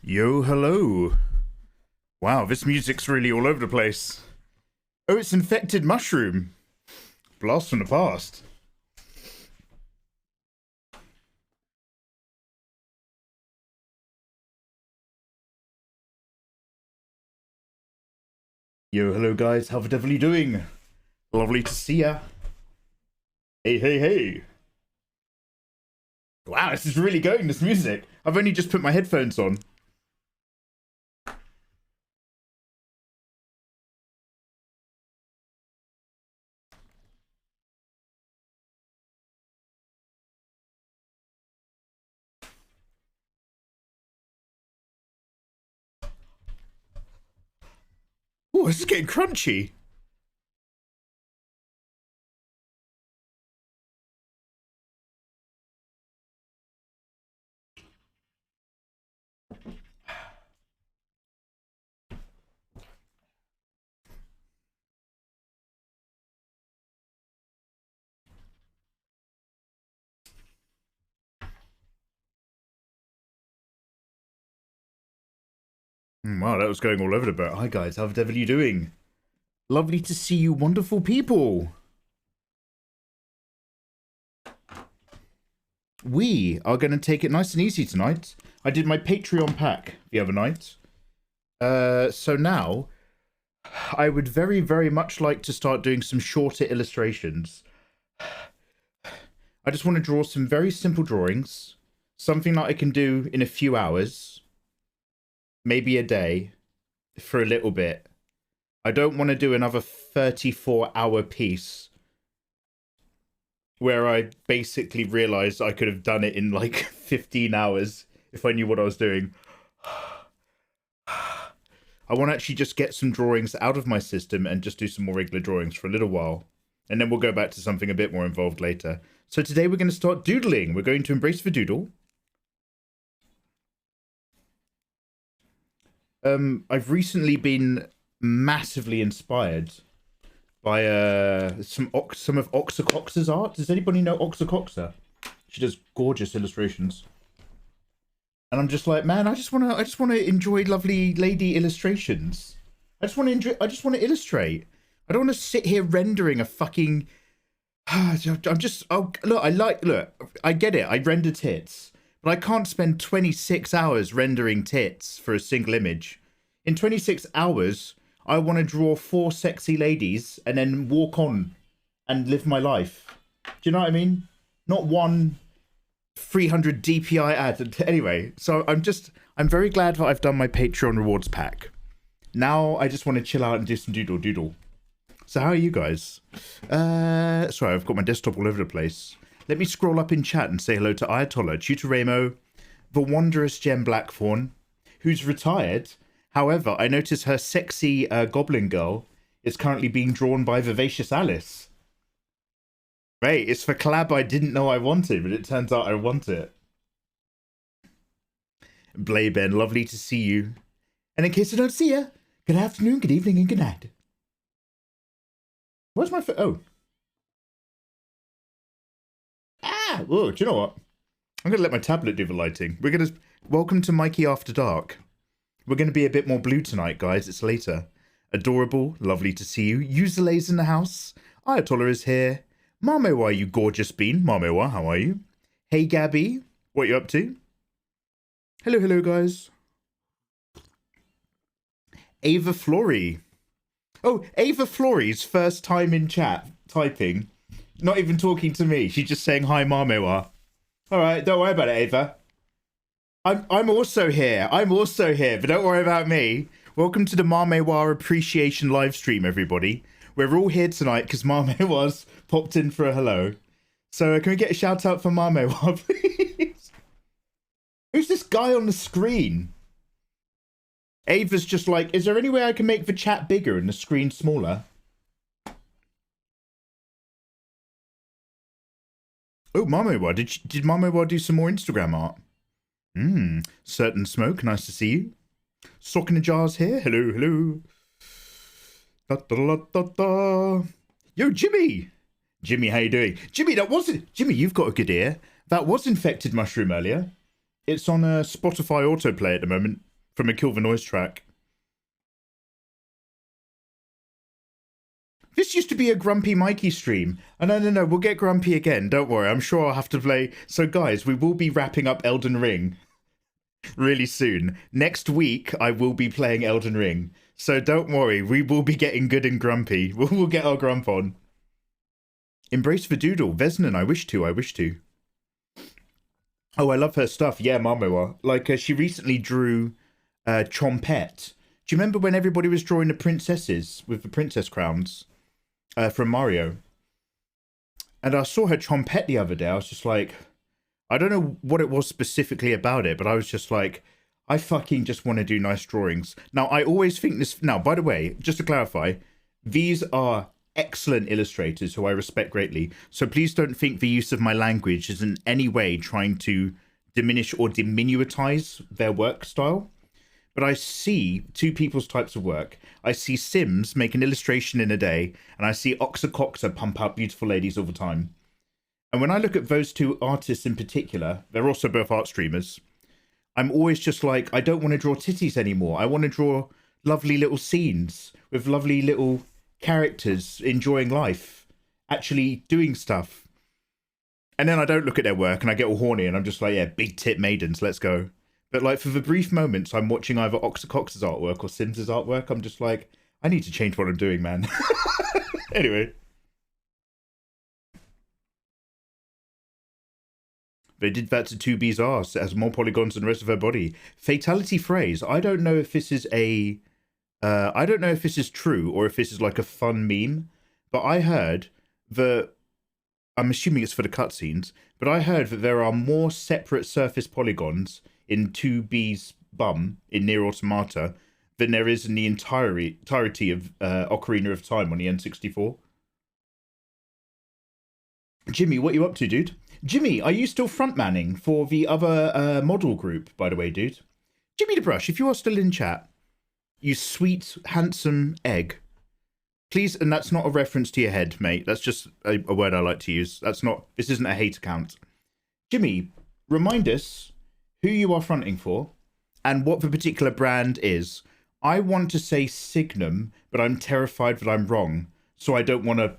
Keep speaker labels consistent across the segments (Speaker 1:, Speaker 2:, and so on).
Speaker 1: Yo, hello. Wow, this music's really all over the place. Oh, it's Infected Mushroom. Blast from the past. Yo, hello guys, how the devil are you doing? Lovely to see ya. Hey, hey, hey. Wow, this is really going, this music. I've only just put my headphones on. Oh, this is getting crunchy. Wow, that was going all over the boat. Hi guys, how the devil are you doing? Lovely to see you wonderful people. We are going to take it nice and easy tonight. I did my Patreon pack the other night. So now, I would very, very much like to start doing some shorter illustrations. I just want to draw some very simple drawings. Something that I can do in a few hours. Maybe a day. For a little bit. I don't want to do another 34-hour piece where I basically realized I could have done it in like 15 hours if I knew what I was doing. I want to actually just get some drawings out of my system and just do some more regular drawings for a little while. And then we'll go back to something a bit more involved later. So today we're going to start doodling. We're going to embrace the doodle. I've recently been massively inspired by some of Oxacoxa's art. Does anybody know Oxacoxa? She does gorgeous illustrations, and I'm just like, man, I just want to enjoy lovely lady illustrations. I just want to illustrate. I don't want to sit here rendering a fucking. I get it. I render tits, but I can't spend 26 hours rendering tits for a single image. In 26 hours. I want to draw 4 sexy ladies and then walk on and live my life. Do you know what I mean? Not one 300 DPI ad. Anyway, so I'm very glad that I've done my Patreon rewards pack. Now I just want to chill out and do some doodle. So how are you guys? Sorry, I've got my desktop all over the place. Let me scroll up in chat and say hello to Ayatollah, Tutor Ramo, the wondrous Gem Blackthorn, who's retired. However, I notice her sexy goblin girl is currently being drawn by Vivacious Alice. Right, it's the collab I didn't know I wanted, but it turns out I want it. Blayben, lovely to see you. And in case I don't see you, good afternoon, good evening, and good night. Where's my oh. Whoa, do you know what? I'm going to let my tablet do the lighting. We're going to... Welcome to Mikey After Dark. We're going to be a bit more blue tonight, guys. It's later. Adorable. Lovely to see you. Userlay's in the house. Ayatollah is here. Marmewa, you gorgeous bean. Marmewa, how are you? Hey, Gabby. What are you up to? Hello, hello, guys. Ava Flurry. Oh, Ava Flurry's first time in chat, typing. Not even talking to me. She's just saying, hi, Marmewa. All right, don't worry about it, Ava. I'm also here. I'm also here, but don't worry about me. Welcome to the Marmewa Appreciation live stream, everybody. We're all here tonight because Marmewa's popped in for a hello. So can we get a shout out for Marmewa, please? Who's this guy on the screen? Ava's just like, is there any way I can make the chat bigger and the screen smaller? Oh, Marmewa, did Marmewa do some more Instagram art? Certain Smoke, nice to see you. Sock in the Jars here. Hello, hello. Da, da, da, da, da. Yo, Jimmy. Jimmy, how you doing? Jimmy, Jimmy, you've got a good ear. That was Infected Mushroom earlier. It's on a Spotify autoplay at the moment. from a Kill the Noise track. This used to be a Grumpy Mikey stream. And no, we'll get grumpy again. Don't worry. I'm sure I'll have to play. So guys, we will be wrapping up Elden Ring really soon. Next week, I will be playing Elden Ring. So don't worry. We will be getting good and grumpy. We'll get our grump on. Embrace the doodle. Vesnan, I wish to. Oh, I love her stuff. Yeah, Marmoa. Like, she recently drew Chompette. Do you remember when everybody was drawing the princesses with the princess crowns? From Mario. And I saw her Chompette the other day. I was just like, I don't know what it was specifically about it, but I was just like, I fucking just want to do nice drawings. Now, I always think this... Now, by the way, just to clarify, these are excellent illustrators who I respect greatly. So please don't think the use of my language is in any way trying to diminish or diminutize their work style. But I see two people's types of work. I see Sims make an illustration in a day, and I see Oxacoxa pump out beautiful ladies all the time. And when I look at those two artists in particular, they're also both art streamers, I'm always just like, I don't want to draw titties anymore. I want to draw lovely little scenes with lovely little characters enjoying life, actually doing stuff. And then I don't look at their work, and I get all horny, and I'm just like, yeah, big tit maidens, let's go. But like for the brief moments I'm watching either Oxacox's artwork or Sims's artwork, I'm just like, I need to change what I'm doing, man. Anyway. They did that to 2B's arse. It has more polygons than the rest of her body. Fatality phrase. I don't know if this is a... I don't know if this is true or if this is like a fun meme. But I heard that... I'm assuming it's for the cutscenes. But I heard that there are more separate surface polygons in 2B's bum in Nier Automata than there is in the entirety of Ocarina of Time on the N64. Jimmy, what you up to, dude? Jimmy, are you still frontmanning for the other model group, by the way, dude? Jimmy the Brush, if you are still in chat, you sweet, handsome egg, please, and that's not a reference to your head, mate. That's just a word I like to use. This isn't a hate account. Jimmy, remind us who you are fronting for, and what the particular brand is. I want to say Signum, but I'm terrified that I'm wrong, so I don't want to...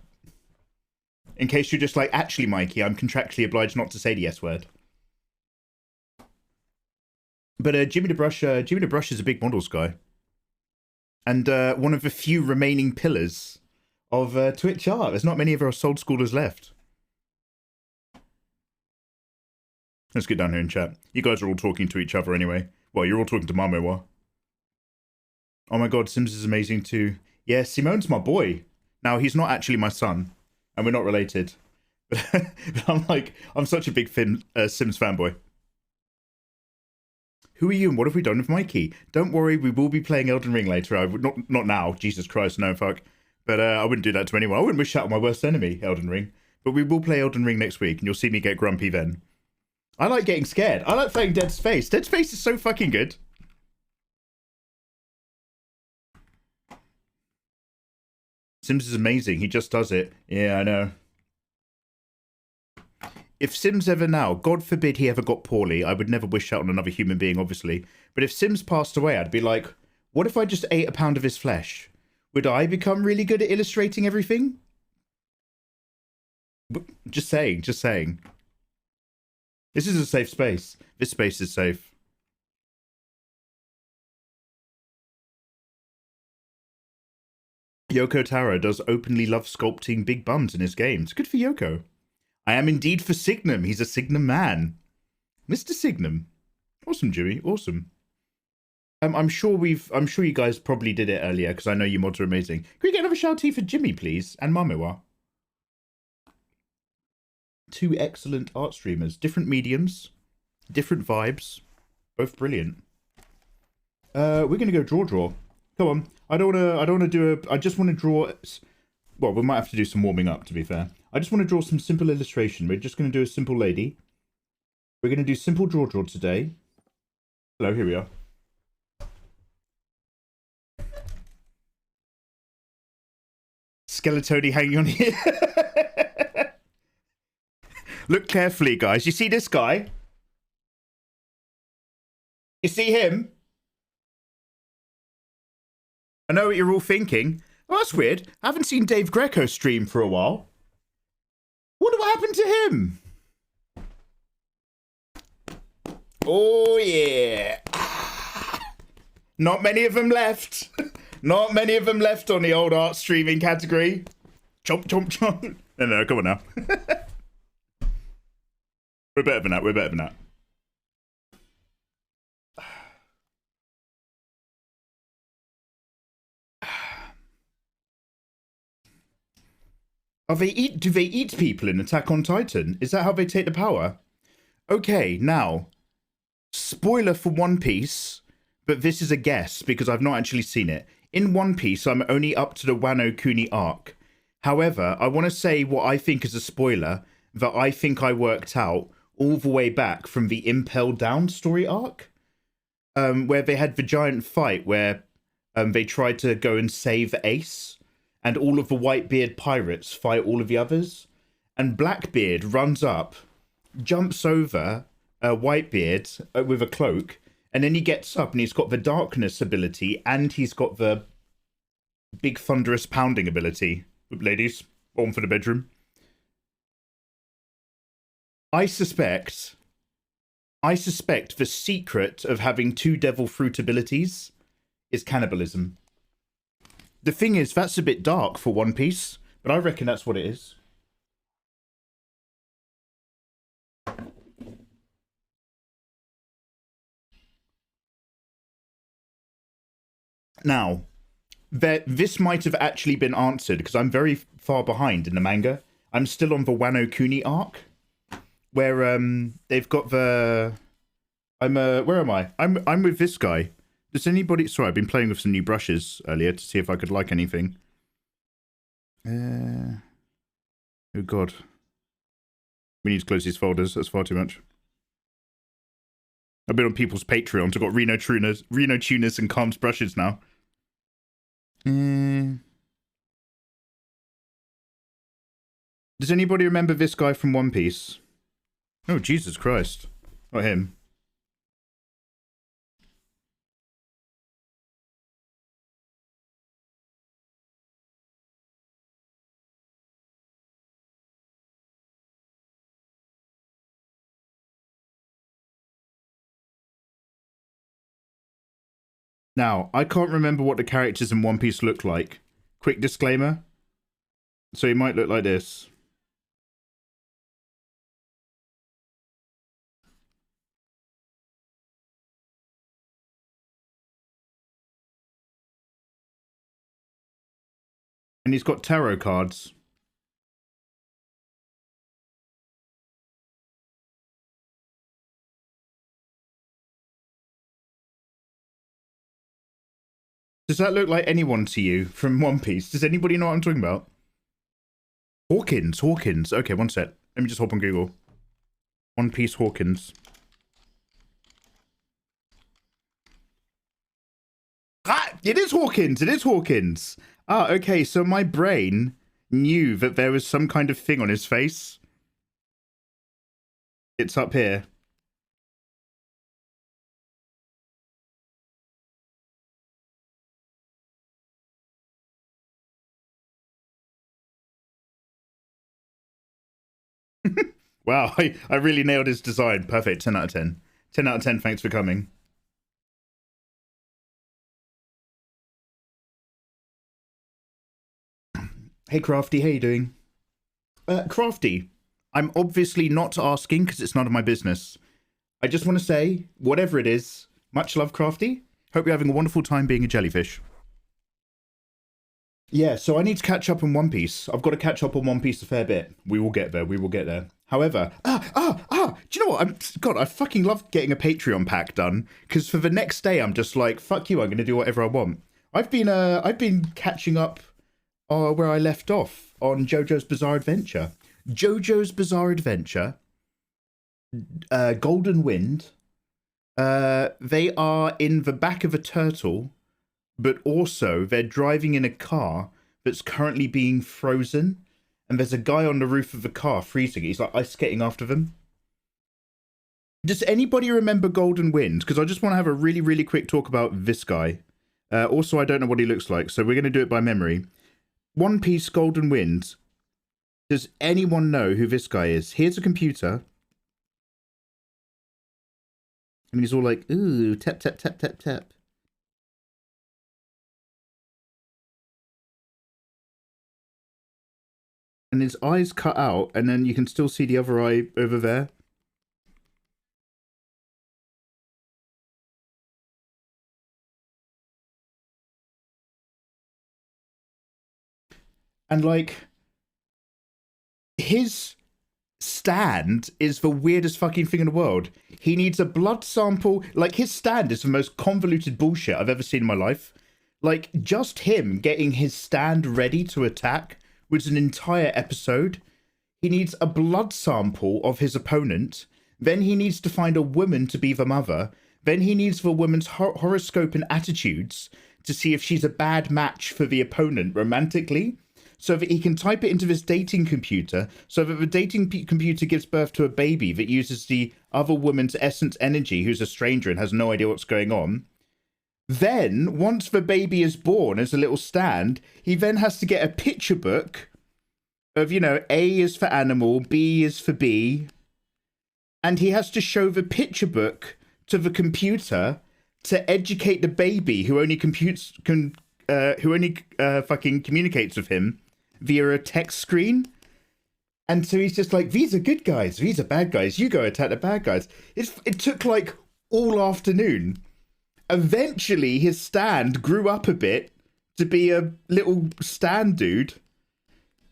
Speaker 1: In case you're just like, actually, Mikey, I'm contractually obliged not to say the S word. But Jimmy the Brush is a big models guy. And one of the few remaining pillars of Twitch art. There's not many of our old schoolers left. Let's get down here and chat. You guys are all talking to each other anyway. Well, you're all talking to Marmoa. Oh my god, Sims is amazing too. Yeah, Simone's my boy. Now, he's not actually my son, and we're not related. But I'm such a big Sims fanboy. Who are you and what have we done with Mikey? Don't worry, we will be playing Elden Ring later. I would not now, Jesus Christ, no fuck. But I wouldn't do that to anyone. I wouldn't wish that on my worst enemy, Elden Ring. But we will play Elden Ring next week, and you'll see me get grumpy then. I like getting scared. I like playing Dead Space. Dead Space is so fucking good. Sims is amazing. He just does it. Yeah, I know. If Sims ever now, God forbid he ever got poorly, I would never wish that on another human being, obviously. But if Sims passed away, I'd be like, what if I just ate a pound of his flesh? Would I become really good at illustrating everything? Just saying, just saying. This is a safe space. This space is safe. Yoko Taro does openly love sculpting big bums in his games. Good for Yoko. I am indeed for Signum. He's a Signum man. Mr. Signum. Awesome, Jimmy. Awesome. I'm sure you guys probably did it earlier, because I know you mods are amazing. Can we get another shouty for Jimmy, please? And Mamewa. Two excellent art streamers. Different mediums. Different vibes. Both brilliant. We're going to go draw. Come on. I just want to draw... Well, we might have to do some warming up, to be fair. I just want to draw some simple illustration. We're just going to do a simple lady. We're going to do simple draw today. Hello, here we are. Skeletoni hanging on here. Look carefully, guys. You see this guy? You see him? I know what you're all thinking. Oh, that's weird. I haven't seen Dave Greco stream for a while. Wonder what happened to him. Oh, yeah. Not many of them left. Not many of them left on the old art streaming category. Chomp, chomp, chomp. No, come on now. We're better than that. We're better than that. Do they eat people in Attack on Titan? Is that how they take the power? Okay, now, spoiler for One Piece, but this is a guess because I've not actually seen it. In One Piece, I'm only up to the Wano Kuni arc. However, I want to say what I think is a spoiler that I think I worked out all the way back from the Impel Down story arc, where they had the giant fight where they tried to go and save Ace. And all of the Whitebeard pirates fight all of the others. And Blackbeard runs up, jumps over Whitebeard with a cloak. And then he gets up and he's got the darkness ability. And he's got the big thunderous pounding ability. Ladies, on for the bedroom. I suspect the secret of having 2 devil fruit abilities is cannibalism. The thing is, that's a bit dark for One Piece, but I reckon that's what it is. Now, this might have actually been answered, because I'm very far behind in the manga. I'm still on the Wano Kuni arc, where they've got the... where am I? I'm with this guy. Does anybody... Sorry, I've been playing with some new brushes earlier to see if I could like anything. Oh, God. We need to close these folders. That's far too much. I've been on people's Patreons. I've got Reno Tuners and Calms brushes now. Does anybody remember this guy from One Piece? Oh, Jesus Christ. Not him. Now, I can't remember what the characters in One Piece look like. Quick disclaimer. So he might look like this. And he's got tarot cards. Does that look like anyone to you from One Piece? Does anybody know what I'm talking about? Hawkins. Okay, one sec. Let me just hop on Google. One Piece Hawkins. Ah, it is Hawkins. Ah, okay, so my brain knew that there was some kind of thing on his face. It's up here. Wow, I really nailed his design. Perfect, 10 out of 10. 10 out of 10, thanks for coming. Hey Crafty, how you doing? Crafty, I'm obviously not asking because it's none of my business. I just want to say, whatever it is, much love Crafty. Hope you're having a wonderful time being a jellyfish. Yeah, so I need to catch up on One Piece. I've got to catch up on One Piece a fair bit. We will get there. However, do you know what? God, I fucking love getting a Patreon pack done, because for the next day, I'm just like, fuck you, I'm going to do whatever I want. I've been catching up where I left off on JoJo's Bizarre Adventure. JoJo's Bizarre Adventure, Golden Wind, they are in the back of a turtle, but also they're driving in a car that's currently being frozen, and there's a guy on the roof of the car freezing it. He's like ice skating after them. Does anybody remember Golden Wind? Because I just want to have a really, really quick talk about this guy. Also, I don't know what he looks like, so we're going to do it by memory. One Piece Golden Wind. Does anyone know who this guy is? Here's a computer. And he's all like, ooh, tap, tap, tap, tap, tap. And his eye's cut out, and then you can still see the other eye over there. And like, his stand is the weirdest fucking thing in the world. He needs a blood sample. Like, his stand is the most convoluted bullshit I've ever seen in my life. Like, just him getting his stand ready to attack was an entire episode. He needs a blood sample of his opponent. Then he needs to find a woman to be the mother. Then he needs the woman's horoscope and attitudes to see if she's a bad match for the opponent romantically, so that he can type it into this dating computer, so that the dating computer gives birth to a baby that uses the other woman's essence energy, who's a stranger and has no idea what's going on. Then, once the baby is born as a little stand, he then has to get a picture book of, you know, A is for animal, B is for bee, and he has to show the picture book to the computer to educate the baby, who only fucking communicates with him via a text screen. And so he's just like, these are good guys, these are bad guys, you go attack the bad guys. It took like all afternoon. Eventually his stand grew up a bit to be a little stand dude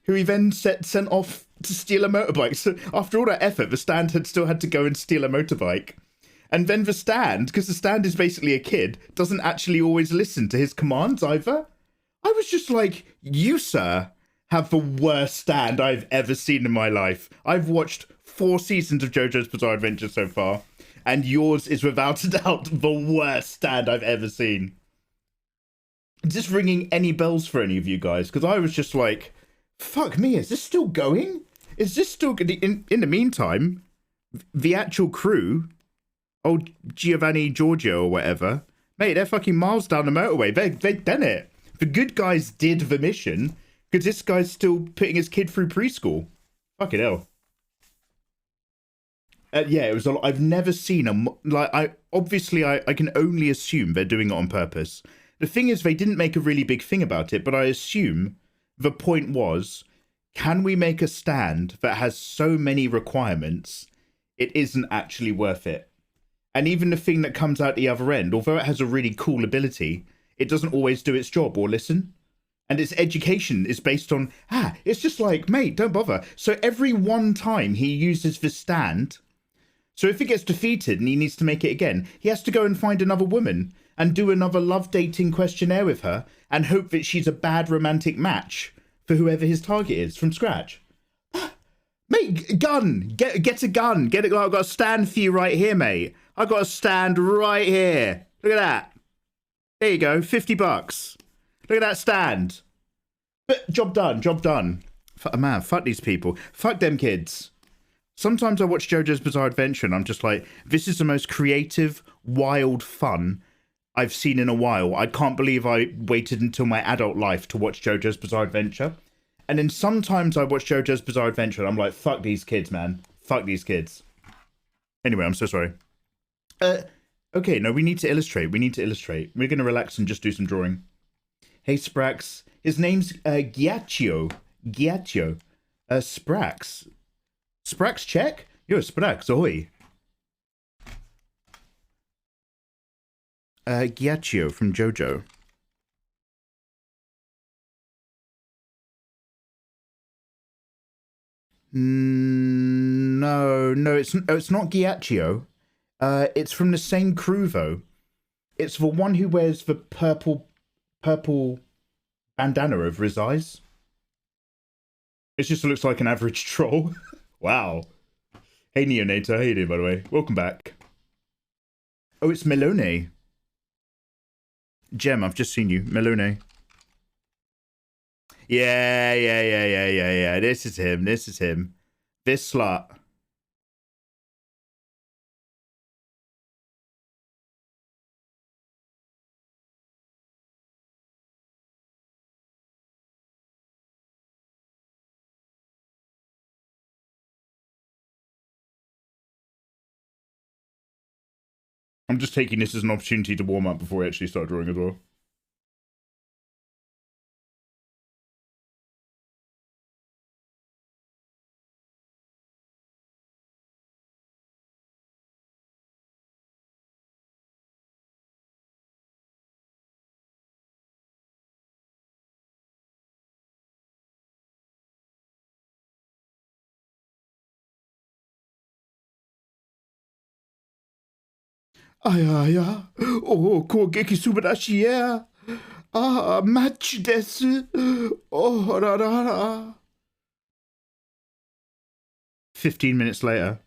Speaker 1: who he then sent off to steal a motorbike. So after all that effort, the stand had still had to go and steal a motorbike. And then the stand, because the stand is basically a kid, doesn't actually always listen to his commands either. I was just like, you, sir, have the worst stand I've ever seen in my life. I've watched 4 seasons of JoJo's Bizarre Adventure so far, and yours is without a doubt the worst stand I've ever seen. Is this ringing any bells for any of you guys? Because I was just like, fuck me, is this still going? Is this still good? In the meantime, the actual crew, old Giovanni Giorgio or whatever, mate, they're fucking miles down the motorway. They've done it. The good guys did the mission, because this guy's still putting his kid through preschool. Fucking hell. Yeah, it was. I've never seen I can only assume they're doing it on purpose. The thing is, they didn't make a really big thing about it, but I assume the point was, can we make a stand that has so many requirements, it isn't actually worth it? And even the thing that comes out the other end, although it has a really cool ability, it doesn't always do its job or listen. And its education is based on, it's just like, mate, don't bother. So every one time he uses the stand, so if he gets defeated and he needs to make it again, he has to go and find another woman and do another love dating questionnaire with her and hope that she's a bad romantic match for whoever his target is from scratch. Mate, gun! Get a gun! I've got a stand for you right here, mate. I've got a stand right here. Look at that. There you go, $50. Look at that stand. But job done. Man, fuck these people. Fuck them kids. Sometimes I watch JoJo's Bizarre Adventure and I'm just like, this is the most creative, wild fun I've seen in a while. I can't believe I waited until my adult life to watch JoJo's Bizarre Adventure. And then sometimes I watch JoJo's Bizarre Adventure and I'm like, fuck these kids, man. Fuck these kids. Anyway, I'm so sorry. Okay, no, we need to illustrate. We're going to relax and just do some drawing. Hey, Sprax. His name's Ghiaccio. Sprax. Sprax check? Yo, Sprax, ahoy. Ghiaccio from JoJo. No, it's not Ghiaccio. It's from the same crew though. It's the one who wears the purple bandana over his eyes. It just looks like an average troll. Wow. Hey Neonator, how you doing by the way? Welcome back. Oh, it's Melone. Gem, I've just seen you. Melone. Yeah. This is him. This slut. I'm just taking this as an opportunity to warm up before I actually start drawing as well. Aya, oh, kogeki subarashi ya. Ah, match desu. Oh, ra ra ra. 15 minutes later.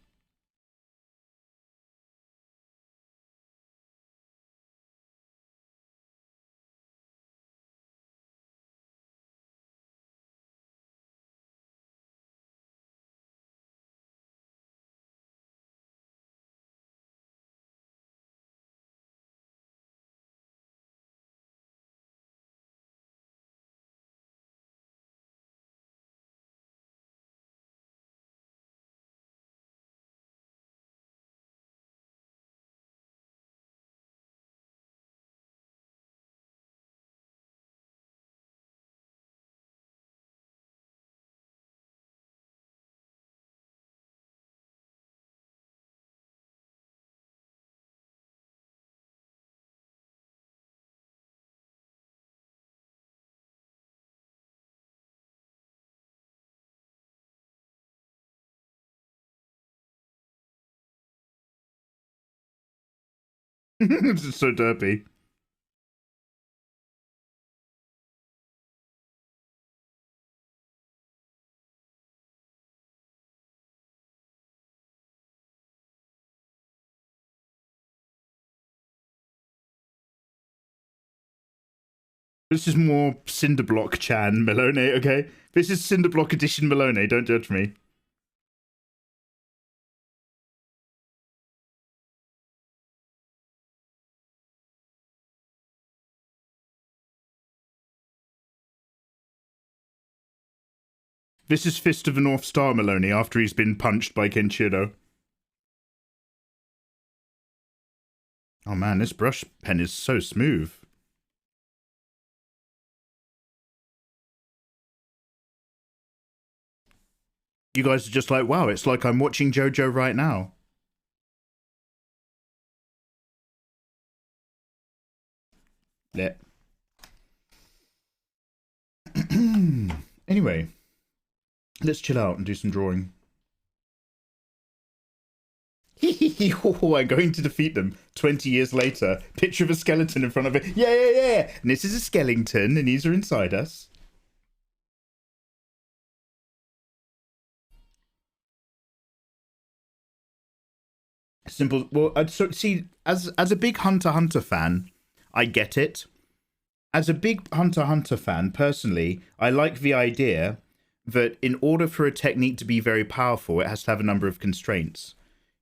Speaker 1: This is so derpy. This is more Cinderblock Chan Malone, okay? This is Cinderblock edition Malone, don't judge me. This is Fist of the North Star Maloney after he's been punched by Kenshiro. Oh man, this brush pen is so smooth. You guys are just like, wow, it's like I'm watching JoJo right now. Yeah. Anyway, let's chill out and do some drawing. I'm going to defeat them 20 years later. Picture of a skeleton in front of it. Yeah. And this is a Skellington, and these are inside us. Simple. Well, so see, as a big Hunter x Hunter fan, I get it. As a big Hunter x Hunter fan, personally, I like the idea that in order for a technique to be very powerful, it has to have a number of constraints.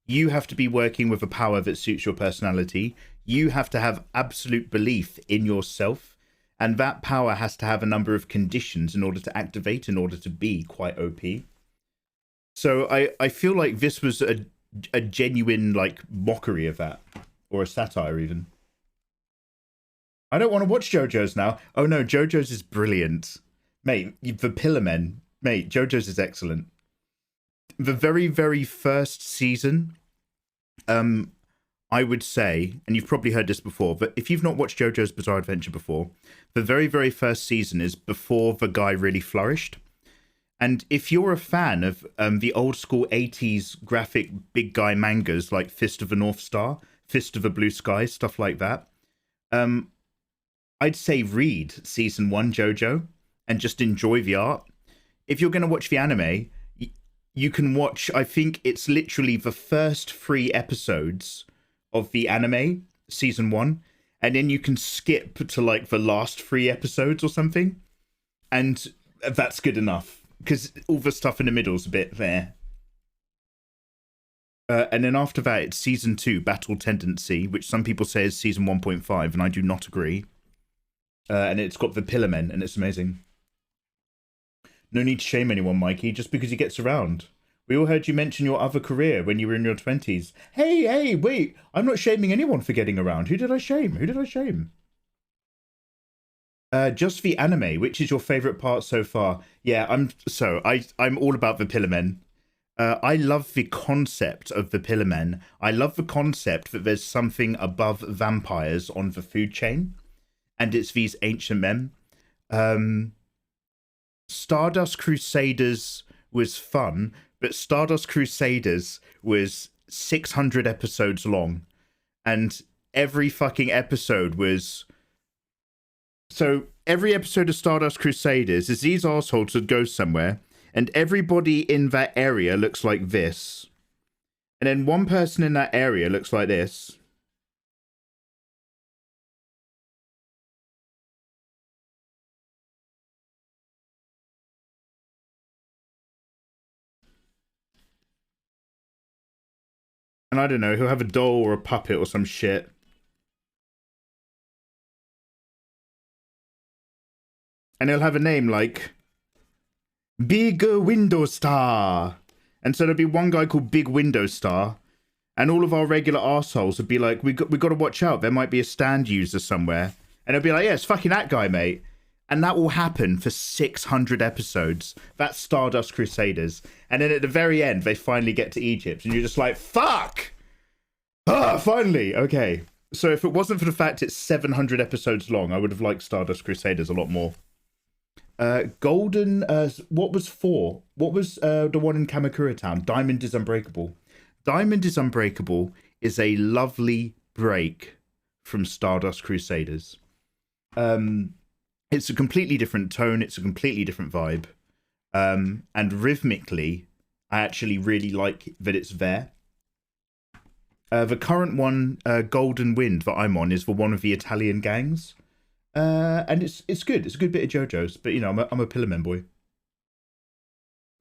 Speaker 1: You have to be working with a power that suits your personality. You have to have absolute belief in yourself. And that power has to have a number of conditions in order to activate, in order to be quite OP. So I feel like this was a genuine, like, mockery of that. Or a satire, even. I don't want to watch JoJo's now. Oh no, JoJo's is brilliant. Mate, the Pillar Men. Mate, JoJo's is excellent. The very, very first season, I would say, and you've probably heard this before, but if you've not watched JoJo's Bizarre Adventure before, the very, very first season is before the guy really flourished. And if you're a fan of the old school 80s graphic big guy mangas like Fist of the North Star, Fist of the Blue Sky, stuff like that, I'd say read season 1 JoJo and just enjoy the art. If you're going to watch the anime, you can watch, I think it's literally the first 3 episodes of the anime, season 1, and then you can skip to like the last 3 episodes or something, and that's good enough, because all the stuff in the middle is a bit there. And then after that, it's season 2, Battle Tendency, which some people say is season 1.5, and I do not agree. And it's got the Pillar Men, and it's amazing. No need to shame anyone, Mikey, just because he gets around. We all heard you mention your other career when you were in your 20s. Hey, wait. I'm not shaming anyone for getting around. Who did I shame? Just the anime. Which is your favorite part so far? Yeah, I'm all about the pillar men. I love the concept of the pillar men. I love the concept that there's something above vampires on the food chain. And it's these ancient men. Stardust Crusaders was fun, but Stardust Crusaders was 600 episodes long, and every fucking episode was... So every episode of Stardust Crusaders is these assholes would go somewhere, and everybody in that area looks like this, and then one person in that area looks like this. And I don't know, he'll have a doll or a puppet or some shit. And he'll have a name like Big Window Star. And so there'll be one guy called Big Window Star. And all of our regular arseholes would be like, we got to watch out. There might be a stand user somewhere. And it'll be like, yeah, it's fucking that guy, mate. And that will happen for 600 episodes. That's Stardust Crusaders. And then at the very end, they finally get to Egypt. And you're just like, fuck! Ah, finally! Okay. So if it wasn't for the fact it's 700 episodes long, I would have liked Stardust Crusaders a lot more. Golden, what was 4? What was the one in Kamakura Town? Diamond is Unbreakable. Diamond is Unbreakable is a lovely break from Stardust Crusaders. It's a completely different tone. It's a completely different vibe. And rhythmically, I actually really like that it's there. The current one, Golden Wind, that I'm on, is the one of the Italian gangs. And it's good. It's a good bit of JoJo's. But, you know, I'm a Pillarman boy.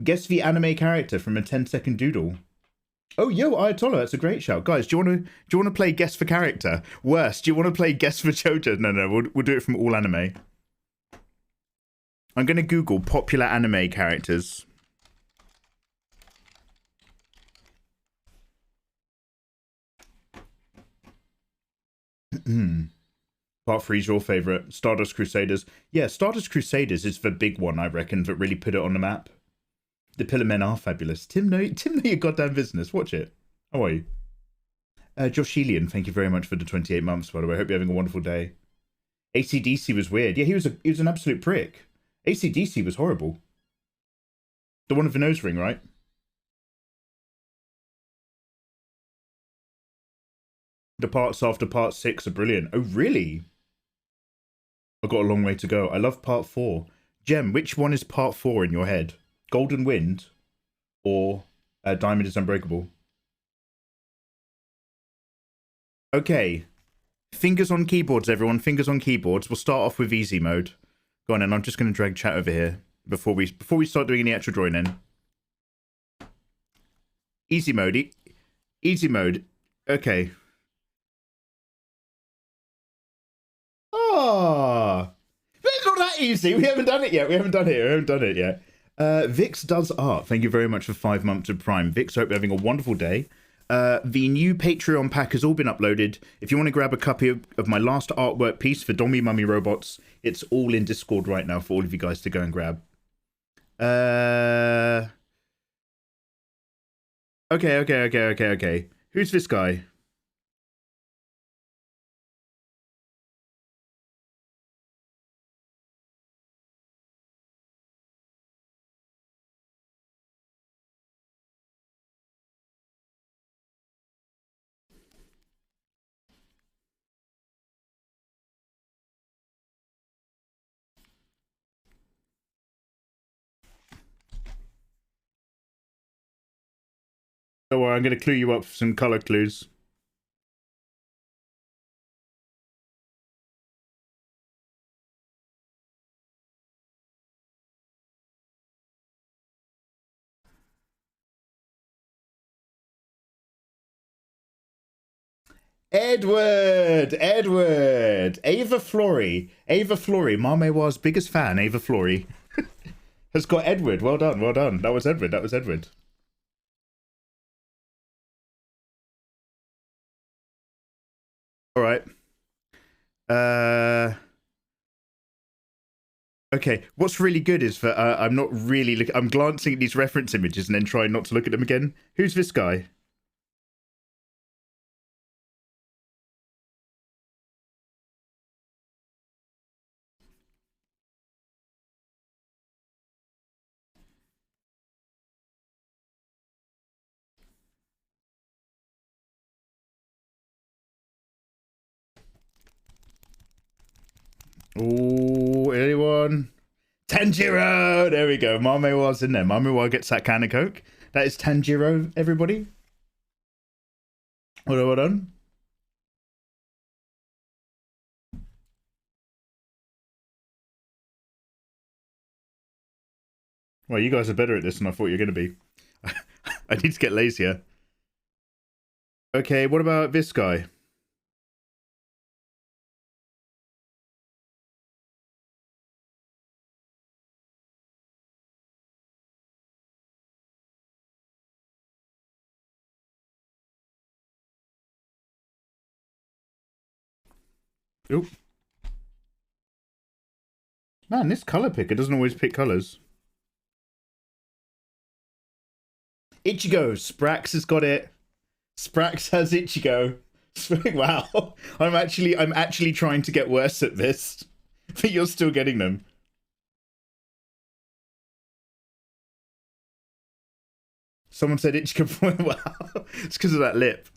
Speaker 1: Guess the anime character from a 10-second doodle. Oh, yo, Ayatollah, that's a great shout. Guys, do you want to play Guess for Character? Worse, do you want to play Guess for JoJo? No, we'll do it from all anime. I'm going to Google popular anime characters. Part 3 is your favourite. Stardust Crusaders. Yeah, Stardust Crusaders is the big one, I reckon, that really put it on the map. The Pillar Men are fabulous. Tim, know your goddamn business. Watch it. How are you? Josh Elian, thank you very much for the 28 months, by the way. I hope you're having a wonderful day. AC/DC was weird. Yeah, he was an absolute prick. AC/DC was horrible. The one with the nose ring, right? The parts after part 6 are brilliant. Oh, really? I've got a long way to go. I love part 4. Jem, which one is part 4 in your head? Golden Wind or Diamond is Unbreakable? Okay. Fingers on keyboards, everyone. Fingers on keyboards. We'll start off with easy mode. Go on, and I'm just going to drag chat over here before we start doing any actual drawing in. Easy mode. Easy mode. Okay. Ah, it's not that easy. We haven't done it yet. We haven't done it yet. Vix does art. Thank you very much for 5 months of Prime. Vix, I hope you're having a wonderful day. The new Patreon pack has all been uploaded. If you want to grab a copy of my last artwork piece for Dommy Mummy Robots, it's all in Discord right now for all of you guys to go and grab. Okay. Who's this guy? Don't worry, I'm going to clue you up for some color clues. Edward! Ava Flurry, Mamewa's biggest fan, Ava Flurry, has got Edward. Well done. That was Edward. All right. Okay. What's really good is that I'm not really looking. I'm glancing at these reference images and then trying not to look at them again. Who's this guy? Oh, anyone? Tanjiro! There we go. Mamewa's in there. Mamewa gets that can of Coke. That is Tanjiro, everybody. Hold on, hold on. Well, you guys are better at this than I thought you were going to be. I need to get lazier. Okay, what about this guy? Oop. Man, this color picker doesn't always pick colors. Ichigo. Sprax has got it. Sprax has Ichigo. Wow. I'm actually trying to get worse at this. But you're still getting them. Someone said Ichigo. Wow. It's because of that lip.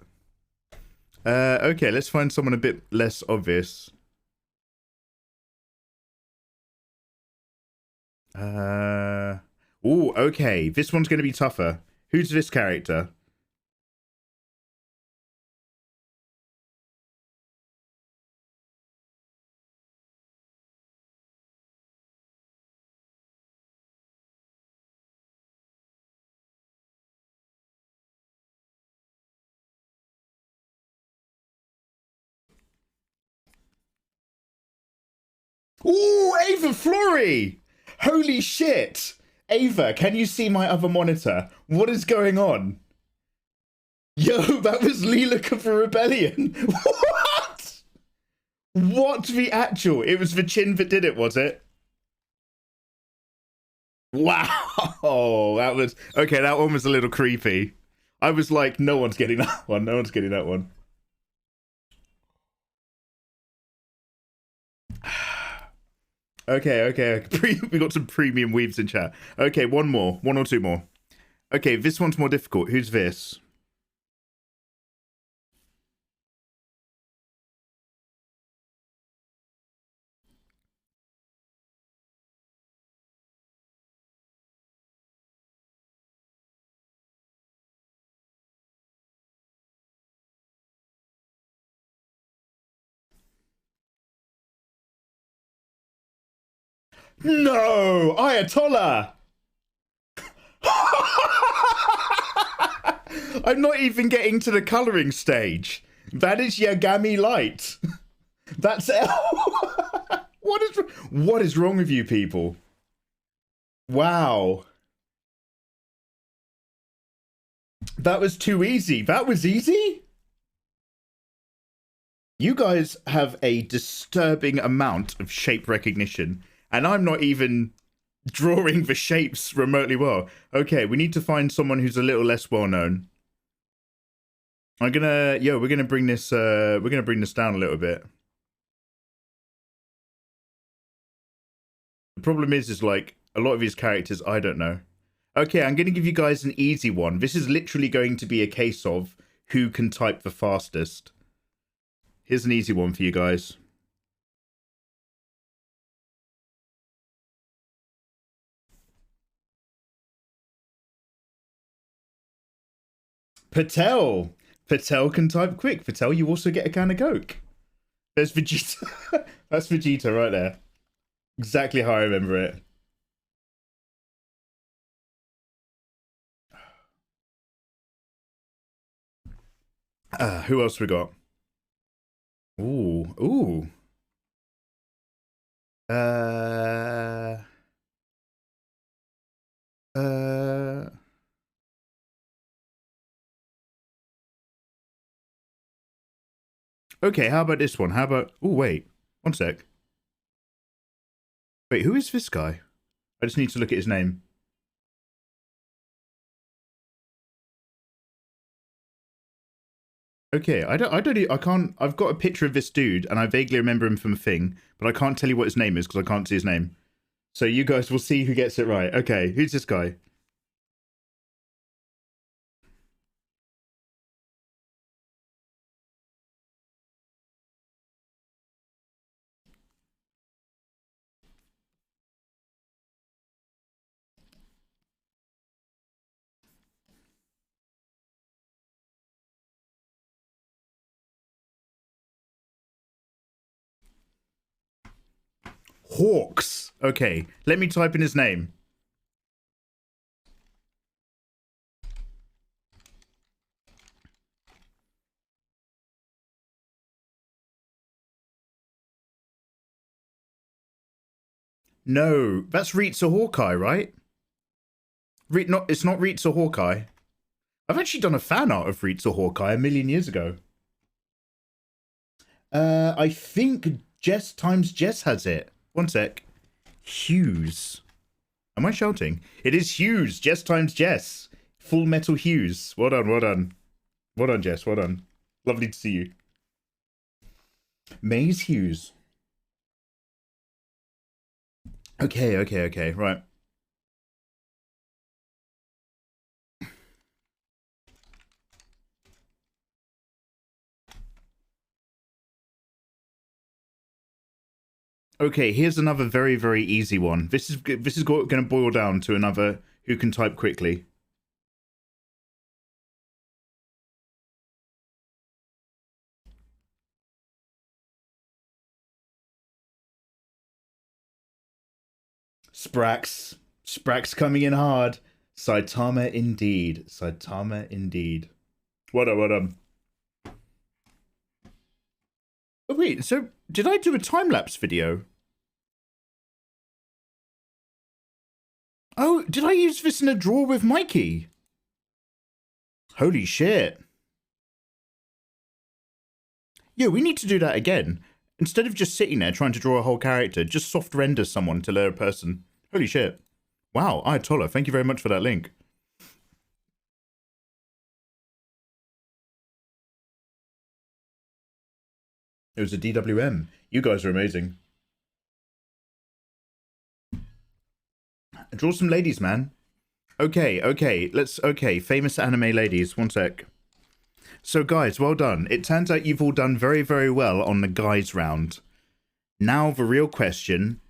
Speaker 1: Okay, let's find someone a bit less obvious. Oh, okay. This one's going to be tougher. Who's this character? Ooh, Ava Flurry! Holy shit! Ava, can you see my other monitor? What is going on? Yo, that was Lilac of the Rebellion. What? What the actual? It was the chin that did it, was it? Wow, that was... Okay, that one was a little creepy. I was like, no one's getting that one. No one's getting that one. Okay. We got some premium weaves in chat. Okay, one more. One or two more. Okay, this one's more difficult. Who's this? No! Ayatollah! I'm not even getting to the colouring stage. That is Yagami Light. That's what is wrong with you people? Wow. That was too easy. That was easy? You guys have a disturbing amount of shape recognition, and I'm not even drawing the shapes remotely well. Okay, we need to find someone who's a little less well known. We're gonna bring this down a little bit. The problem is like a lot of these characters I don't know. Okay, I'm gonna give you guys an easy one. This is literally going to be a case of who can type the fastest. Here's an easy one for you guys. Patel. Patel can type quick. Patel, you also get a can of Coke. There's Vegeta. That's Vegeta right there. Exactly how I remember it. Who else we got? Ooh. Uh. Okay, how about this one? How about... Oh, wait. One sec. Wait, who is this guy? I just need to look at his name. Okay, I can't, I've got a picture of this dude, and I vaguely remember him from a thing, but I can't tell you what his name is, because I can't see his name. So you guys will see who gets it right. Okay, who's this guy? Hawks. Okay, let me type in his name. No, that's Ritsu Hawkeye, right? It's not Ritsu Hawkeye. I've actually done a fan art of Ritsu Hawkeye a million years ago. I think Jess times Jess has it. One sec. Hughes. Am I shouting? It is Hughes. Jess times Jess. Full Metal Hughes. Well done, well done. Well done, Jess. Well done. Lovely to see you. Maze Hughes. Okay. Right. Okay, here's another very, very easy one. This is going to boil down to another who can type quickly. Sprax coming in hard. Saitama indeed. Saitama indeed. What up? Oh, wait, so did I do a time-lapse video? Oh, did I use this in a draw with Mikey? Holy shit. Yeah, we need to do that again. Instead of just sitting there trying to draw a whole character, just soft render someone to learn a person. Holy shit. Wow, Ayatollah, thank you very much for that link. It was a DWM. You guys are amazing. Draw some ladies, man. Okay. Famous anime ladies. One sec. So, guys, well done. It turns out you've all done very, very well on the guys round. Now, the real question,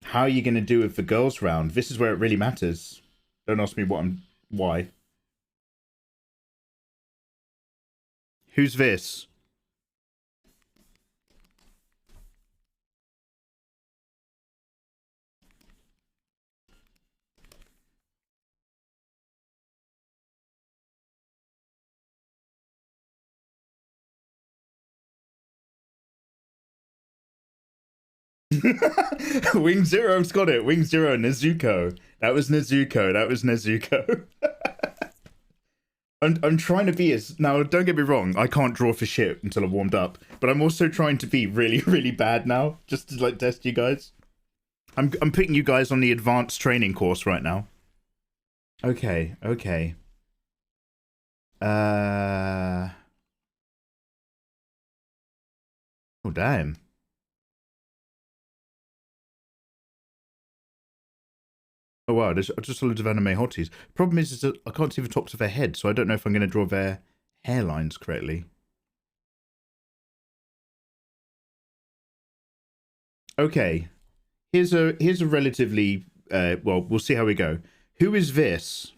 Speaker 1: how are you going to do with the girls round? This is where it really matters. Don't ask me why. Who's this? Wing Zero's got it. Wing Zero, Nezuko. That was Nezuko. I'm trying to be as... Now, don't get me wrong. I can't draw for shit until I've warmed up. But I'm also trying to be really, really bad now. Just to, like, test you guys. I'm putting you guys on the advanced training course right now. Okay. Oh, damn. Oh wow, there's just loads of anime hotties. Problem is that I can't see the tops of their head, so I don't know if I'm going to draw their hairlines correctly. Okay, here's a relatively well, we'll see how we go. Who is this?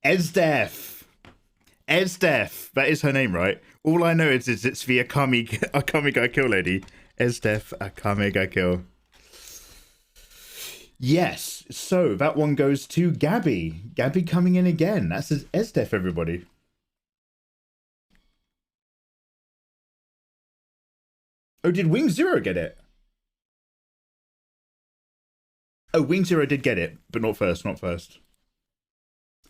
Speaker 1: Esdeath. Esdef. That is her name, right? All I know is it's the Akame ga Kill lady. Esdef Akame ga Kill. Yes. So that one goes to Gabby. Gabby coming in again. That's Esdef, everybody. Oh, did Wing Zero get it? Oh, Wing Zero did get it, but not first, not first.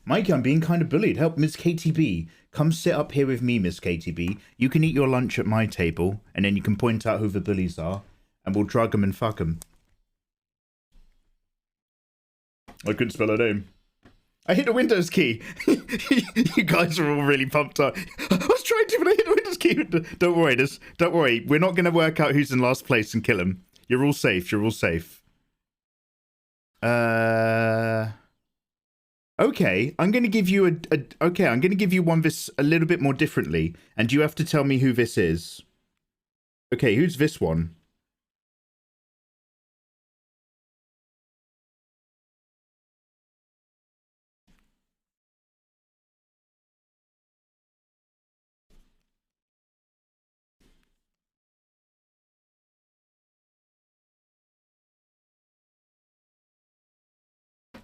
Speaker 1: Mikey, I'm being kind of bullied. Help, Miss KTB. Come sit up here with me, Miss KTB. You can eat your lunch at my table, and then you can point out who the bullies are, and we'll drug them and fuck them. I couldn't spell her name. I hit the Windows key. You guys are all really pumped up. I was trying to, but I hit the Windows key. Don't worry, don't worry. We're not going to work out who's in last place and kill him. You're all safe. You're all safe. Okay, I'm going to give you I'm going to give you one this a little bit more differently, and you have to tell me who this is. Okay, who's this one?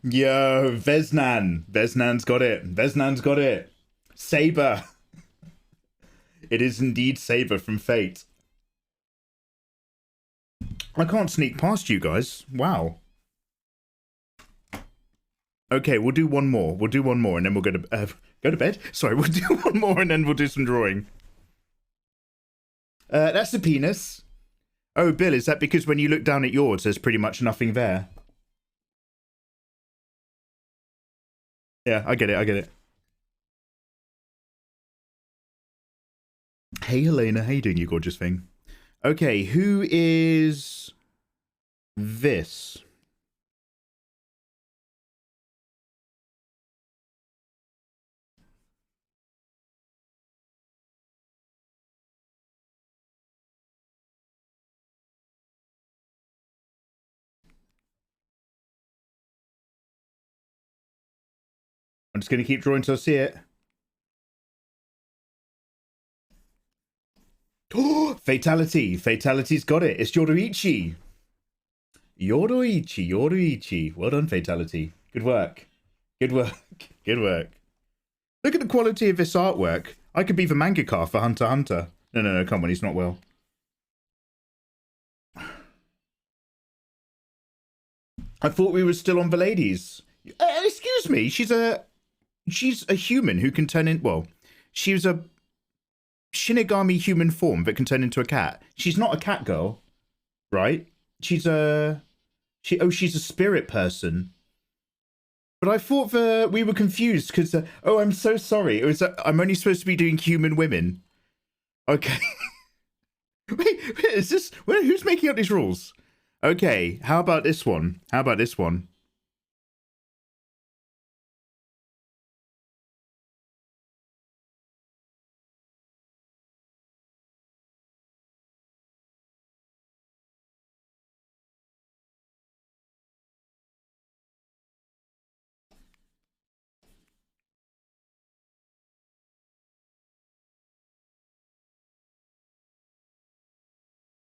Speaker 1: Yo, Vesnan. Vesnan's got it. Vesnan's got it. Saber. It is indeed Saber from Fate. I can't sneak past you guys. Wow. Okay, we'll do one more. We'll do one more, and then we'll go to bed. Sorry, we'll do one more, and then we'll do some drawing. That's the penis. Oh, Bill, is that because when you look down at yours, there's pretty much nothing there? Yeah, I get it. I get it. Hey, Helena. How you doing, you gorgeous thing? Okay, who is this? I'm just going to keep drawing till I see it. Oh, Fatality. Fatality's got it. It's Yoruichi. Yoruichi. Yoruichi. Well done, Fatality. Good work. Good work. Good work. Look at the quality of this artwork. I could be the mangaka for Hunter x Hunter. No, come on. He's not well. I thought we were still on the ladies. Excuse me. She's a human who can turn in... Well, she's a Shinigami human form that can turn into a cat. She's not a cat girl, right? She's a... she's a spirit person. But I thought we were confused because... oh, I'm so sorry. It was... I'm only supposed to be doing human women. Okay. wait, is this... who's making up these rules? Okay, how about this one? How about this one?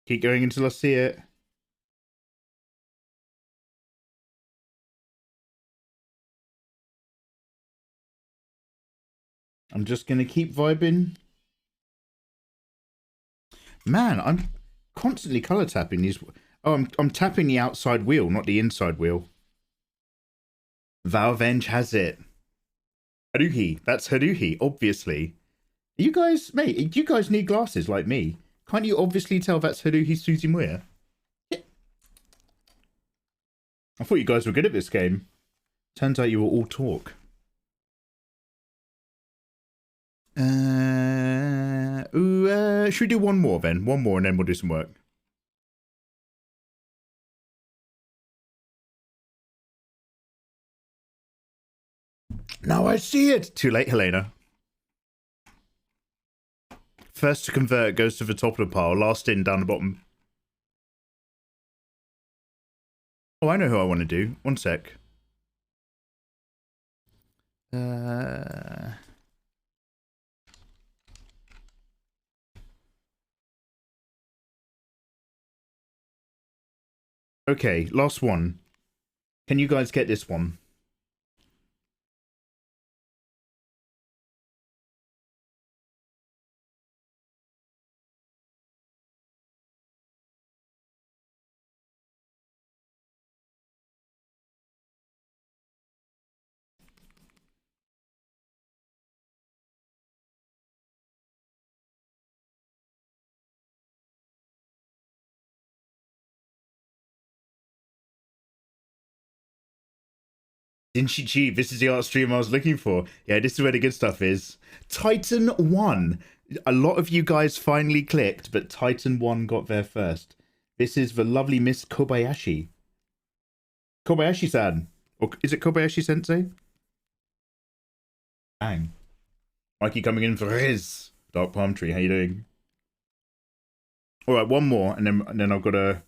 Speaker 1: Keep going until I see it. I'm just going to keep vibing. Man, I'm constantly color tapping these. Oh, I'm tapping the outside wheel, not the inside wheel. Valvenge has it. Haruhi. That's Haruhi, obviously. You guys, mate, do you guys need glasses like me? Can't you obviously tell that's Haruhi Suzumiya? Yeah. I thought you guys were good at this game. Turns out you were all talk. Should we do one more then? One more and then we'll do some work. Now I see it! Too late, Helena. First to convert goes to the top of the pile, last in down the bottom. Oh, I know who I want to do. One sec. Okay, last one. Can you guys get this one? Inshichi, this is the art stream I was looking for. Yeah, this is where the good stuff is. Titan 1. A lot of you guys finally clicked, but Titan 1 got there first. This is the lovely Miss Kobayashi. Kobayashi-san. Or is it Kobayashi-sensei? Bang. Mikey coming in for his Dark Palm Tree. How you doing? Alright, one more, and then I've got a...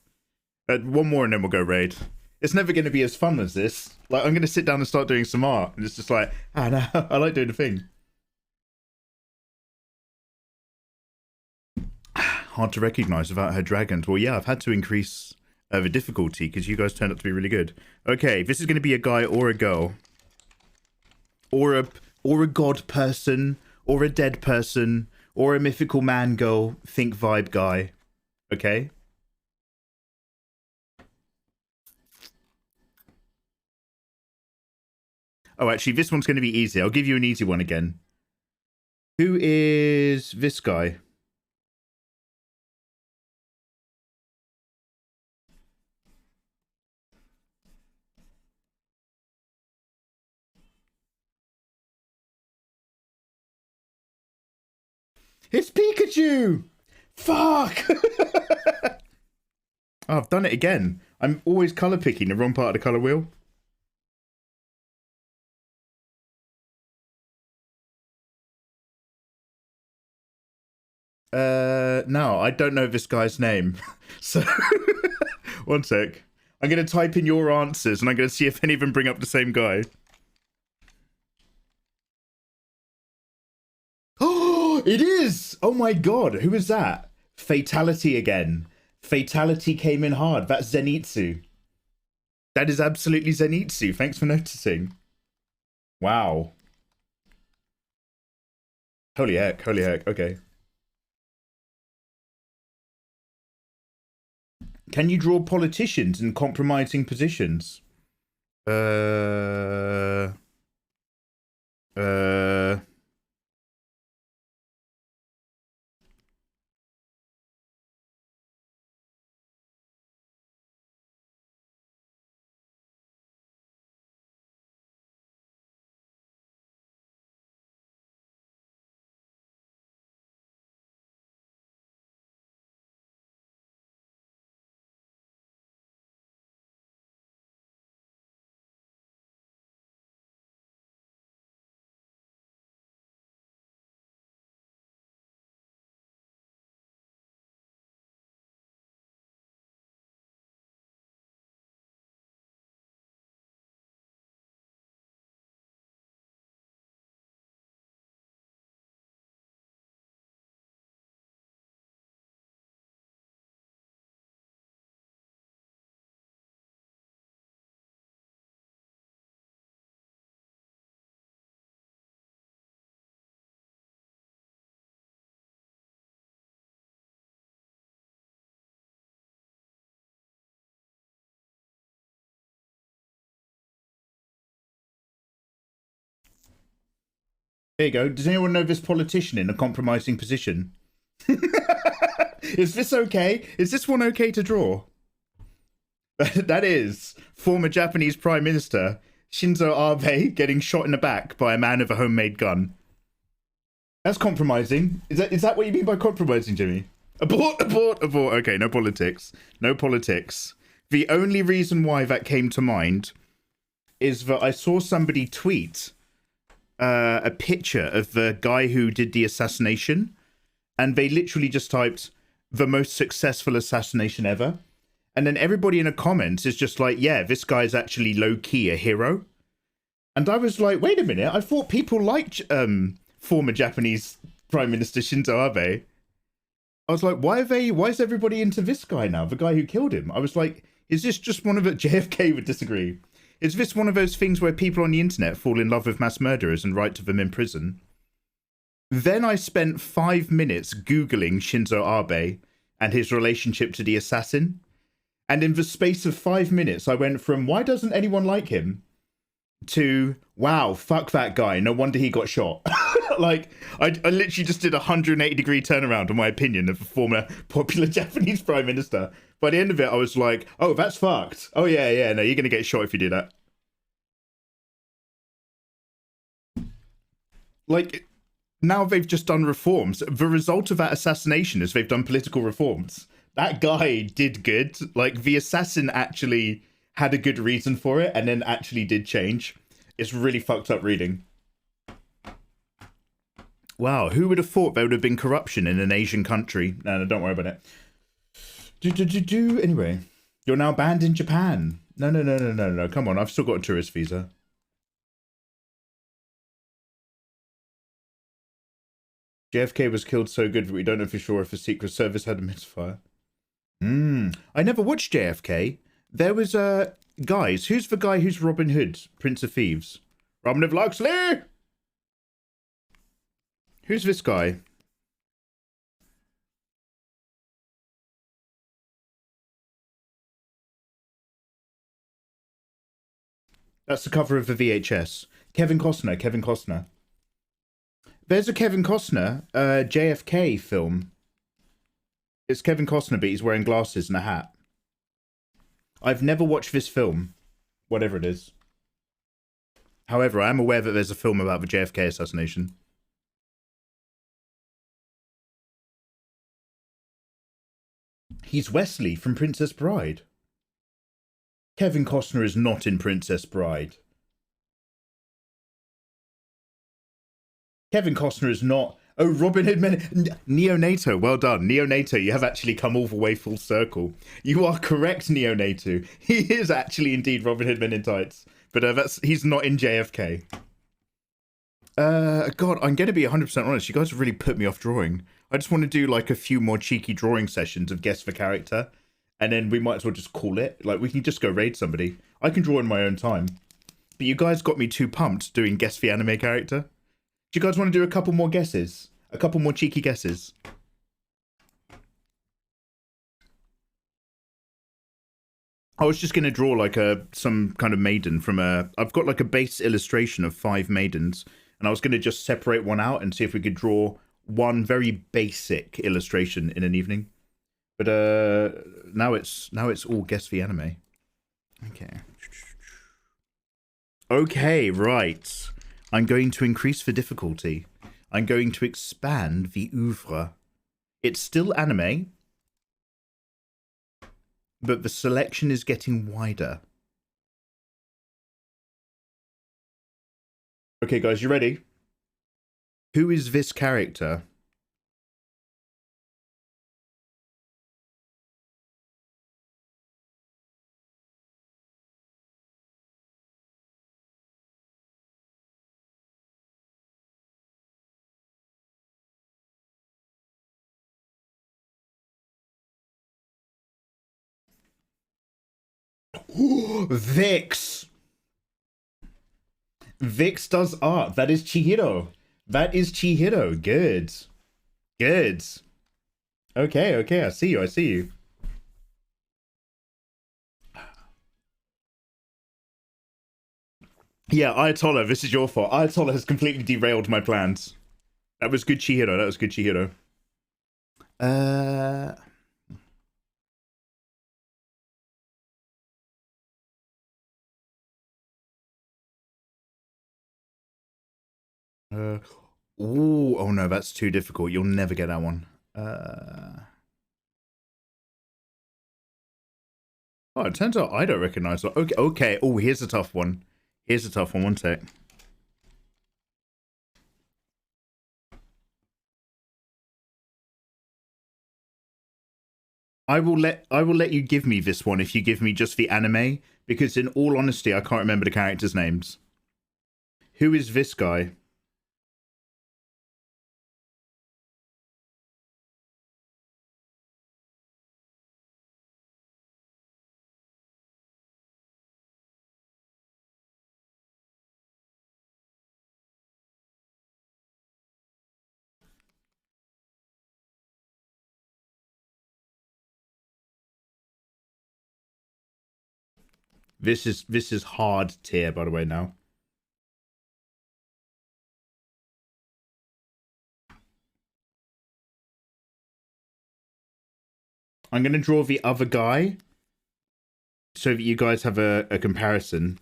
Speaker 1: one more and then we'll go raid. It's never going to be as fun as this. Like, I'm going to sit down and start doing some art. And it's just like, ah, no, I like doing the thing. Hard to recognize without her dragons. Well, yeah, I've had to increase the difficulty because you guys turned out to be really good. Okay, this is going to be a guy or a girl. Or a god person. Or a dead person. Or a mythical man girl. Think vibe guy. Okay? Oh, actually, this one's going to be easy. I'll give you an easy one again. Who is this guy? It's Pikachu! Fuck! Oh, I've done it again. I'm always colour picking the wrong part of the colour wheel. No, I don't know this guy's name. So, one sec. I'm going to type in your answers and I'm going to see if any of them bring up the same guy. Oh, it is! Oh my god, who is that? Fatality again. Fatality came in hard. That's Zenitsu. That is absolutely Zenitsu. Thanks for noticing. Wow. Holy heck, okay. Can you draw politicians in compromising positions? There you go. Does anyone know this politician in a compromising position? Is this okay? Is this one okay to draw? That is former Japanese Prime Minister Shinzo Abe getting shot in the back by a man with a homemade gun. That's compromising. Is that what you mean by compromising, Jimmy? Abort. Okay, no politics. No politics. The only reason why that came to mind is that I saw somebody tweet a picture of the guy who did the assassination, and they literally just typed the most successful assassination ever, and then everybody in the comments is just like, yeah, this guy's actually low-key a hero. And I was like, wait a minute, I thought people liked former Japanese Prime Minister Shinzo Abe. I was like, why is everybody into this guy now, the guy who killed him? I was like, Is this just one of it? JFK would disagree. Is this one of those things where people on the internet fall in love with mass murderers and write to them in prison? Then I spent 5 minutes Googling Shinzo Abe and his relationship to the assassin. And in the space of 5 minutes, I went from, why doesn't anyone like him? To, wow, fuck that guy. No wonder he got shot. Like, I literally just did a 180-degree turnaround on my opinion of a former popular Japanese prime minister. By the end of it, I was like, oh, that's fucked. Oh, yeah, no, you're going to get shot if you do that. Like, now they've just done reforms. The result of that assassination is they've done political reforms. That guy did good. Like, the assassin actually had a good reason for it and then actually did change. It's really fucked up reading. Wow, who would have thought there would have been corruption in an Asian country? No, don't worry about it. Anyway, you're now banned in Japan. No. Come on, I've still got a tourist visa. JFK was killed so good that we don't know for sure if the Secret Service had a misfire. I never watched JFK. There was guys. Who's the guy who's Robin Hood, Prince of Thieves? Robin of Locksley. Who's this guy? That's the cover of the VHS. Kevin Costner. There's a Kevin Costner JFK film. It's Kevin Costner, but he's wearing glasses and a hat. I've never watched this film, whatever it is. However, I am aware that there's a film about the JFK assassination. He's Wesley from Princess Bride. Kevin Costner is not in Princess Bride. Kevin Costner is not... Oh, Robin Hood Neonato. Well done. Neonato, you have actually come all the way full circle. You are correct, Neonato. He is actually indeed Robin Hood Men in Tights. But he's not in JFK. God, I'm going to be 100% honest. You guys have really put me off drawing. I just want to do like a few more cheeky drawing sessions of guess the character. And then we might as well just call it. Like, we can just go raid somebody. I can draw in my own time. But you guys got me too pumped doing guess the anime character. Do you guys want to do a couple more guesses? A couple more cheeky guesses? I was just going to draw like some kind of maiden from I've got like a base illustration of 5 maidens. And I was going to just separate one out and see if we could draw one very basic illustration in an evening. But now it's all guess the anime. Okay, right. I'm going to increase the difficulty. I'm going to expand the oeuvre. It's still anime, but the selection is getting wider. Okay, guys, you ready? Who is this character? Vix! Vix does art. That is Chihiro. That is Chihiro. Good. Good. Okay, I see you. Yeah, Ayatollah, this is your fault. Ayatollah has completely derailed my plans. That was good, Chihiro. Oh no, that's too difficult. You'll never get that one. Oh, it turns out I don't recognize that. Okay. Oh, here's a tough one. One sec. I will let you give me this one if you give me just the anime, because in all honesty, I can't remember the characters' names. Who is this guy? This is hard tier, by the way, now. I'm going to draw the other guy so that you guys have a comparison.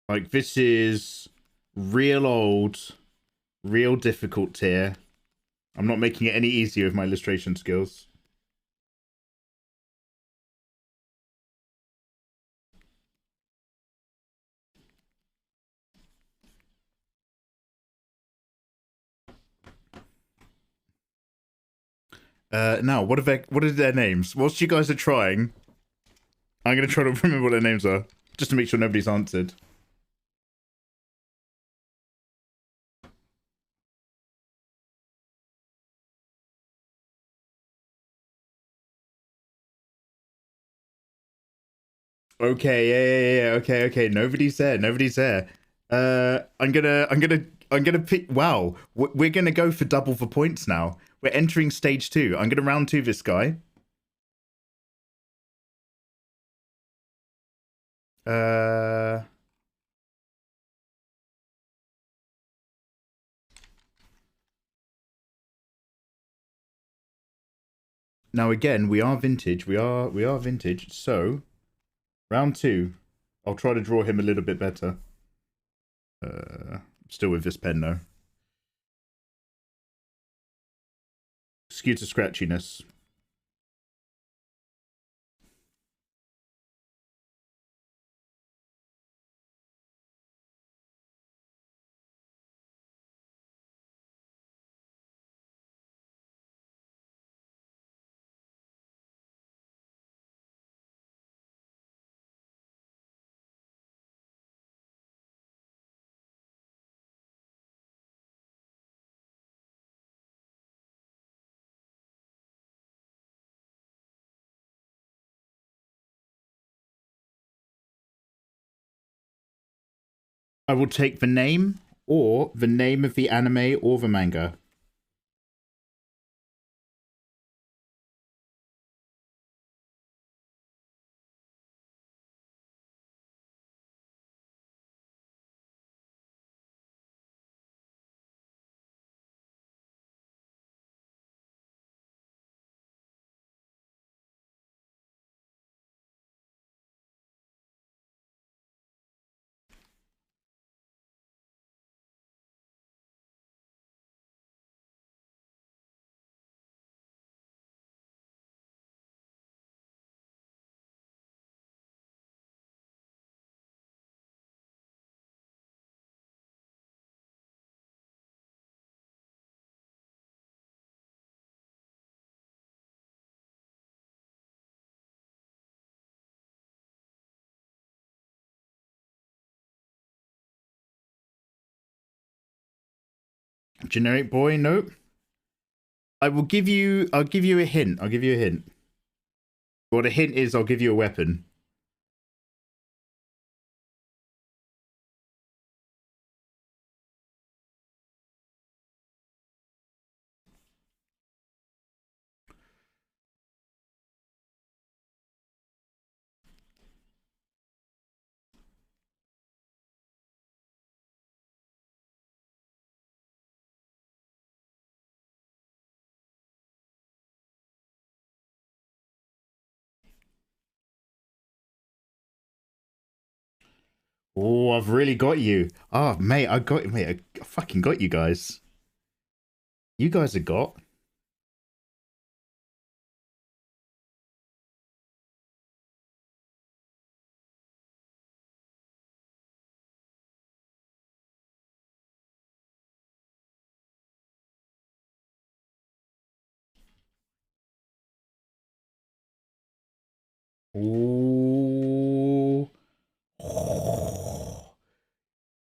Speaker 1: Like, this is real old, real difficult tier. I'm not making it any easier with my illustration skills. Now, what are their names? Whilst you guys are trying, I'm going to try to remember what their names are, just to make sure nobody's answered. Okay, yeah. Okay. Nobody's there. I'm gonna pick. Wow, we're gonna go for double the points now. We're entering stage 2. I'm gonna round 2 this guy. Now again, we are vintage. We are vintage. So, round 2. I'll try to draw him a little bit better. Still with this pen though. Skew to scratchiness. I will take the name or the name of the anime or the manga. Generic boy, nope. I'll give you a hint. What a hint is, I'll give you a weapon. Oh, I've really got you. Oh, mate, I fucking got you guys. You guys are got. Ooh.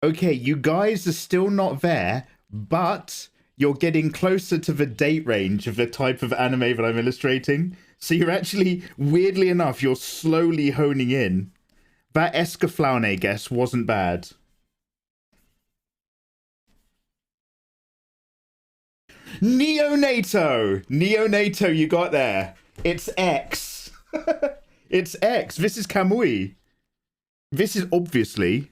Speaker 1: Okay, you guys are still not there, but you're getting closer to the date range of the type of anime that I'm illustrating. So you're actually, weirdly enough, you're slowly honing in. That Escaflaune guess wasn't bad. Neonato! Neonato, you got there. It's X. It's X. This is Kamui. This is obviously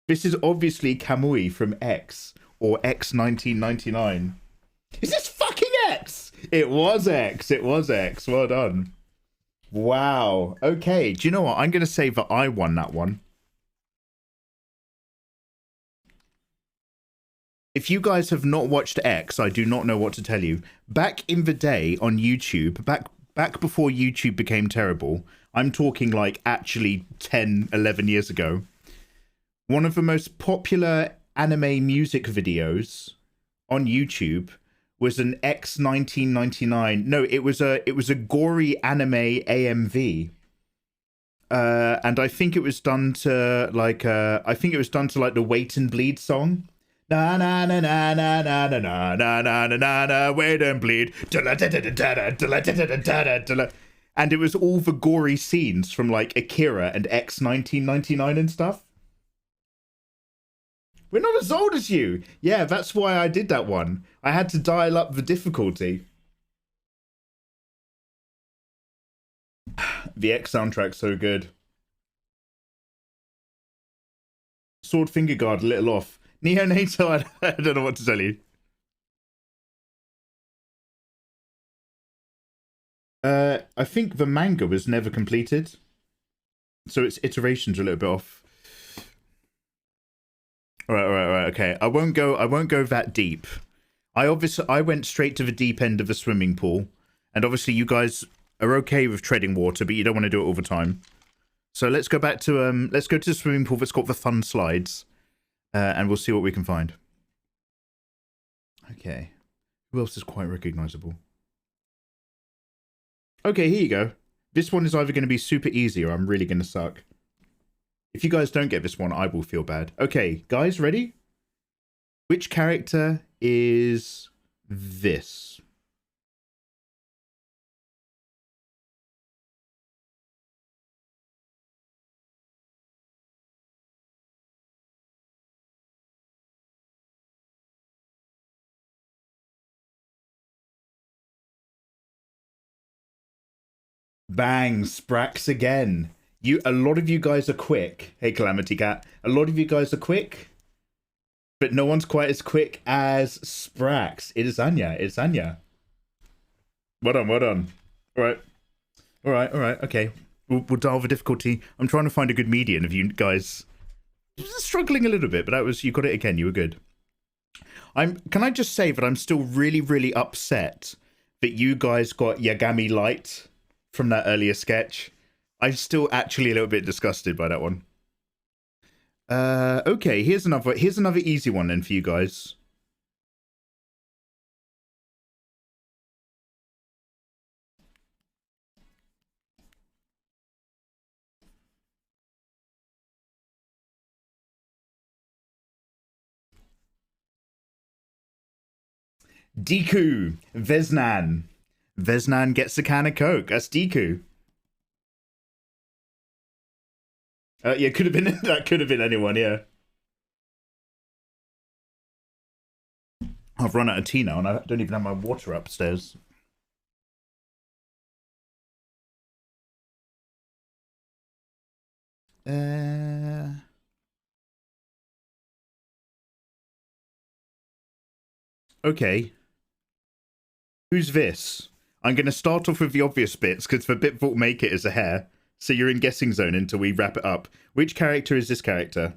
Speaker 1: Kamui from X, or X 1999. Is this fucking X? It was X. It was X. Well done. Wow. Okay. Do you know what? I'm going to say that I won that one. If you guys have not watched X, I do not know what to tell you. Back in the day on YouTube, back before YouTube became terrible, I'm talking like actually 10, 11 years ago, one of the most popular anime music videos on YouTube was an X 1999. No, it was a gory anime AMV. And I think it was done to like the Wait and Bleed song. Na na na na na na na na na na na na, wait and bleed. And it was all the gory scenes from like Akira and X 1999 and stuff. We're not as old as you. Yeah, that's why I did that one. I had to dial up the difficulty. The X soundtrack's so good. Sword finger guard a little off. Neonato, I don't know what to tell you. I think the manga was never completed, so its iterations are a little bit off. All right, okay. I won't go that deep. I went straight to the deep end of the swimming pool, and obviously you guys are okay with treading water, but you don't want to do it all the time. So let's go back to let's go to the swimming pool that's got the fun slides, and we'll see what we can find. Okay, who else is quite recognizable? Okay, here you go. This one is either going to be super easy or I'm really going to suck. If you guys don't get this one, I will feel bad. Okay, guys, ready? Which character is this? Bang, Sprax again. A lot of you guys are quick. Hey, Calamity Cat. A lot of you guys are quick, but no one's quite as quick as Sprax. It is Anya. It's Anya. Well done, well done. All right, okay. We'll dial the difficulty. I'm trying to find a good median of you guys. Just struggling a little bit, but you got it again. You were good. Can I just say that I'm still really, really upset that you guys got Yagami Light from that earlier sketch. I'm still actually a little bit disgusted by that one. Okay, here's another easy one then for you guys. Deku, Vesnan. Vesnan gets a can of Coke. That's Deku. Yeah, could have been that. Could have been anyone. Yeah. I've run out of tea now, and I don't even have my water upstairs. Okay. Who's this? I'm going to start off with the obvious bits, because the bit that will make it is a hair. So you're in guessing zone until we wrap it up. Which character is this character?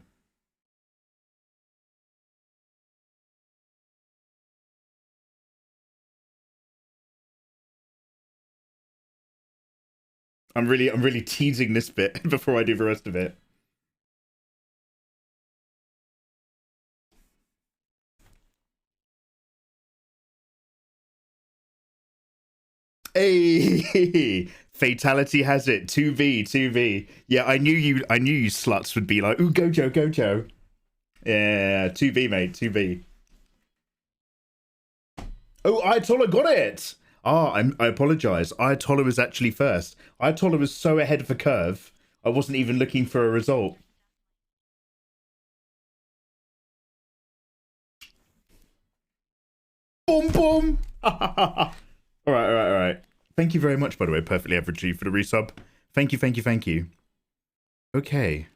Speaker 1: I'm really teasing this bit before I do the rest of it. Hey, Fatality has it. 2v, 2v. Yeah, I knew you sluts would be like, ooh, Gojo, Gojo. Yeah, 2v, mate, 2v. Oh, Ayatollah got it! I apologize. Ayatollah was actually first. Ayatollah was so ahead of the curve, I wasn't even looking for a result. Boom, boom! Alright, alright, alright. Thank you very much, by the way, Perfectly Average G, for the resub. Thank you, thank you, thank you. Okay.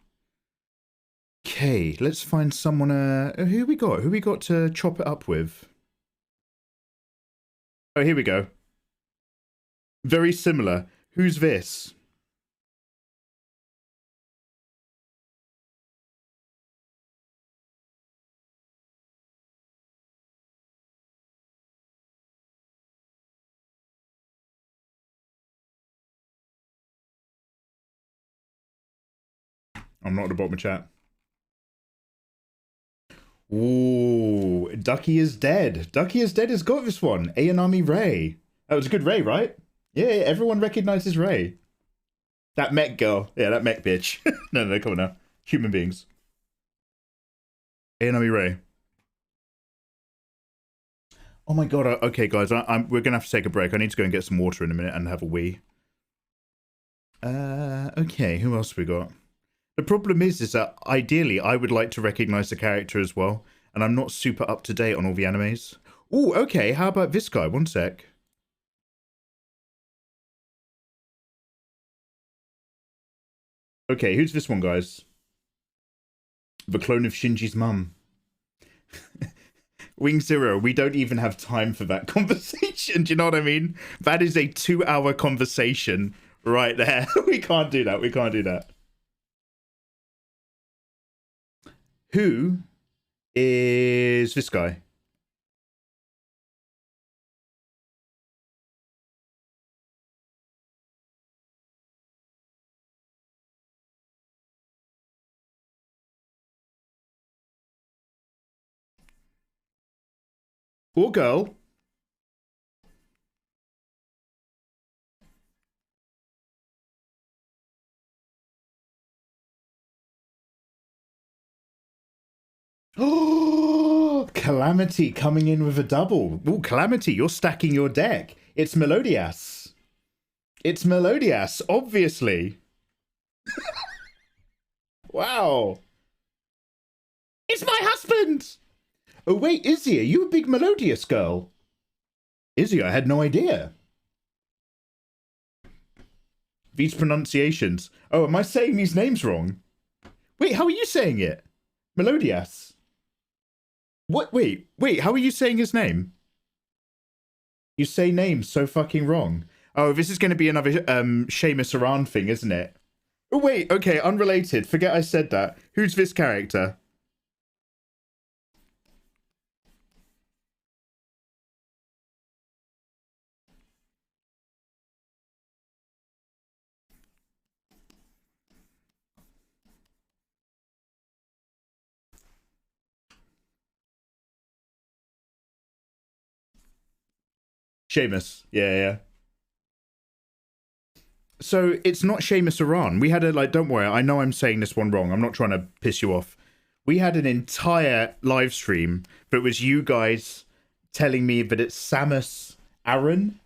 Speaker 1: Okay, let's find someone, who we got? Who we got to chop it up with? Oh, here we go. Very similar. Who's this? I'm not at the bottom of chat. Ooh, Ducky is Dead. Ducky is Dead has got this one. Ayanami Ray. That was a good Ray, right? Yeah, everyone recognizes Ray. That mech girl. Yeah, that mech bitch. No, come on now. Human beings. Ayanami Ray. Oh my god. Okay, guys, we're gonna have to take a break. I need to go and get some water in a minute and have a wee. Okay, who else we got? The problem is that ideally I would like to recognize the character as well, and I'm not super up to date on all the animes. Ooh, okay, how about this guy? One sec. Okay, who's this one, guys? The clone of Shinji's mum. Wing Zero, we don't even have time for that conversation, do you know what I mean? That is a 2-hour conversation right there. We can't do that, we can't do that. Who is this guy? Or girl? Oh, Calamity coming in with a double. Oh, Calamity, you're stacking your deck. It's Melodias. It's Melodias, obviously. Wow. It's my husband. Oh, wait, Izzy, are you a big Melodious girl? Izzy, I had no idea. These pronunciations. Oh, am I saying these names wrong? Wait, how are you saying it? Melodias. What? Wait, how are you saying his name? You say names so fucking wrong. Oh, this is going to be another Seamus Aran thing, isn't it? Oh, wait, okay, unrelated. Forget I said that. Who's this character? Seamus. Yeah. So it's not Seamus Aran. We had a, like, don't worry, I know I'm saying this one wrong. I'm not trying to piss you off. We had an entire live stream that was you guys telling me that it's Samus Aran.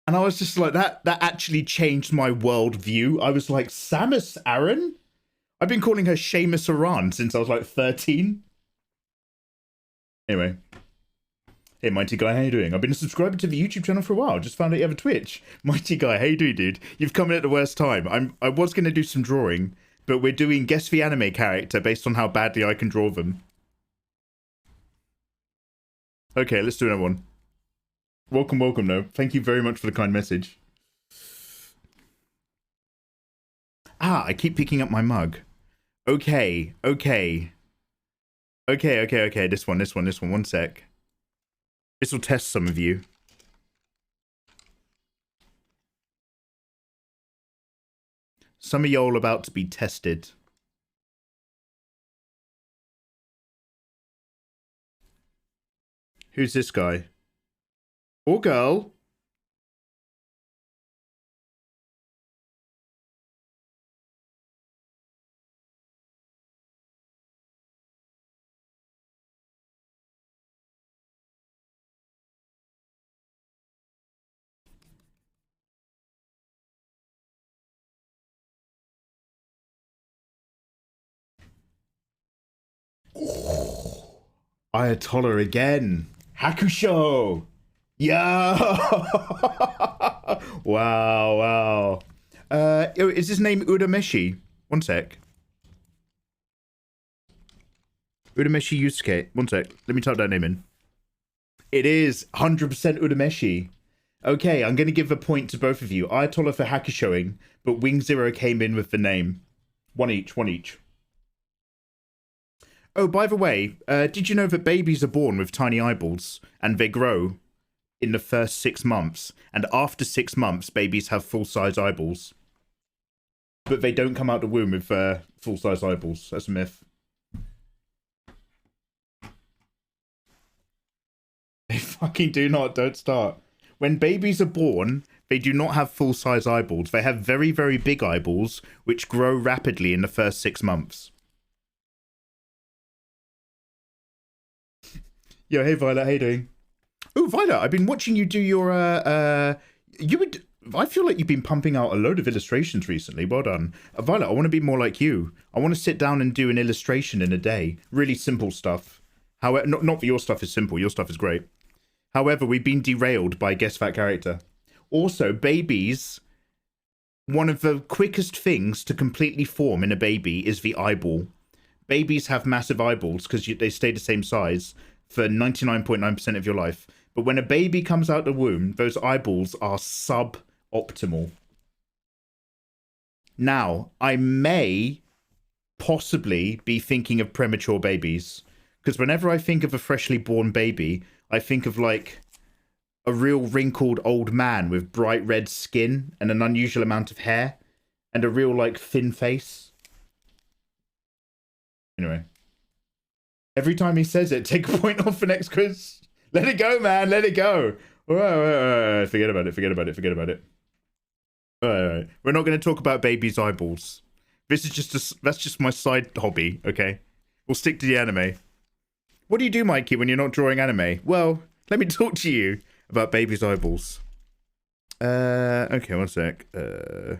Speaker 1: And I was just like, that actually changed my worldview. I was like, Samus Aran? I've been calling her Seamus Aran since I was like 13. Anyway. Hey, Mighty Guy, how you doing? I've been a subscriber to the YouTube channel for a while. Just found out you have a Twitch. Mighty Guy, how you doing, dude? You've come in at the worst time. I was going to do some drawing, but we're doing guess the anime character based on how badly I can draw them. Okay, let's do another one. Welcome, no. Thank you very much for the kind message. Ah, I keep picking up my mug. Okay. This one. One sec. This will test some of you. Some of y'all about to be tested. Who's this guy? Or girl? Ayatollah again. Hakusho. Yeah. Wow. Is his name Urameshi? One sec. Urameshi Yusuke. One sec. Let me type that name in. It is 100% Urameshi. Okay, I'm going to give a point to both of you. Ayatollah for Hakushoing, but Wing Zero came in with the name. One each. Oh, by the way, did you know that babies are born with tiny eyeballs and they grow in the first 6 months? And after 6 months, babies have full-size eyeballs. But they don't come out the womb with full-size eyeballs. That's a myth. They fucking do not. Don't start. When babies are born, they do not have full-size eyeballs. They have very, very big eyeballs, which grow rapidly in the first 6 months. Yo, hey Violet, how you doing? Oh, Violet, I've been watching you do your I feel like you've been pumping out a load of illustrations recently. Well done. Violet, I want to be more like you. I want to sit down and do an illustration in a day. Really simple stuff. However, not that your stuff is simple, your stuff is great. However, we've been derailed by Guess That Character. Also, babies, one of the quickest things to completely form in a baby is the eyeball. Babies have massive eyeballs because they stay the same size for 99.9% of your life. But when a baby comes out the womb, those eyeballs are suboptimal. Now, I may possibly be thinking of premature babies. Because whenever I think of a freshly born baby, I think of like a real wrinkled old man with bright red skin and an unusual amount of hair and a real like thin face. Anyway. Every time he says it, take a point off for next quiz. Let it go, man. Let it go. All right. Forget about it. All right. We're not going to talk about babies' eyeballs. This is that's just my side hobby, okay? We'll stick to the anime. What do you do, Mikey, when you're not drawing anime? Well, let me talk to you about babies' eyeballs. Okay, one sec. Oh,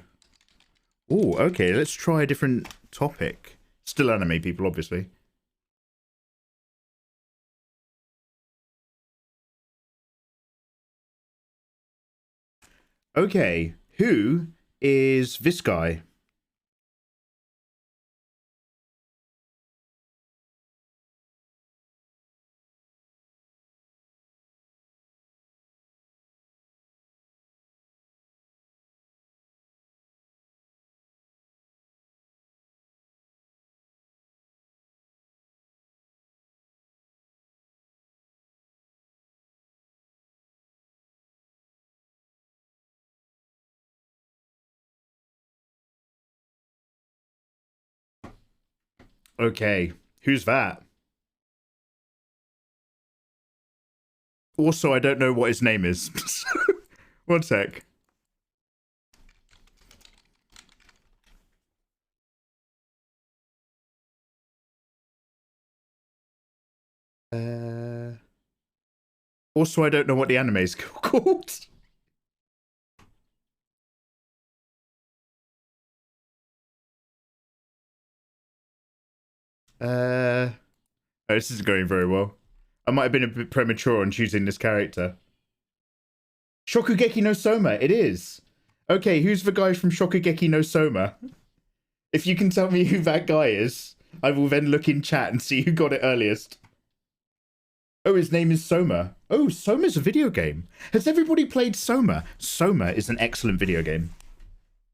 Speaker 1: okay, let's try a different topic. Still anime, people, obviously. Okay, who is this guy? Okay, who's that? Also, I don't know what his name is. One sec. Also, I don't know what the anime is called. Oh, this isn't going very well. I might have been a bit premature on choosing this character. Shokugeki no Soma, it is. Okay, who's the guy from Shokugeki no Soma? If you can tell me who that guy is, I will then look in chat and see who got it earliest. Oh, his name is Soma. Oh, Soma's a video game. Has everybody played Soma? Soma is an excellent video game.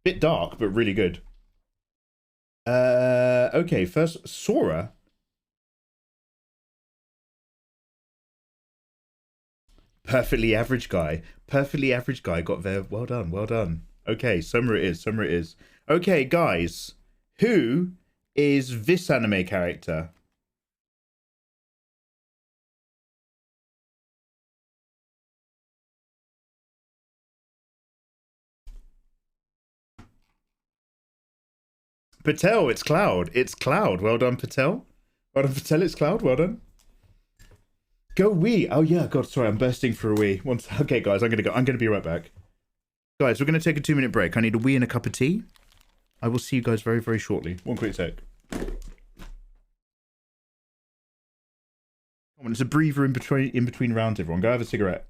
Speaker 1: Bit dark, but really good. Okay, first, Sora. Perfectly average guy. Perfectly average guy got there. Well done. Okay, Soma it is. Okay, guys. Who is this anime character? Patel, it's Cloud. It's Cloud. Well done, Patel. It's Cloud. Well done. Go wee. Oh yeah, God, sorry, I'm bursting for a wee. Okay, guys, I'm gonna be right back. Guys, we're gonna take a 2-minute break. I need a wee and a cup of tea. I will see you guys very, very shortly. One quick sec. It's a breather in between rounds, everyone. Go have a cigarette.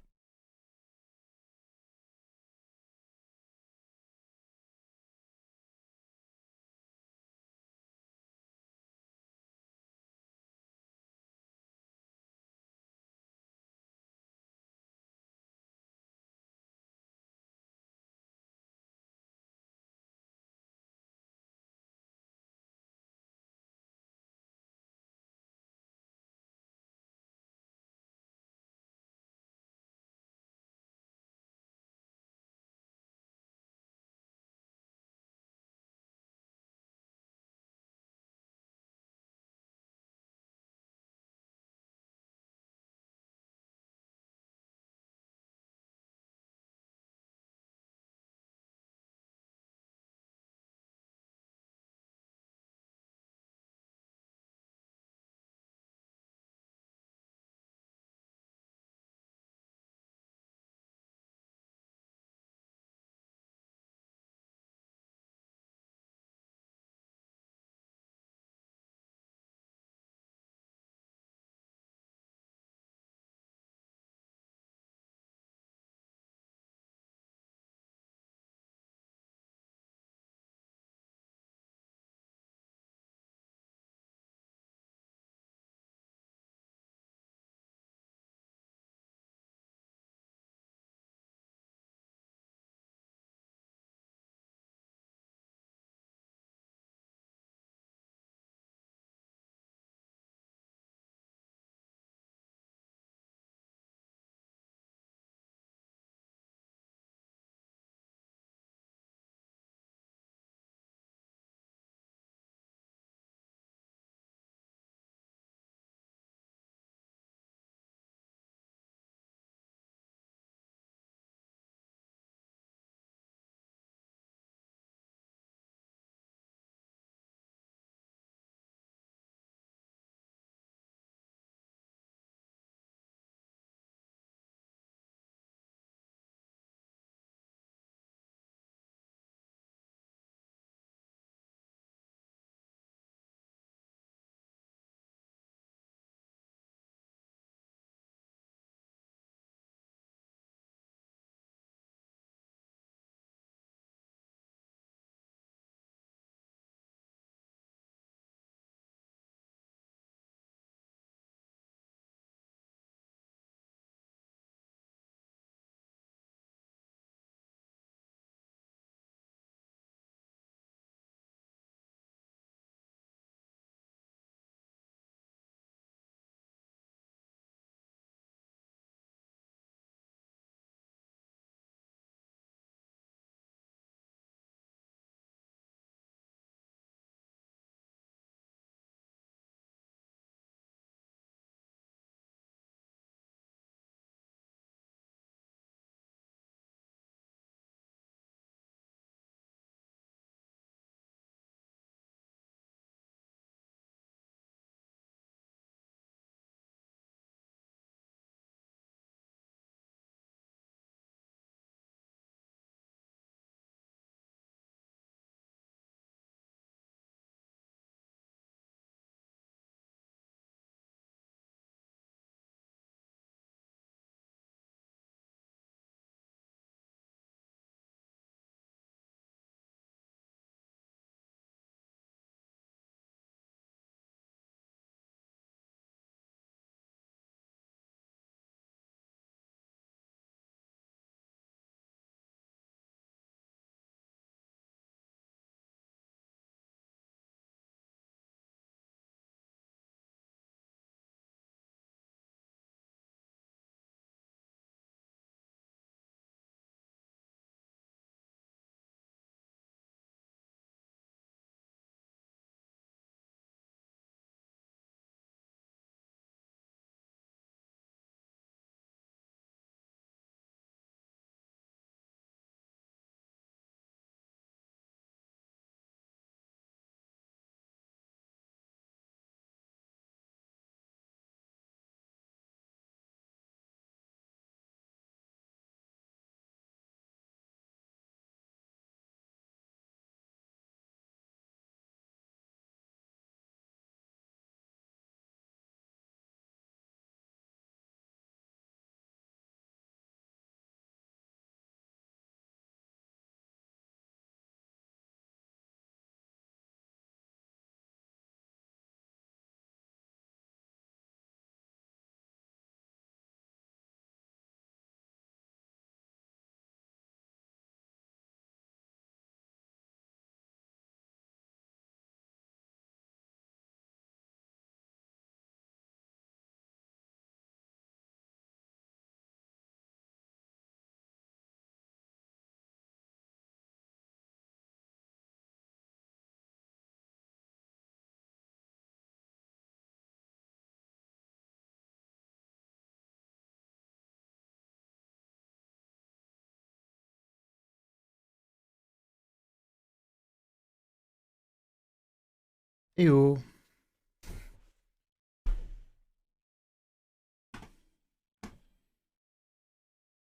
Speaker 1: Ew.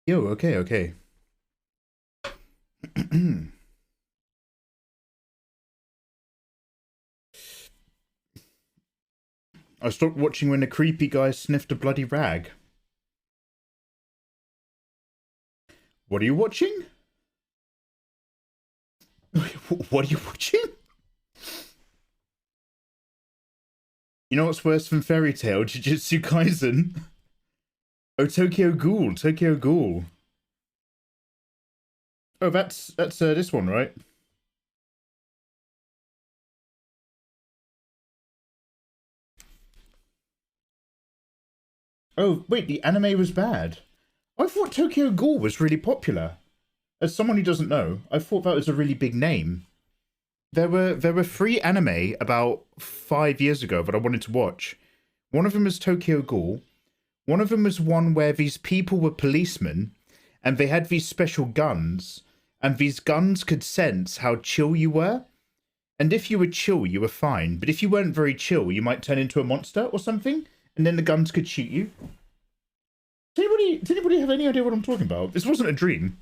Speaker 1: Yo, okay, okay. I stopped watching when the creepy guy sniffed a bloody rag. What are you watching? What are you watching? You know what's worse than Fairy Tail? Jujutsu Kaisen. Oh, Tokyo Ghoul. Tokyo Ghoul. Oh, that's this one, right? Oh, wait, the anime was bad. I thought Tokyo Ghoul was really popular. As someone who doesn't know, I thought that was a really big name. There were 3 anime about 5 years ago that I wanted to watch. One of them was Tokyo Ghoul. One of them was one where these people were policemen, and they had these special guns, and these guns could sense how chill you were. And if you were chill, you were fine. But if you weren't very chill, you might turn into a monster or something, and then the guns could shoot you. Does anybody have any idea what I'm talking about? This wasn't a dream.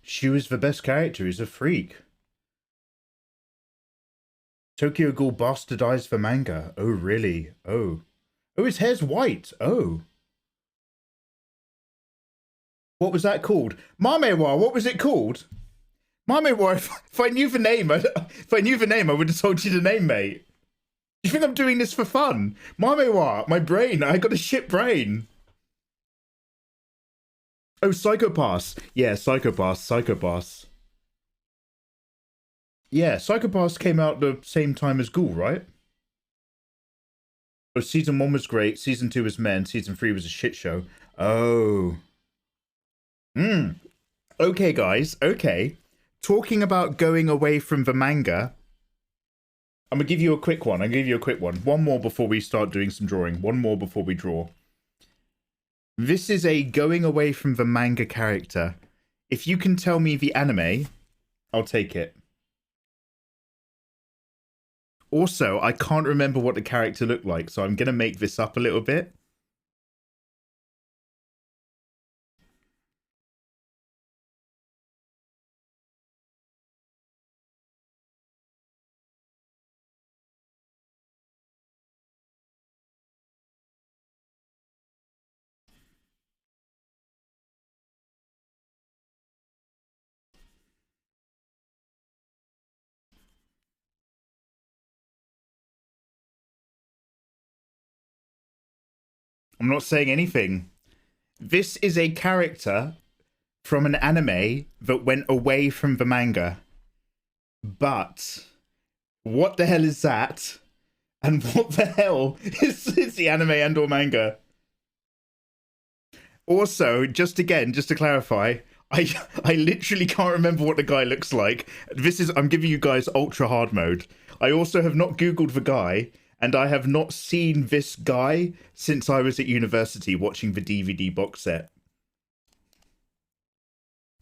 Speaker 1: She was the best character. He's a freak. Tokyo Ghoul bastardized the manga. Oh, really? Oh. Oh, his hair's white. Oh. What was that called? Mamewa, what was it called? Mamewa, if I knew the name, I would have told you the name, mate. You think I'm doing this for fun? Mamewa, my brain. I got a shit brain. Oh, Psychopass. Yeah, Psychopass. Yeah, Psychopass came out the same time as Ghoul, right? Oh, season 1 was great. Season 2 was men. Season 3 was a shit show. Oh. Okay, guys. Okay. Talking about going away from the manga, I'm going to give you a quick one. One more before we start doing some drawing. One more before we draw. This is a going away from the manga character. If you can tell me the anime, I'll take it. Also, I can't remember what the character looked like, so I'm going to make this up a little bit. I'm not saying anything. This is a character from an anime that went away from the manga. But what the hell is that? And what the hell is the anime and or manga? Also, just to clarify, I literally can't remember what the guy looks like. I'm giving you guys ultra hard mode. I also have not Googled the guy, and I have not seen this guy since I was at university watching the DVD box set.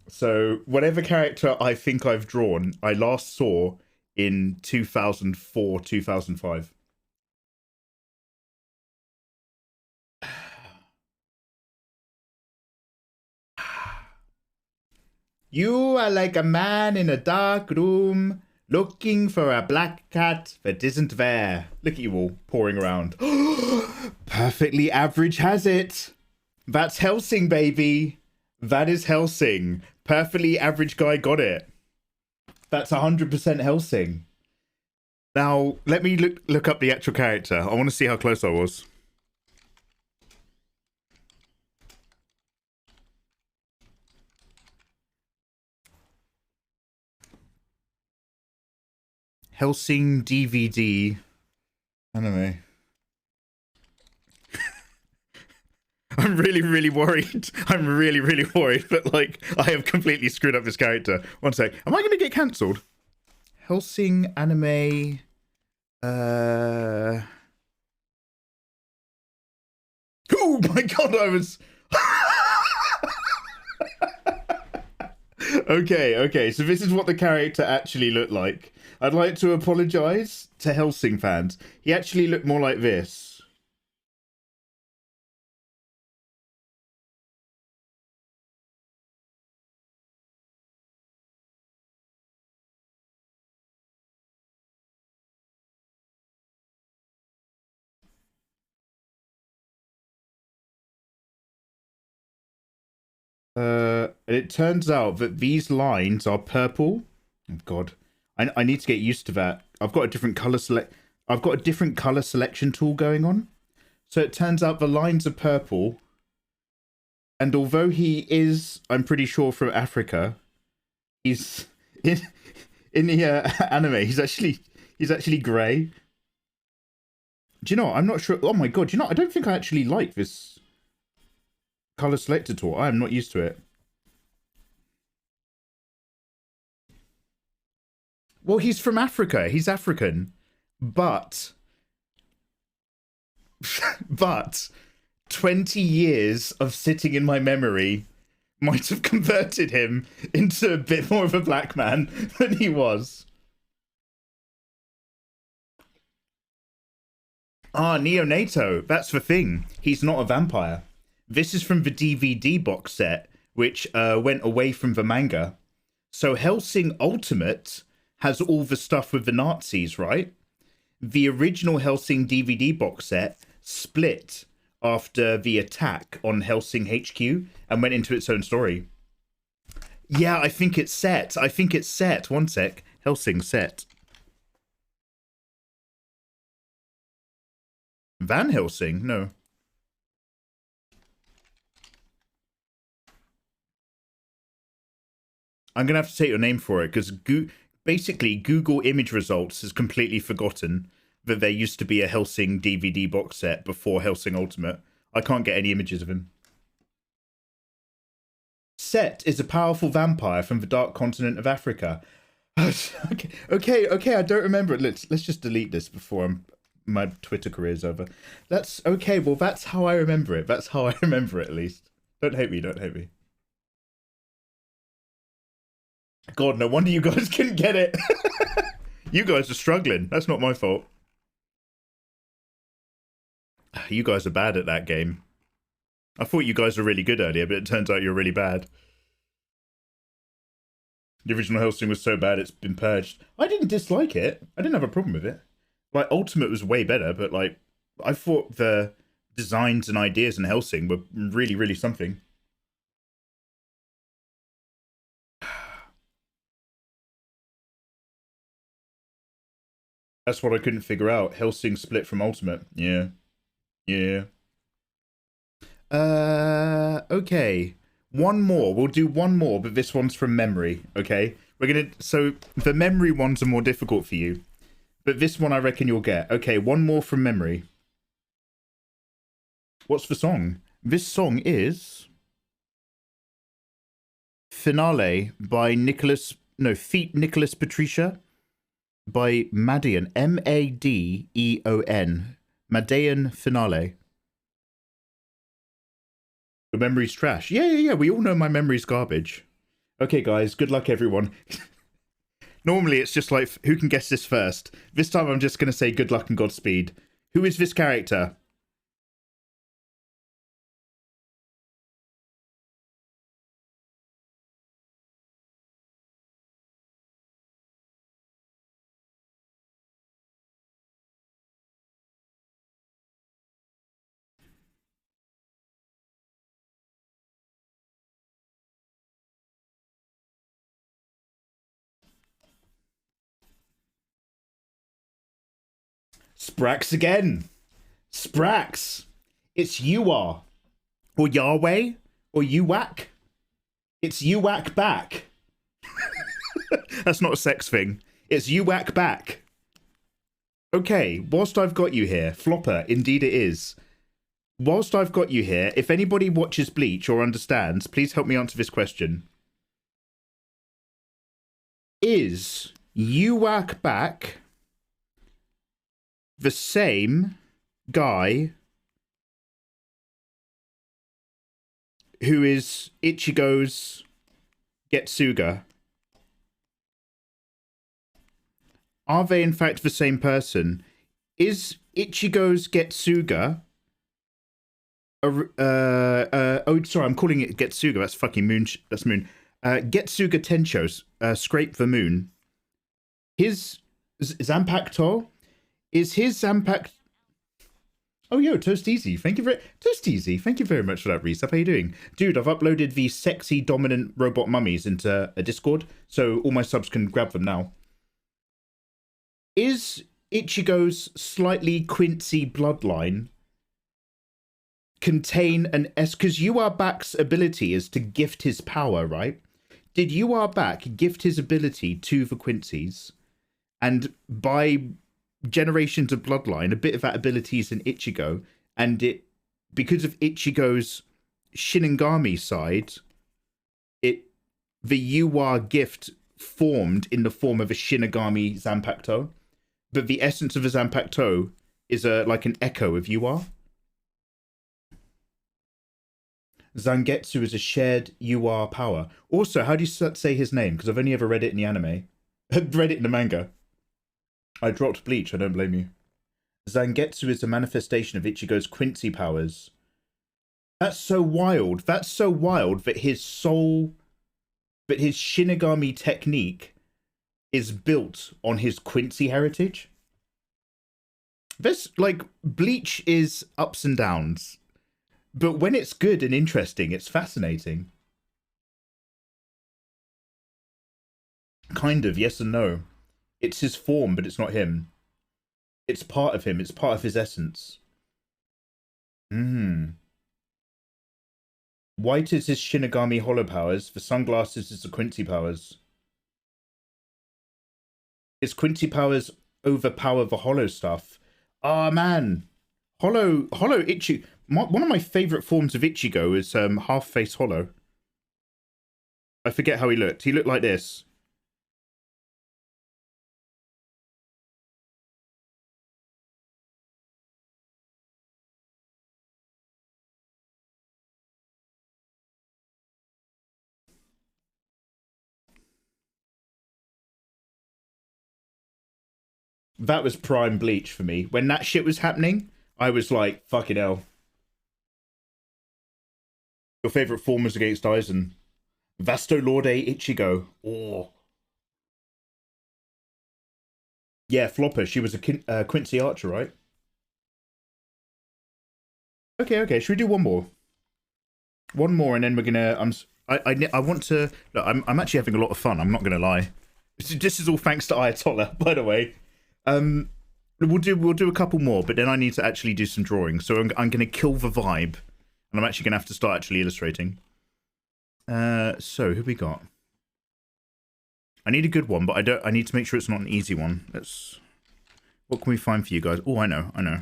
Speaker 1: So whatever character I think I've drawn, I last saw in 2004, 2005. You are like a man in a dark room looking for a black cat that isn't there. Look at you all pouring around. Perfectly average has it. That's Helsing, baby. That is Helsing. Perfectly average guy got it. That's 100% Helsing. Now, let me look up the actual character. I want to see how close I was. Helsing DVD anime. I'm really worried. I'm really worried that, like, I have completely screwed up this character. One sec. Am I going to get cancelled? Helsing anime. Oh my god, I was... Okay, so this is what the character actually looked like. I'd like to apologize to Hellsing fans. He actually looked more like this. It turns out that these lines are purple. Oh God, I need to get used to that. I've got a different color selection tool going on. So it turns out the lines are purple. And although he is, I'm pretty sure, from Africa, he's in the anime. He's actually grey. Do you know what? I'm not sure. Oh my God! Do you know? I don't think I actually like this color selector tool. I am not used to it. Well, he's from Africa. He's African, but 20 years of sitting in my memory might have converted him into a bit more of a black man than he was. Ah, neonato. That's the thing. He's not a vampire. This is from the DVD box set, which went away from the manga. So Hellsing Ultimate has all the stuff with the Nazis, right? The original Hellsing DVD box set split after the attack on Hellsing HQ and went into its own story. Yeah, I think it's set. One sec. Hellsing set. Van Helsing? No. I'm going to have to take your name for it, because basically Google image results has completely forgotten that there used to be a Hellsing DVD box set before Hellsing Ultimate. I can't get any images of him. Set is a powerful vampire from the dark continent of Africa. Okay, I don't remember it. Let's just delete this before my Twitter career's over. That's okay. Well, that's how I remember it. That's how I remember it, at least. Don't hate me. God, no wonder you guys couldn't get it. You guys are struggling. That's not my fault. You guys are bad at that game. I thought you guys were really good earlier, but it turns out you're really bad. The original Hellsing was so bad it's been purged. I didn't dislike it. I didn't have a problem with it. Like, Ultimate was way better, but like, I thought the designs and ideas in Hellsing were really, really something. That's what I couldn't figure out. Hellsing split from Ultimate. Yeah. Okay. One more. We'll do one more, but this one's from memory, okay? So the memory ones are more difficult for you, but this one I reckon you'll get. Okay, one more from memory. What's the song? This song is Finale by Nicholas Patricia by Madeon, Madeon. Madeon Finale. Your memory's trash. Yeah. We all know my memory's garbage. Okay, guys, good luck, everyone. Normally, it's just like, who can guess this first? This time, I'm just going to say good luck and Godspeed. Who is this character? Sprax again. Sprax. It's Uar. Or Yahweh. Or Uwak. It's Uwak back. That's not a sex thing. It's Uwak back. Okay, whilst I've got you here, Flopper, indeed it is. Whilst I've got you here, if anybody watches Bleach or understands, please help me answer this question. Is Uwak back the same guy who is Ichigo's Getsuga. Are they in fact the same person? Is Ichigo's Getsuga... oh, sorry, I'm calling it Getsuga. That's fucking Moon. That's Moon. Getsuga Tencho's Scrape the Moon. His Zanpakuto? Is his Zanpakuto... Oh, yo, Toast Easy. Thank you very much for that, Reese. How are you doing? Dude, I've uploaded the sexy dominant robot mummies into a Discord, so all my subs can grab them now. Is Ichigo's slightly Quincy bloodline contain an S? Because Yuarbak's ability is to gift his power, right? Did Yuarbak gift his ability to the Quincy's? And by generations of bloodline, a bit of that ability is in Ichigo, and it, because of Ichigo's Shinigami side, the Yuwa gift formed in the form of a Shinigami Zanpakuto, but the essence of a Zanpakuto is like an echo of Yuwa. Zangetsu is a shared Yuwa power. Also, how do you say his name? Because I've only ever read it in the anime. I've read it in the manga. I dropped Bleach, I don't blame you. Zangetsu is a manifestation of Ichigo's Quincy powers. That's so wild. That's so wild that his Shinigami technique is built on his Quincy heritage. This, like, Bleach is ups and downs. But when it's good and interesting, it's fascinating. Kind of, yes and no. It's his form, but it's not him. It's part of him. It's part of his essence. White is his Shinigami hollow powers. The sunglasses is the Quincy powers. His Quincy powers overpower the hollow stuff. Ah, man. Hollow Ichigo. One of my favourite forms of Ichigo is half-face hollow. I forget how he looked. He looked like this. That was prime Bleach for me. When that shit was happening, I was like, fucking hell. Your favourite form was against Aizen. Vasto Lorde Ichigo. Oh. Yeah, Flopper. She was a Quincy Archer, right? Okay. Should we do one more? One more, and then we're gonna. I want to. Look, I'm actually having a lot of fun. I'm not gonna lie. This is all thanks to Ayatollah, by the way. We'll do a couple more, but then I need to actually do some drawing. So I'm gonna kill the vibe, and I'm actually gonna have to start actually illustrating. So who we got? I need a good one, but I need to make sure it's not an easy one. What can we find for you guys? Oh, I know.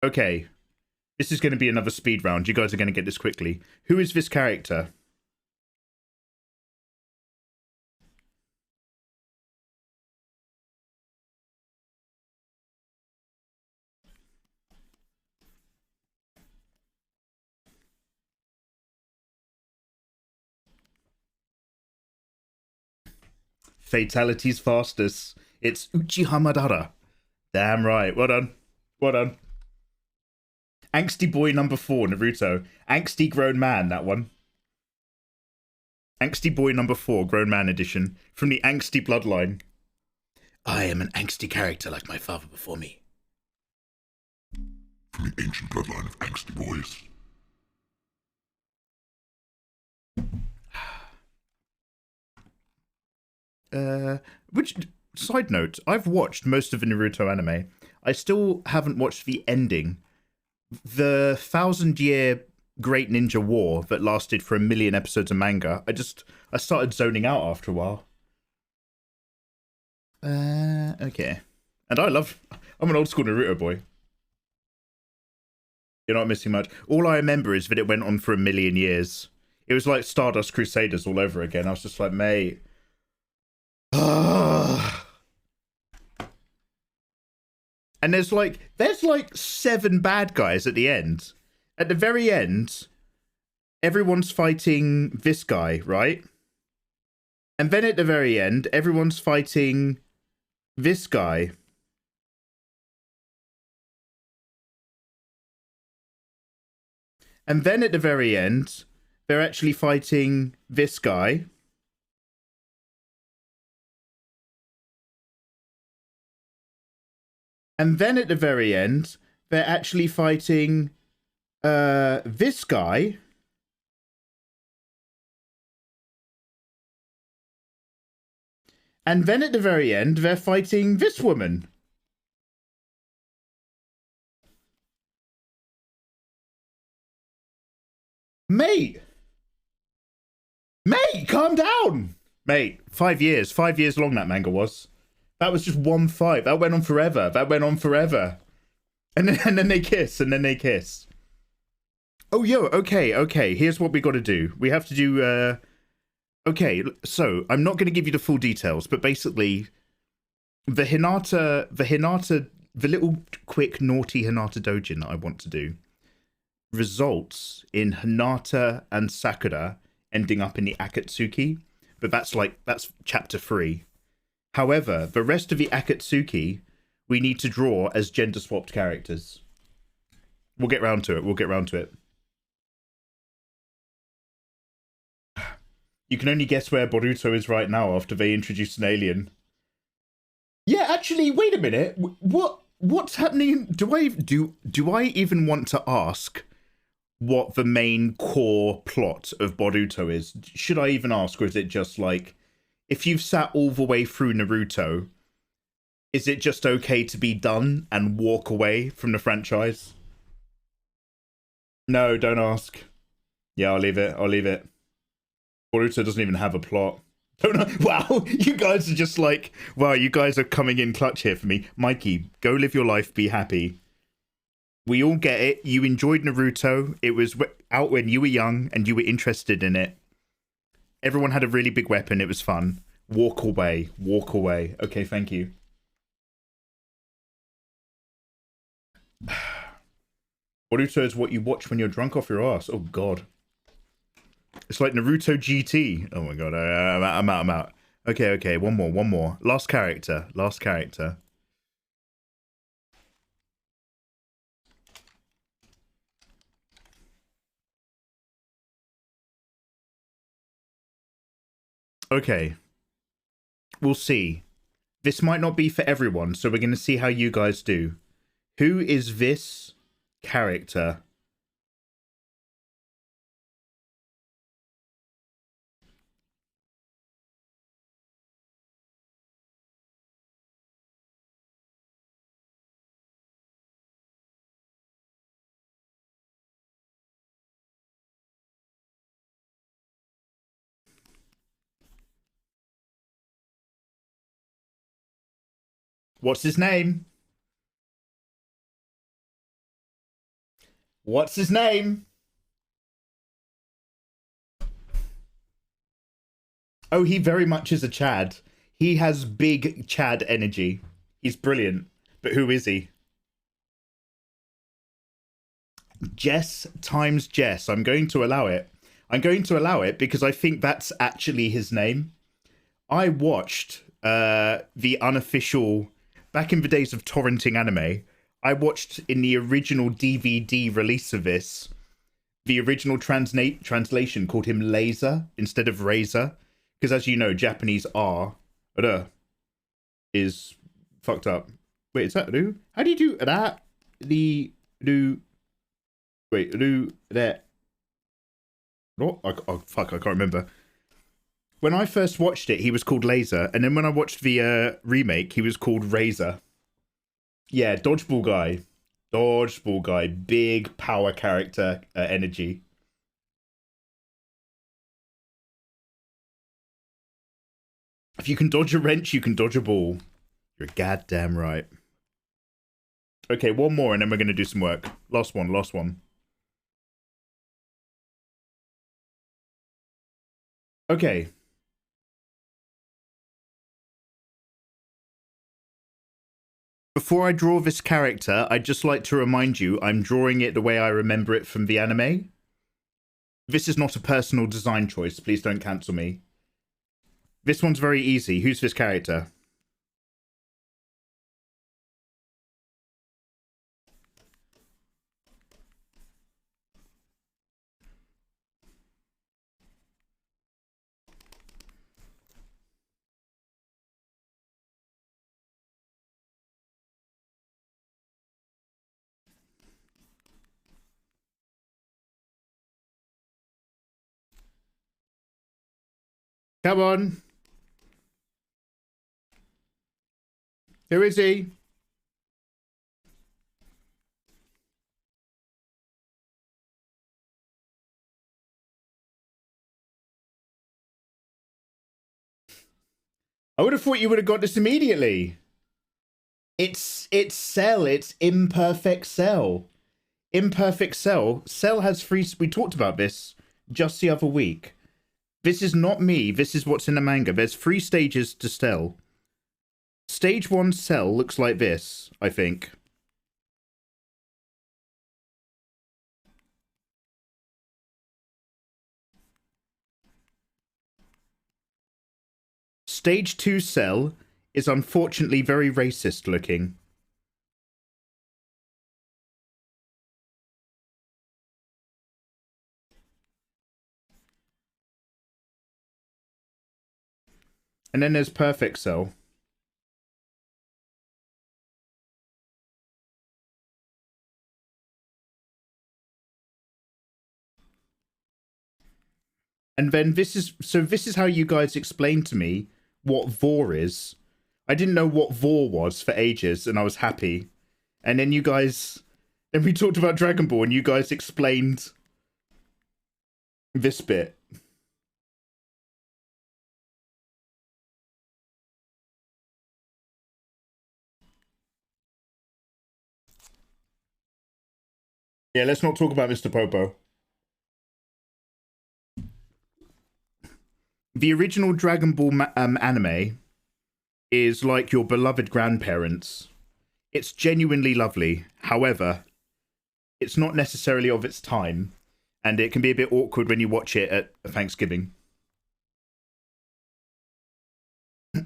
Speaker 1: Okay. This is going to be another speed round. You guys are going to get this quickly. Who is this character? Fatality's fastest. It's Uchiha Madara. Damn right. Well done. Angsty boy number 4, Naruto. Angsty grown man, that one. Angsty boy number 4, grown man edition. From the angsty bloodline. I am an angsty character like my father before me.
Speaker 2: From the ancient bloodline of angsty boys.
Speaker 1: Which, side note, I've watched most of the Naruto anime. I still haven't watched the ending. The 1,000-year Great Ninja War that lasted for 1 million episodes of manga. I started zoning out after a while. Okay. And I'm an old school Naruto boy. You're not missing much. All I remember is that it went on for 1 million years. It was like Stardust Crusaders all over again. I was just like, mate. And And there's like 7 bad guys at the end. At the very end, everyone's fighting this guy, right? And then at the very end, everyone's fighting this guy. And then at the very end, they're actually fighting this guy. And then at the very end, they're actually fighting this guy. And then at the very end, they're fighting this woman. Mate, calm down. Mate, 5 years. 5 years long that manga was. That was just one fight. That went on forever. And then they kiss, Oh, yo, okay. Here's what we got to do. We have to do, okay, so I'm not going to give you the full details, but basically, the little quick naughty Hinata dojin that I want to do results in Hinata and Sakura ending up in the Akatsuki, but that's chapter 3. However, the rest of the Akatsuki, we need to draw as gender-swapped characters. We'll get round to it. You can only guess where Boruto is right now after they introduced an alien. Yeah, actually, wait a minute. What's happening? Do I even want to ask what the main core plot of Boruto is? Should I even ask, or is it just like, if you've sat all the way through Naruto, is it just okay to be done and walk away from the franchise? No, don't ask. Yeah, I'll leave it. Boruto doesn't even have a plot. Don't know. Wow, you guys are just like, wow, you guys are coming in clutch here for me. Mikey, go live your life, be happy. We all get it. You enjoyed Naruto. It was out when you were young and you were interested in it. Everyone had a really big weapon. It was fun. Walk away. Okay, thank you. Boruto is what you watch when you're drunk off your ass. Oh, God. It's like Naruto GT. Oh, my God. I'm out. Okay. One more. Last character. Okay. We'll see. This might not be for everyone, so we're going to see how you guys do. Who is this character? What's his name? Oh, he very much is a Chad. He has big Chad energy. He's brilliant. But who is he? Jess times Jess. I'm going to allow it because I think that's actually his name. I watched the unofficial, back in the days of torrenting anime, I watched in the original DVD release of this, the original translation called him Laser instead of Razor. Because as you know, Japanese R is fucked up. Wait, is that Ru? How do you do that? Ru, that. What? Oh, fuck, I can't remember. When I first watched it, he was called Laser. And then when I watched the remake, he was called Razor. Yeah, Dodgeball guy. Big power character energy. If you can dodge a wrench, you can dodge a ball. You're goddamn right. Okay, one more and then we're going to do some work. Last one. Okay. Before I draw this character, I'd just like to remind you I'm drawing it the way I remember it from the anime. This is not a personal design choice. Please don't cancel me. This one's very easy. Who's this character? Come on. Who is he? I would have thought you would have got this immediately. It's Cell. It's Imperfect Cell. Imperfect Cell. Cell has three. We talked about this just the other week. This is not me. This is what's in the manga. There's 3 stages to Cell. Stage 1 Cell looks like this, I think. Stage 2 Cell is unfortunately very racist looking. And then there's Perfect Cell. And then this is how you guys explained to me what vor is. I didn't know what vor was for ages, and I was happy. And then then we talked about Dragon Ball, and you guys explained this bit. Yeah, let's not talk about Mr. Popo. The original Dragon Ball anime is like your beloved grandparents. It's genuinely lovely. However, it's not necessarily of its time, and it can be a bit awkward when you watch it at Thanksgiving.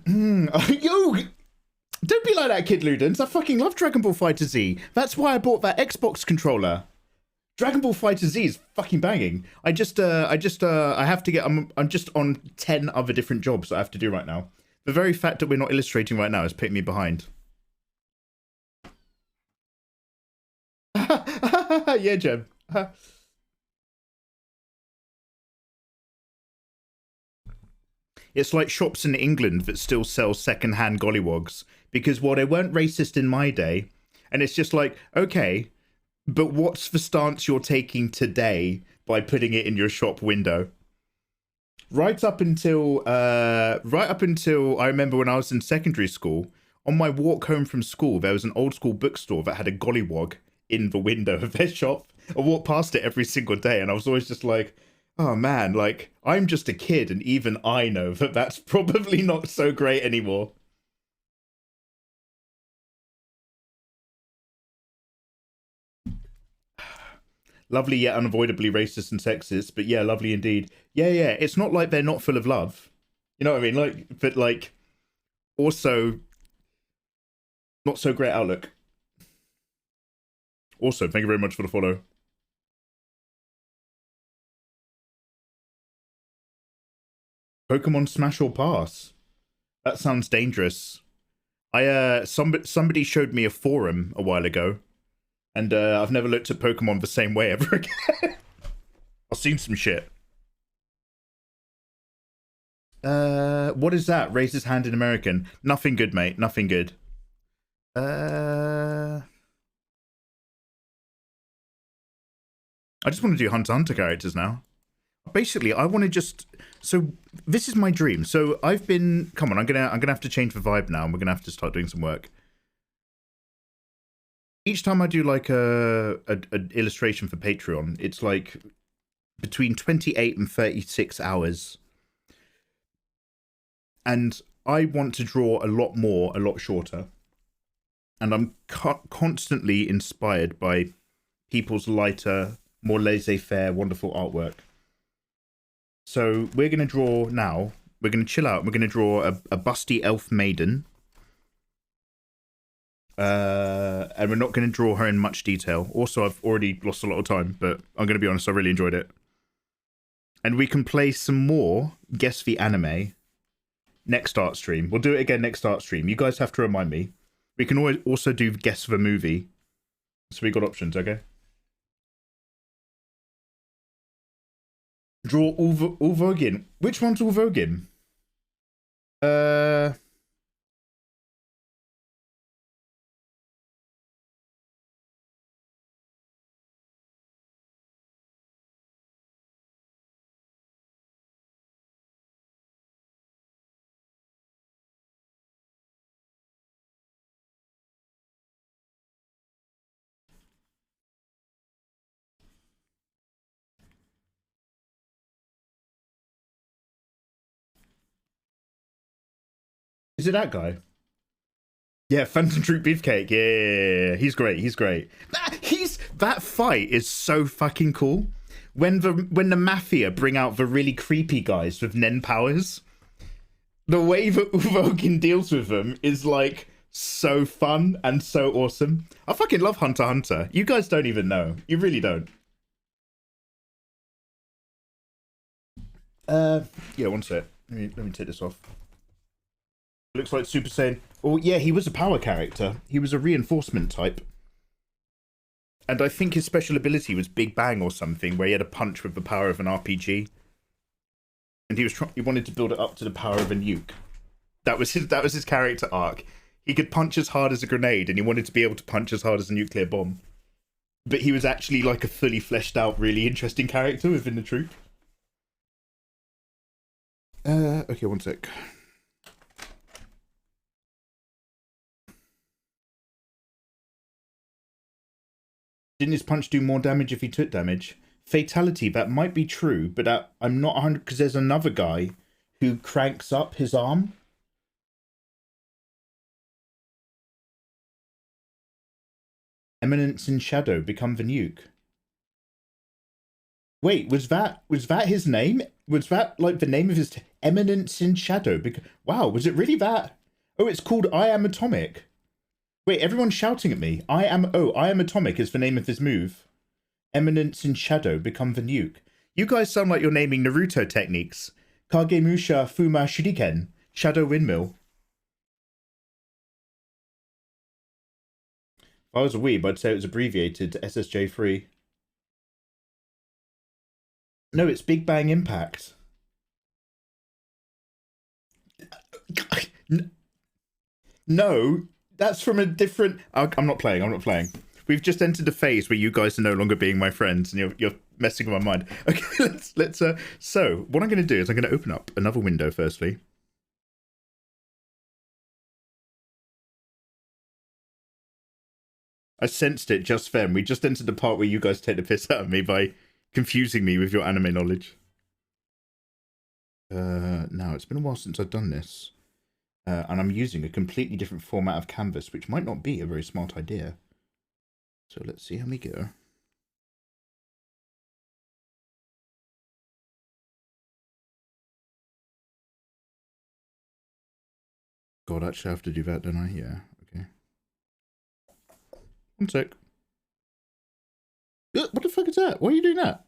Speaker 1: Yo! Don't be like that, Kid Ludens. I fucking love Dragon Ball Fighter Z. That's why I bought that Xbox controller. Dragon Ball Fighter Z is fucking banging. I have to get. I'm just on 10 other different jobs I have to do right now. The very fact that we're not illustrating right now has put me behind. Yeah, Jem. It's like shops in England that still sell second-hand gollywogs because, well, they weren't racist in my day, and it's just like, okay, but what's the stance you're taking today by putting it in your shop window? Right up until I remember when I was in secondary school, on my walk home from school, there was an old school bookstore that had a gollywog in the window of their shop. I walked past it every single day, and I was always just like, oh man, like, I'm just a kid, and even I know that that's probably not so great anymore. Lovely yet unavoidably racist and sexist, but yeah, lovely indeed. Yeah, it's not like they're not full of love. You know what I mean? Like, but like, also, not so great outlook. Also, thank you very much for the follow. Pokemon Smash or Pass? That sounds dangerous. Somebody showed me a forum a while ago, and I've never looked at Pokemon the same way ever again. I've seen some shit. What is that? Raise his hand in American. Nothing good, mate. Nothing good. I just want to do Hunter x Hunter characters now. Basically, I want to just... So, this is my dream. So, I've been... Come on, I'm gonna have to change the vibe now, and we're gonna have to start doing some work. Each time I do, like, an illustration for Patreon, it's, like, between 28 and 36 hours. And I want to draw a lot more, a lot shorter. And I'm constantly inspired by people's lighter, more laissez-faire, wonderful artwork. So we're going to draw now. We're going to chill out. We're going to draw a busty elf maiden. And we're not going to draw her in much detail. Also, I've already lost a lot of time, but I'm going to be honest, I really enjoyed it. And we can play some more Guess the Anime next art stream. We'll do it again next art stream. You guys have to remind me. We can always also do Guess the Movie. So we got options, okay? Draw Ulvogin. Which one's Ulvogin? Is it that guy? Yeah, Phantom Troop Beefcake. Yeah, he's great. He's great. That fight is so fucking cool. When the mafia bring out the really creepy guys with Nen powers, the way that Uvogin deals with them is like so fun and so awesome. I fucking love Hunter x Hunter. You guys don't even know. You really don't. Yeah, one sec. Let me take this off. Looks like Super Saiyan. Oh, yeah, he was a power character. He was a reinforcement type. And I think his special ability was Big Bang or something, where he had a punch with the power of an RPG. And he wanted to build it up to the power of a nuke. That was his character arc. He could punch as hard as a grenade, and he wanted to be able to punch as hard as a nuclear bomb. But he was actually like a fully fleshed out, really interesting character within the troop. Okay, one sec. Didn't his punch do more damage if he took damage? Fatality, that might be true, but I'm not 100 because there's another guy who cranks up his arm. Eminence in Shadow, become the nuke. Wait, was that his name? Was that like the name of his Eminence in Shadow? Wow, was it really that? Oh, it's called I Am Atomic. Wait, everyone's shouting at me. I am Atomic is the name of his move. Eminence in Shadow, become the nuke. You guys sound like you're naming Naruto techniques. Kagemusha Fuma Shuriken, Shadow Windmill. If I was a weeb, I'd say it was abbreviated to SSJ3. No, it's Big Bang Impact. No. That's from a different... I'm not playing. We've just entered a phase where you guys are no longer being my friends and you're messing with my mind. Okay, let's so what I'm going to do is I'm going to open up another window firstly. I sensed it just then. We just entered the part where you guys take the piss out of me by confusing me with your anime knowledge. Now, it's been a while since I've done this. And I'm using a completely different format of canvas, which might not be a very smart idea. So let's see how we go. God, actually I have to do that, don't I? Yeah, okay. One sec. What the fuck is that? Why are you doing that?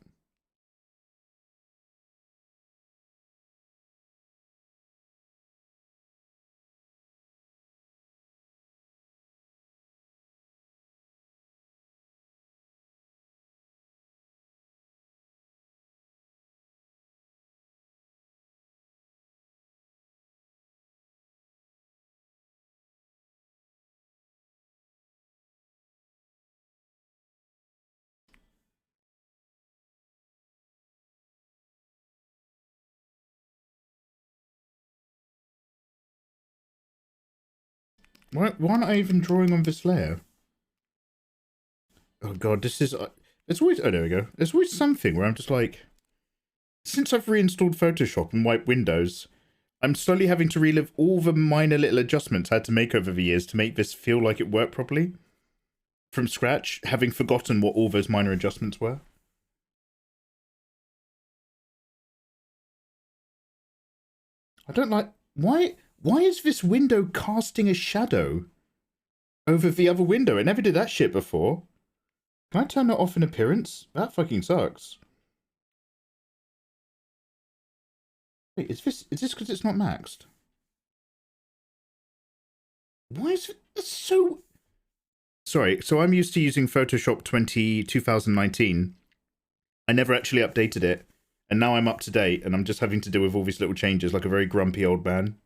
Speaker 1: Why aren't I even drawing on this layer? Oh god, this is... There's always... Oh, there we go. There's always something where I'm just like... Since I've reinstalled Photoshop and wiped Windows, I'm slowly having to relive all the minor little adjustments I had to make over the years to make this feel like it worked properly. From scratch, having forgotten what all those minor adjustments were. I don't like... Why is this window casting a shadow over the other window? It never did that shit before. Can I turn that off in appearance? That fucking sucks. Wait, is this because it's not maxed? Why is it so... Sorry, so I'm used to using Photoshop 2019. I never actually updated it. And now I'm up to date, and I'm just having to deal with all these little changes like a very grumpy old man.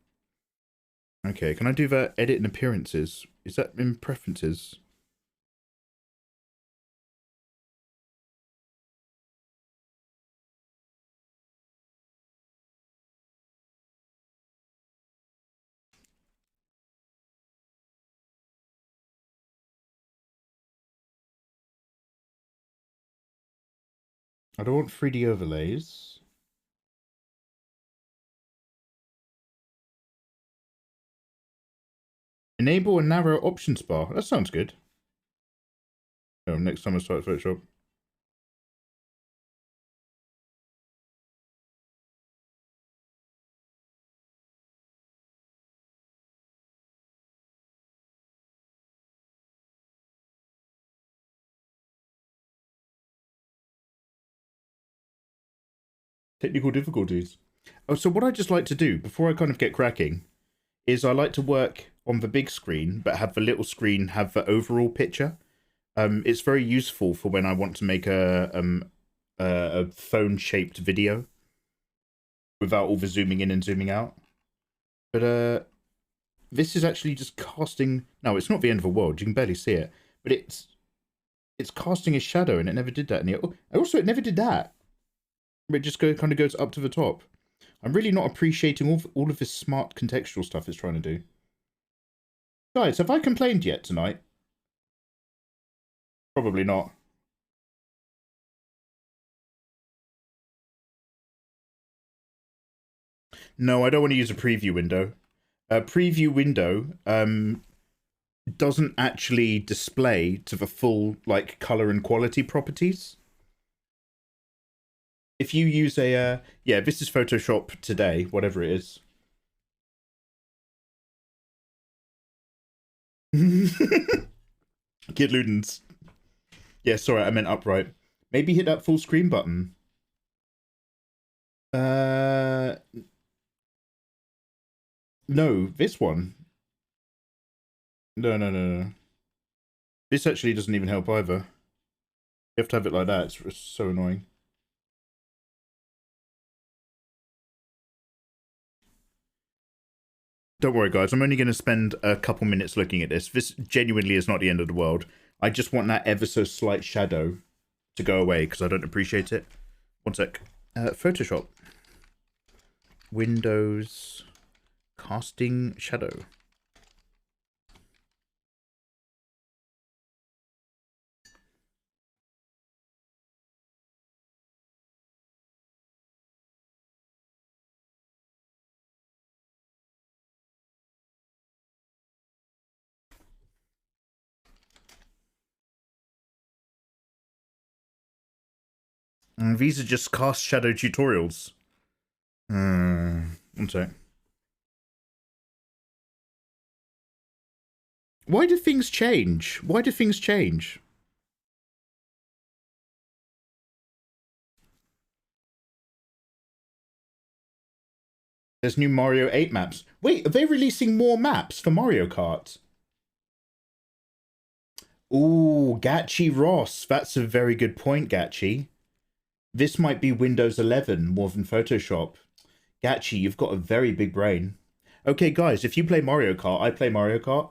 Speaker 1: Okay, can I do that edit and appearances? Is that in preferences? I don't want 3D overlays. Enable a narrow options bar. That sounds good. Oh, next time I start Photoshop. Technical difficulties. Oh, so what I just like to do before I kind of get cracking is I like to work on the big screen, but have the little screen have the overall picture. It's very useful for when I want to make a phone-shaped video without all the zooming in and zooming out. But this is actually just casting. No, it's not the end of the world. You can barely see it, but it's casting a shadow, and it never did that. And also, it never did that. It just kind of goes up to the top. I'm really not appreciating all of this smart contextual stuff it's trying to do. Guys, have I complained yet tonight? Probably not. No, I don't want to use a preview window. A preview window doesn't actually display to the full like color and quality properties. If you use a, yeah, this is Photoshop today, whatever it is. Kid Ludens. Yeah, sorry, I meant upright. Maybe hit that full screen button. No, this one. No. This actually doesn't even help either. You have to have it like that. It's so annoying. Don't worry, guys. I'm only going to spend a couple minutes looking at this. This genuinely is not the end of the world. I just want that ever so slight shadow to go away because I don't appreciate it. One sec. Photoshop. Windows. Casting shadow. These are just cast shadow tutorials. One sec. Why do things change? Why do things change? There's new Mario 8 maps. Wait, are they releasing more maps for Mario Kart? Ooh, Gachi Ross. That's a very good point, Gachi. This might be Windows 11 more than Photoshop. Gachi, you've got a very big brain. Okay, guys, if you play Mario Kart, I play Mario Kart.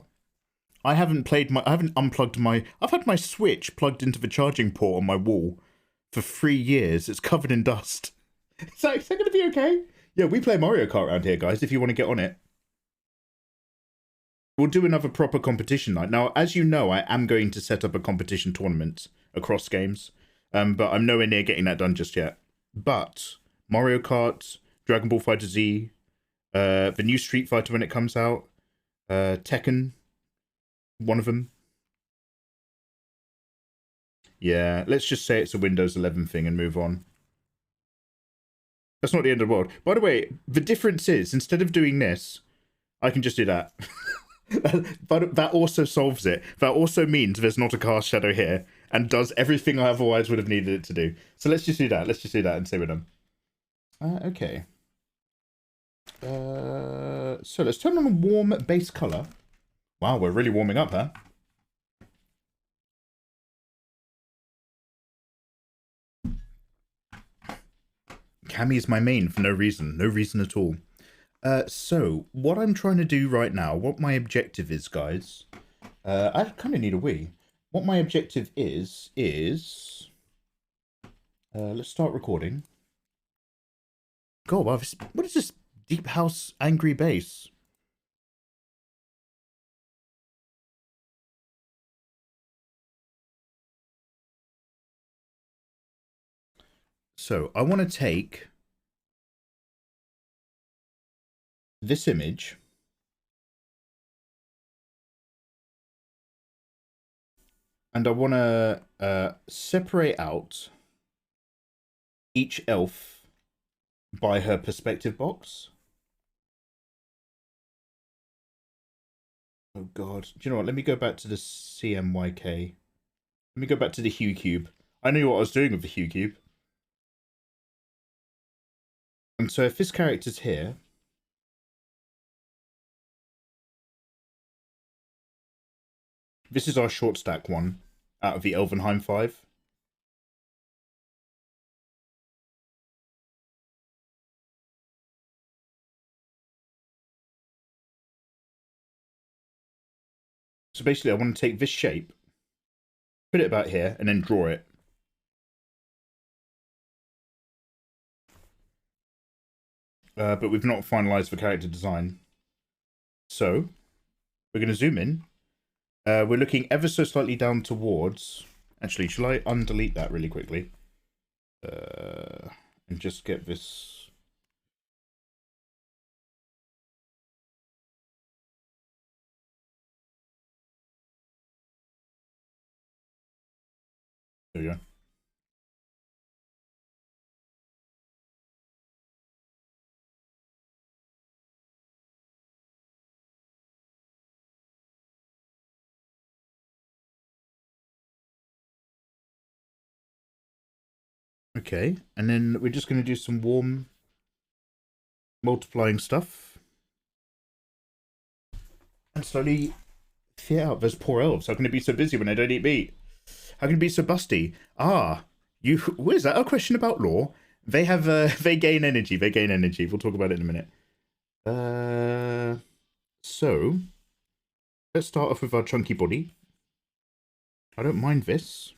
Speaker 1: I haven't unplugged my... I've had my Switch plugged into the charging port on my wall for 3 years. It's covered in dust. Is that going to be okay? Yeah, we play Mario Kart around here, guys, if you want to get on it. We'll do another proper competition night. Now, as you know, I am going to set up a competition tournament across games. But I'm nowhere near getting that done just yet. But Mario Kart, Dragon Ball FighterZ, The new Street Fighter when it comes out. Tekken, one of them. Yeah, let's just say it's a Windows 11 thing and move on. That's not the end of the world. By the way, the difference is, instead of doing this, I can just do that. But that also solves it. That also means there's not a cast shadow here and does everything I otherwise would have needed it to do. So let's just do that. Let's just do that and say we're done. Okay. So let's turn on a warm base color. Wow, we're really warming up, huh? Cammy is my main for no reason. No reason at all. So, what I'm trying to do right now, what my objective is, guys, I kind of need a wee. What my objective is, let's start recording. God, wow, what is this deep house angry bass? So, I want to take this image and I want to separate out each elf by her perspective box. Oh god, do you know what, let me go back to the CMYK. Let me go back to the hue cube. I knew what I was doing with the hue cube. And so if this character's here, this is our short stack one out of the Elvenheim 5. So basically I want to take this shape, put it about here, and then draw it. But we've not finalized the character design. So we're going to zoom in. We're looking ever so slightly down towards... Actually, shall I undelete that really quickly? And just get this... There we go. Okay, and then we're just going to do some warm multiplying stuff. And slowly fit out those poor elves. How can it be so busy when they don't eat meat? How can it be so busty? Ah, you. What is that? A question about lore? They have. They gain energy. They gain energy. We'll talk about it in a minute. So let's start off with our chunky body. I don't mind this.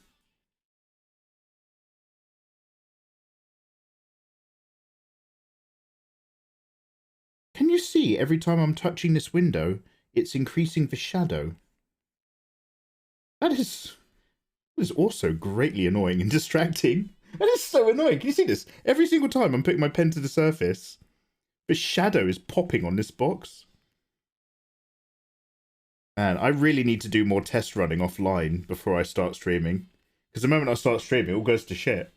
Speaker 1: Can you see every time I'm touching this window, it's increasing the shadow? That is also greatly annoying and distracting. That is so annoying. Can you see this? Every single time I'm putting my pen to the surface, the shadow is popping on this box. And I really need to do more test running offline before I start streaming. Because the moment I start streaming, it all goes to shit.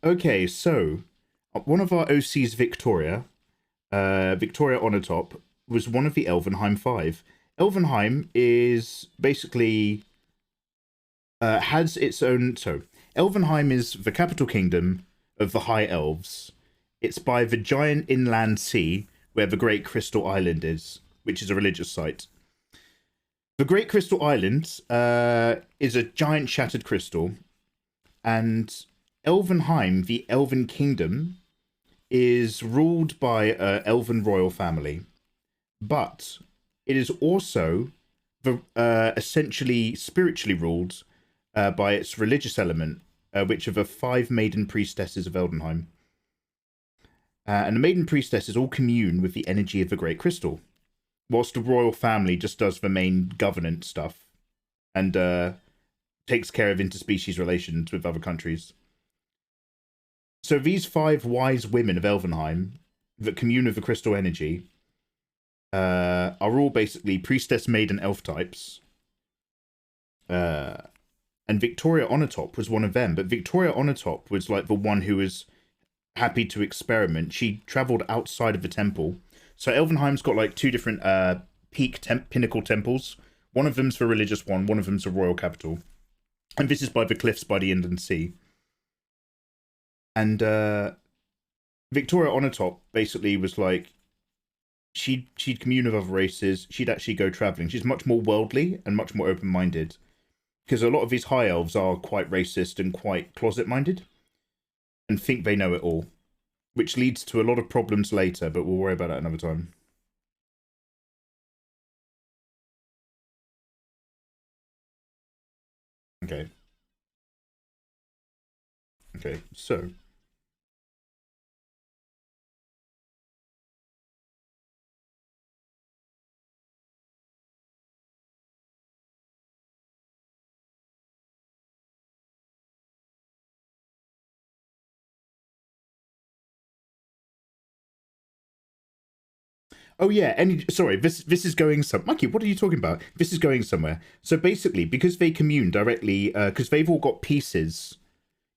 Speaker 1: Okay, so one of our OCs, Victoria Onatop, was one of the Elvenheim 5. Elvenheim is basically has its own. So Elvenheim is the capital kingdom of the High Elves. It's by the giant inland sea where the Great Crystal Island is, which is a religious site. The Great Crystal Island is a giant shattered crystal, and Elvenheim, the Elven Kingdom, is ruled by an Elven royal family, but it is also essentially spiritually ruled by its religious element, which are the 5 maiden priestesses of Elvenheim. And the maiden priestesses all commune with the energy of the Great Crystal, whilst the royal family just does the main governance stuff and takes care of interspecies relations with other countries. So these 5 wise women of Elvenheim that commune with the crystal energy are all basically priestess, maiden, elf types. And Victoria Onatop was one of them, but Victoria Onatop was like the one who was happy to experiment. She travelled outside of the temple. So Elvenheim's got like 2 different pinnacle temples. One of them's the religious one of them's the royal capital. And this is by the cliffs by the Inland Sea. And Victoria Onatop basically was like, she'd commune with other races, she'd actually go travelling. She's much more worldly and much more open-minded. Because a lot of these high elves are quite racist and quite closet-minded. And think they know it all. Which leads to a lot of problems later, but we'll worry about that another time. Okay. Okay, so... Oh yeah, sorry, this is going some. Mikey, what are you talking about? This is going somewhere. So basically, because they commune directly, because they've all got pieces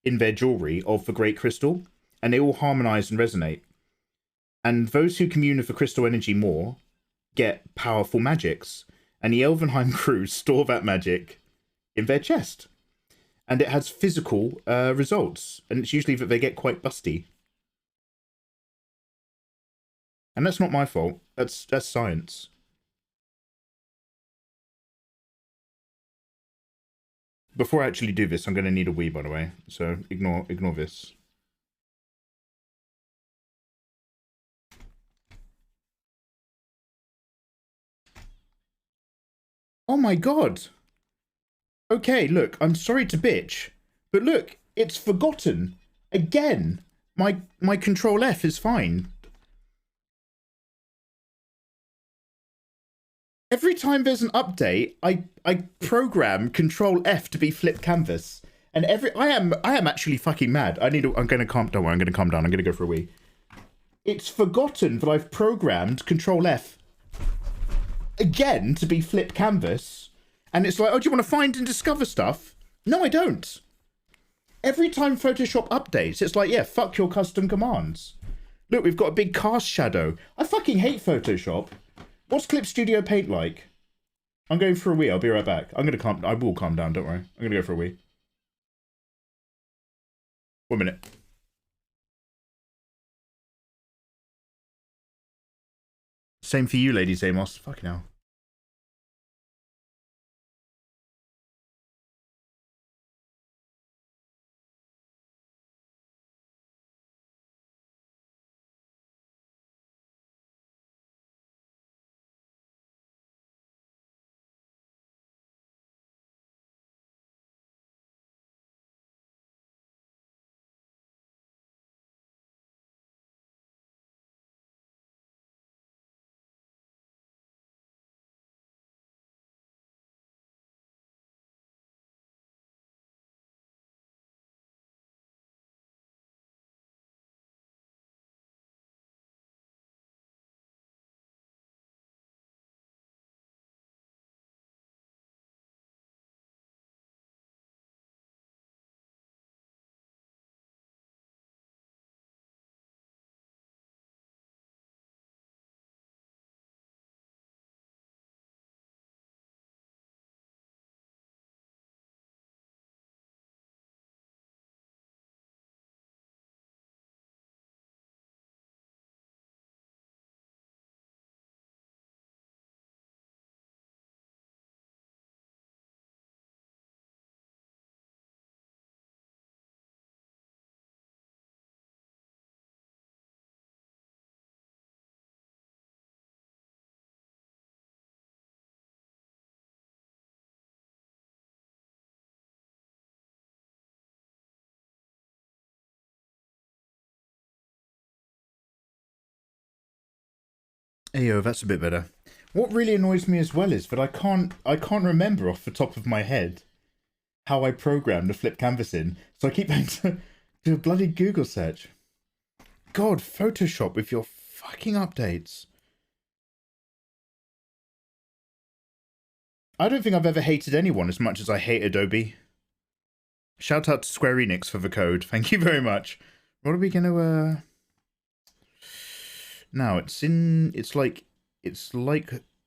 Speaker 1: in their jewelry of the Great Crystal, and they all harmonize and resonate. And those who commune with the crystal energy more get powerful magics, and the Elvenheim crew store that magic in their chest, and it has physical results, and it's usually that they get quite busty. And that's not my fault. That's science. Before I actually do this, I'm going to need a wee, by the way. So ignore this. Oh my god. Okay, look, I'm sorry to bitch, but look, it's forgotten. Again. My control F is fine. Every time there's an update, I program Control F to be flip canvas, and I am actually fucking mad. I'm gonna calm. Don't worry, I'm gonna calm down. I'm gonna go for a wee. It's forgotten that I've programmed Control F again to be flip canvas, and it's like, oh, do you want to find and discover stuff? No, I don't. Every time Photoshop updates, it's like, yeah, fuck your custom commands. Look, we've got a big cast shadow. I fucking hate Photoshop. What's Clip Studio Paint like? I'm going for a wee. I'll be right back. I will calm down. Don't worry. I'm going to go for a wee. 1 minute. Same for you, Lady Zamos. Fucking hell. Ayo, that's a bit better. What really annoys me as well is that I can't remember off the top of my head how I programmed the flip canvas in. So I keep having to Do a bloody Google search. God, Photoshop with your fucking updates. I don't think I've ever hated anyone as much as I hate Adobe. Shout out to Square Enix for the code. Thank you very much. What are we gonna now it's like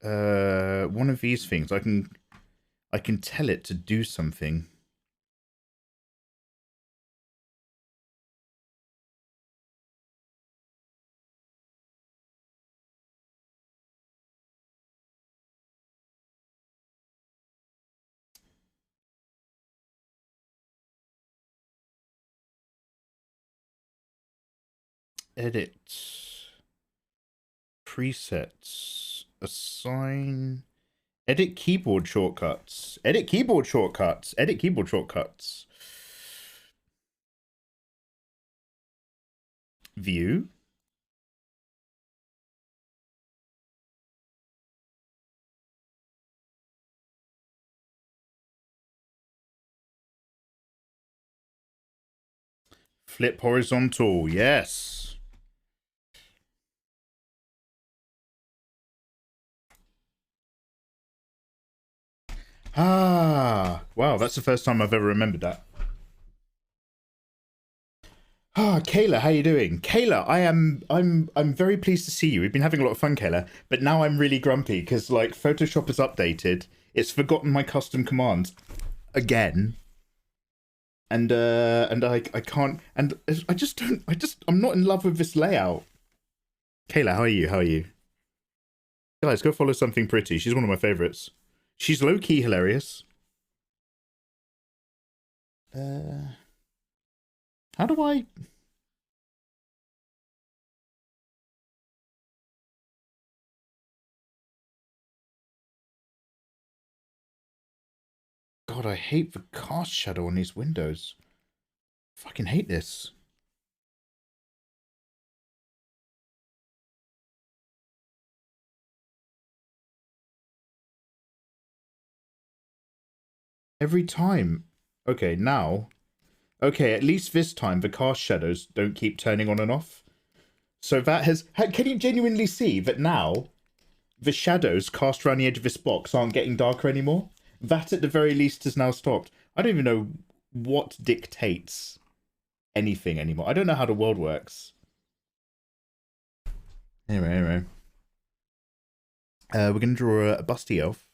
Speaker 1: one of these things. I can tell it to do something. Edit. Presets. Assign. Edit keyboard shortcuts. Edit keyboard shortcuts. Edit keyboard shortcuts. View. Flip horizontal. Yes. Ah, wow, that's the first time I've ever remembered that. Ah, Kayla, how you doing? Kayla, I'm very pleased to see you. We've been having a lot of fun, Kayla, but now I'm really grumpy because like Photoshop is updated. It's forgotten my custom commands again. And I can't, and I'm not in love with this layout. Kayla, how are you? How are you? Guys, go follow Something Pretty. She's one of my favorites. She's low-key hilarious. How do I... God, I hate the cast shadow on these windows. Fucking hate this. Every time. Okay, now. Okay, at least this time the cast shadows don't keep turning on and off. So that has... Can you genuinely see that now the shadows cast around the edge of this box aren't getting darker anymore? That at the very least has now stopped. I don't even know what dictates anything anymore. I don't know how the world works. Anyway. We're going to draw a busty elf.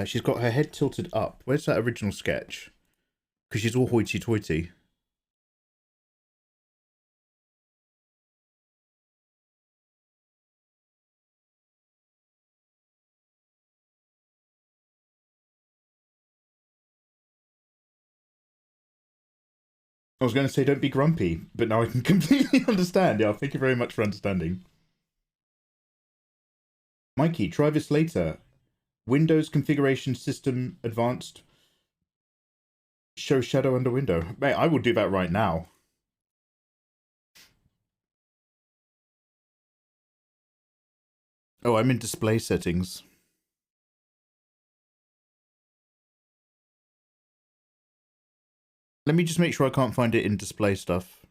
Speaker 1: She's got her head tilted up. Where's that original sketch? Because she's all hoity-toity. I was going to say don't be grumpy, but now I can completely understand. Yeah, thank you very much for understanding. Mikey, try this later. Windows configuration system advanced. Show shadow under window. Mate, I will do that right now. Oh, I'm in display settings. Let me just make sure I can't find it in display stuff.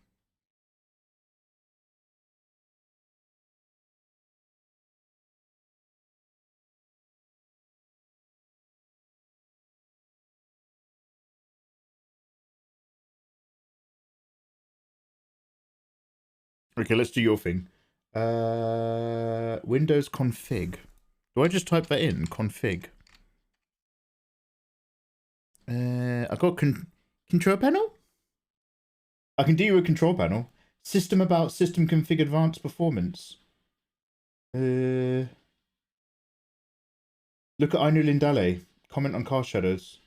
Speaker 1: Okay, let's do your thing. Windows config. Do I just type that in? Config. I got control panel? I can do you a control panel. System about system config advanced performance. Look at Ainu Lindale. Comment on cast shadows.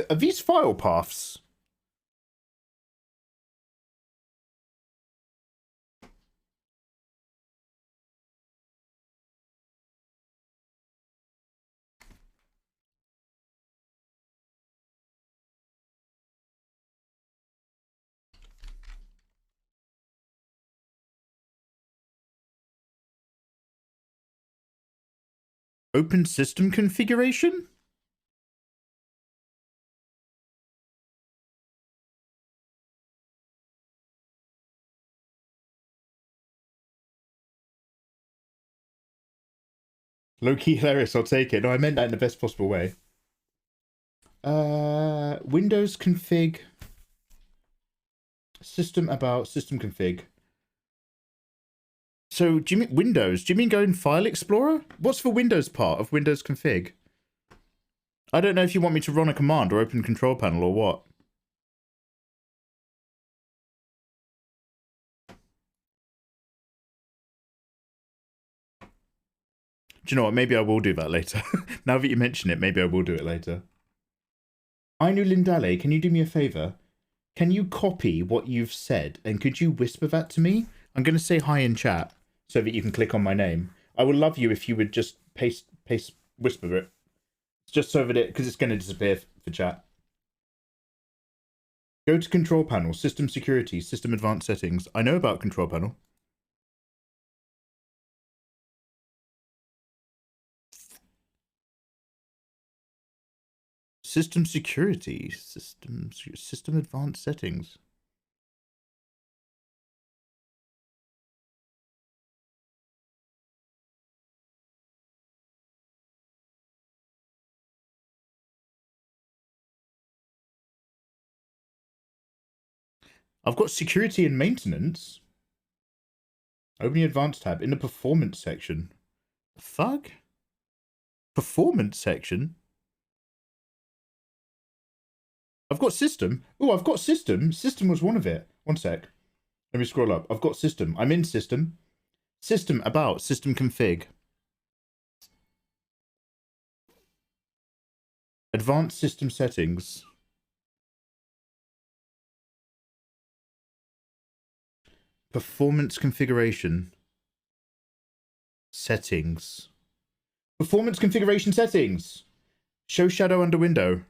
Speaker 1: Are these file paths? Open system configuration? Low-key hilarious, I'll take it. No, I meant that in the best possible way. Windows config. System about system config. So, do you mean Windows? Do you mean go in File Explorer? What's the Windows part of Windows config? I don't know if you want me to run a command or open control panel or what. Do you know what? Maybe I will do that later. Now that you mention it, maybe I will do it later. Ainu Lindale, can you do me a favour? Can you copy what you've said and could you whisper that to me? I'm going to say hi in chat so that you can click on my name. I would love you if you would just whisper it. Just so that because it's going to disappear for chat. Go to control panel, system security, system advanced settings. I know about control panel. System security, system advanced settings. I've got security and maintenance. Open the advanced tab in the performance section. The fuck? Performance section? I've got system. Oh, I've got system. System was one of it. One sec. Let me scroll up. I've got system. I'm in system. System about system config. Advanced system settings. Performance configuration. Settings. Performance configuration settings. Show shadow under window.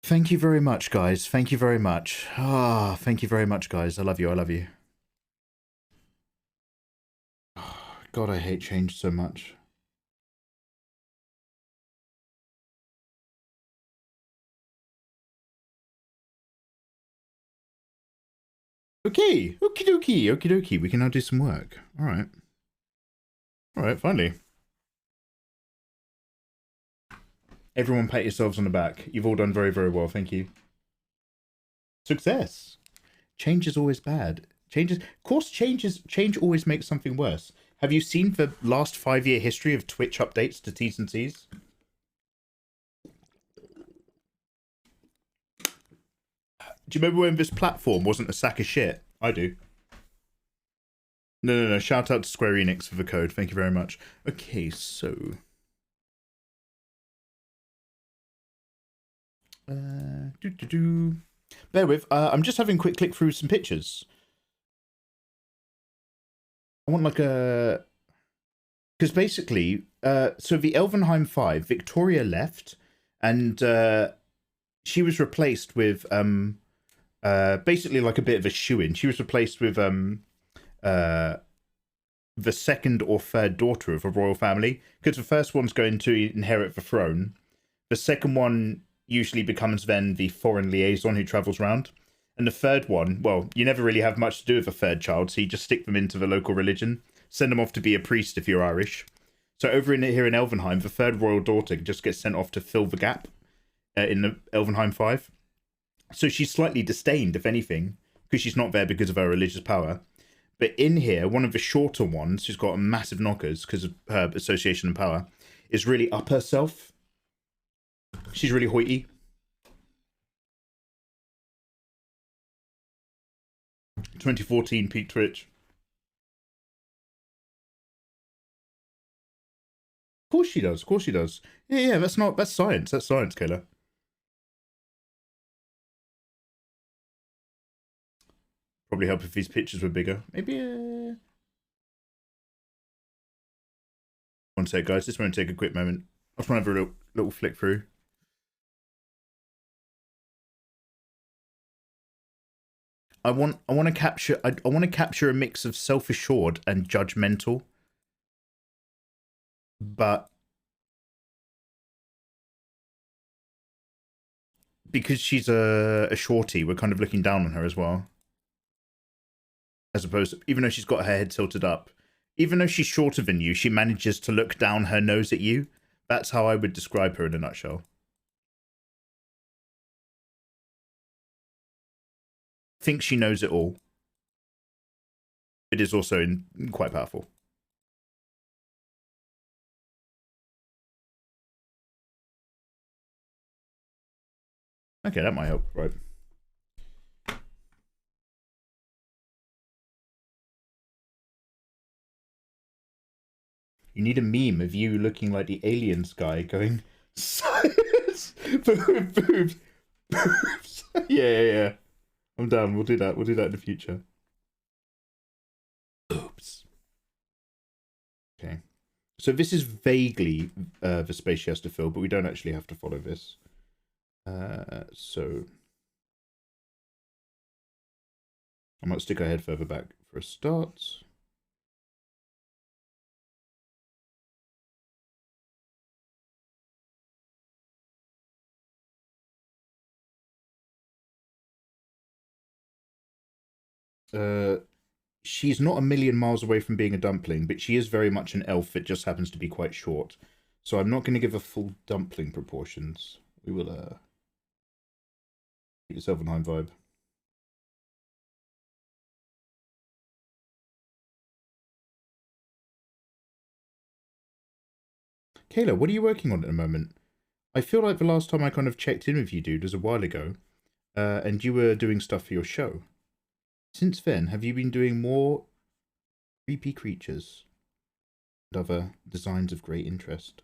Speaker 1: Thank you very much, guys. Thank you very much. Ah, thank you very much, guys. I love you. I love you. God, I hate change so much. Okay, okie dokie, okie dokie. We can now do some work. All right. All right, finally. Everyone pat yourselves on the back. You've all done very, very well. Thank you. Success. Change is always bad. Of course, change always makes something worse. Have you seen the last 5-year history of Twitch updates to T's and C's? Do you remember when this platform wasn't a sack of shit? I do. No. Shout out to Square Enix for the code. Thank you very much. Okay, so... Bear with. I'm just having a quick click through some pictures. I want like a... Because basically, so the Elvenheim 5, Victoria left, and she was replaced with... basically like a bit of a shoo-in. She was replaced with the second or third daughter of a royal family, because the first one's going to inherit the throne. The second one usually becomes then the foreign liaison who travels around. And the third one, well, you never really have much to do with a third child, so you just stick them into the local religion, send them off to be a priest if you're Irish. So over here in Elvenheim, the third royal daughter just gets sent off to fill the gap in the Elvenheim 5. So she's slightly disdained, if anything, because she's not there because of her religious power. But in here, one of the shorter ones, who's got massive knockers because of her association and power, is really up herself. She's really hoity. (2014) peak Twitch. Of course she does. Of course she does. Yeah. That's science. That's science, Kayla. Probably help if these pictures were bigger. Maybe. One sec, guys. Just want to take a quick moment. I just want to have a little flick through. I want to capture I want to capture a mix of self-assured and judgmental. But because she's a shorty, we're kind of looking down on her as well. As opposed to, even though she's got her head tilted up, even though she's shorter than you, she manages to look down her nose at you. That's how I would describe her in a nutshell. Thinks she knows it all. It is also quite powerful. Okay, that might help, right? You need a meme of you looking like the aliens guy going, science! Boobs! Boobs! Yeah. I'm down. We'll do that. We'll do that in the future. Oops. Okay. So this is vaguely the space she has to fill, but we don't actually have to follow this. So I might stick our head further back for a start. She's not a million miles away from being a dumpling, but she is very much an elf that just happens to be quite short. So I'm not going to give her full dumpling proportions. We will, get yourself a Heim vibe. Kayla, what are you working on at the moment? I feel like the last time I kind of checked in with you, dude, was a while ago. And you were doing stuff for your show. Since then, have you been doing more creepy creatures and other designs of great interest?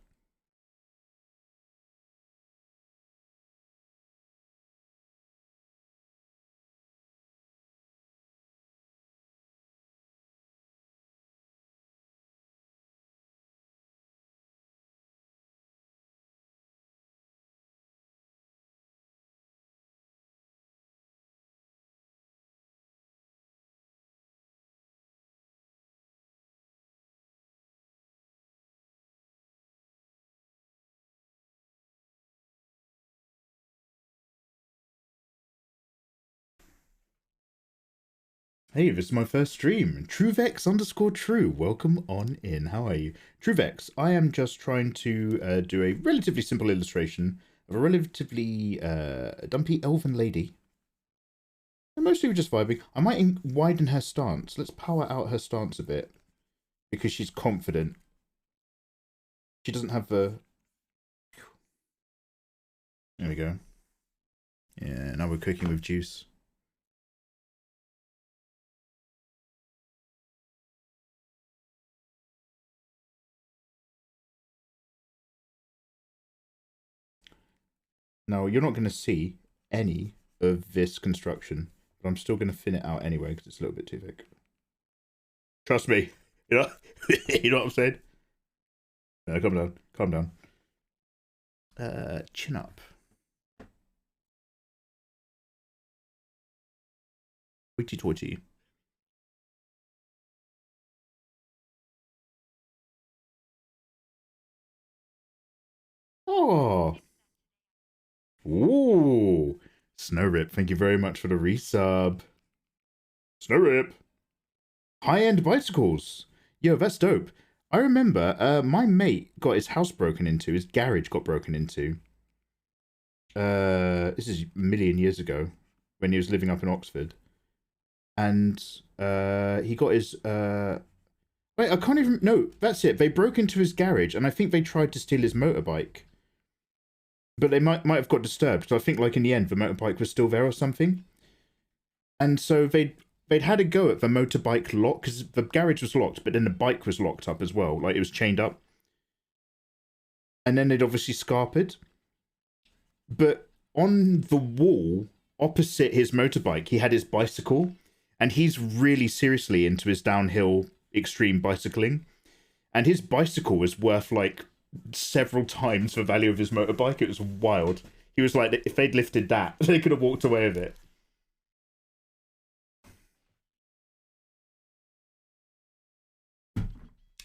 Speaker 1: Hey, this is my first stream. Truvex_true. Welcome on in. How are you? Truvex, I am just trying to do a relatively simple illustration of a relatively dumpy elven lady. And mostly we're just vibing. I might widen her stance. Let's power out her stance a bit. Because she's confident. She doesn't have the... There we go. Yeah, now we're cooking with juice. Now, you're not going to see any of this construction, but I'm still going to thin it out anyway because it's a little bit too thick. Trust me. You know, you know what I'm saying? No, calm down. Calm down. Chin up. Hoity-toity. Oh. Ooh. Snowrip, thank you very much for the resub. Snowrip. High-end bicycles. Yo, that's dope. I remember my mate got his house broken into. His garage got broken into. This is a million years ago when he was living up in Oxford. And he got his... Wait, I can't even... No, that's it. They broke into his garage and I think they tried to steal his motorbike. But they might have got disturbed. So I think, like, in the end, the motorbike was still there or something. And so they'd had a go at the motorbike lock, because the garage was locked, but then the bike was locked up as well. Like, it was chained up. And then they'd obviously scarpered. But on the wall, opposite his motorbike, he had his bicycle. And he's really seriously into his downhill extreme bicycling. And his bicycle was worth, like, several times the value of his motorbike. It was wild. He was like, if they'd lifted that, they could have walked away with it.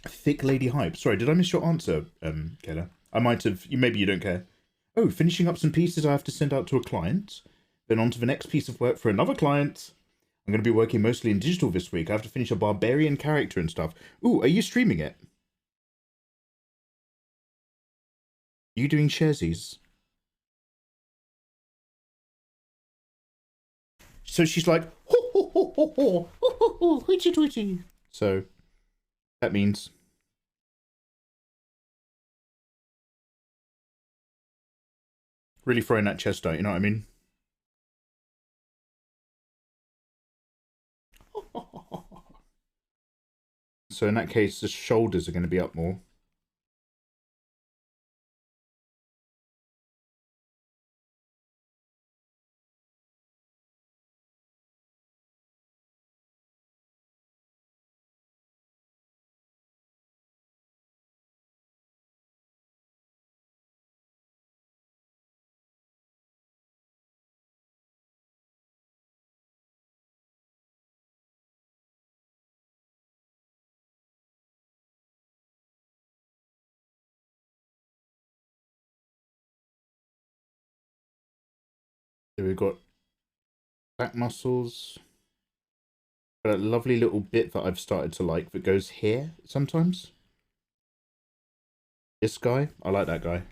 Speaker 1: Thick lady hype. Sorry, did I miss your answer, Kayla? I might have. Maybe you don't care. Oh, finishing up some pieces I have to send out to a client. Then on to the next piece of work for another client. I'm going to be working mostly in digital this week. I have to finish a barbarian character and stuff. Ooh, are you streaming it? Are you doing sharesies? So she's like, ho, ho, ho, ho, ho, ho, ho, ho, twitchy, twitchy. So that means really throwing that chest out, you know what I mean? So in that case, the shoulders are going to be up more. So we've got back muscles. Got a lovely little bit that I've started to like that goes here sometimes. This guy, I like that guy.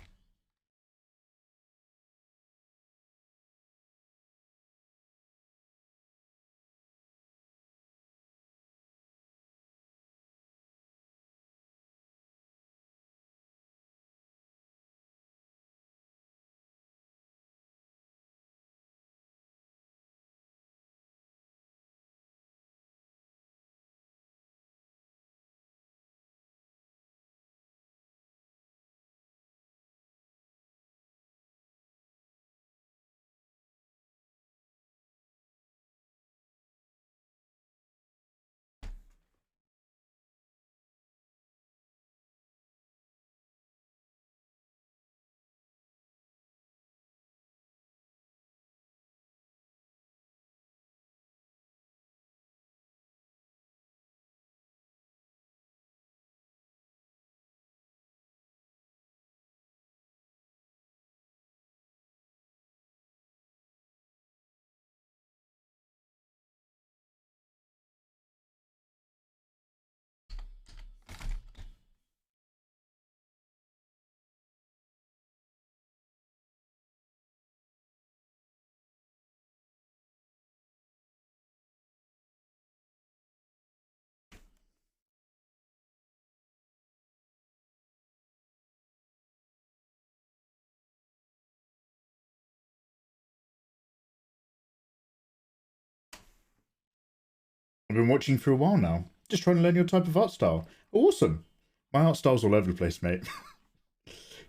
Speaker 1: I've been watching for a while now. Just trying to learn your type of art style. Awesome. My art style's all over the place, mate.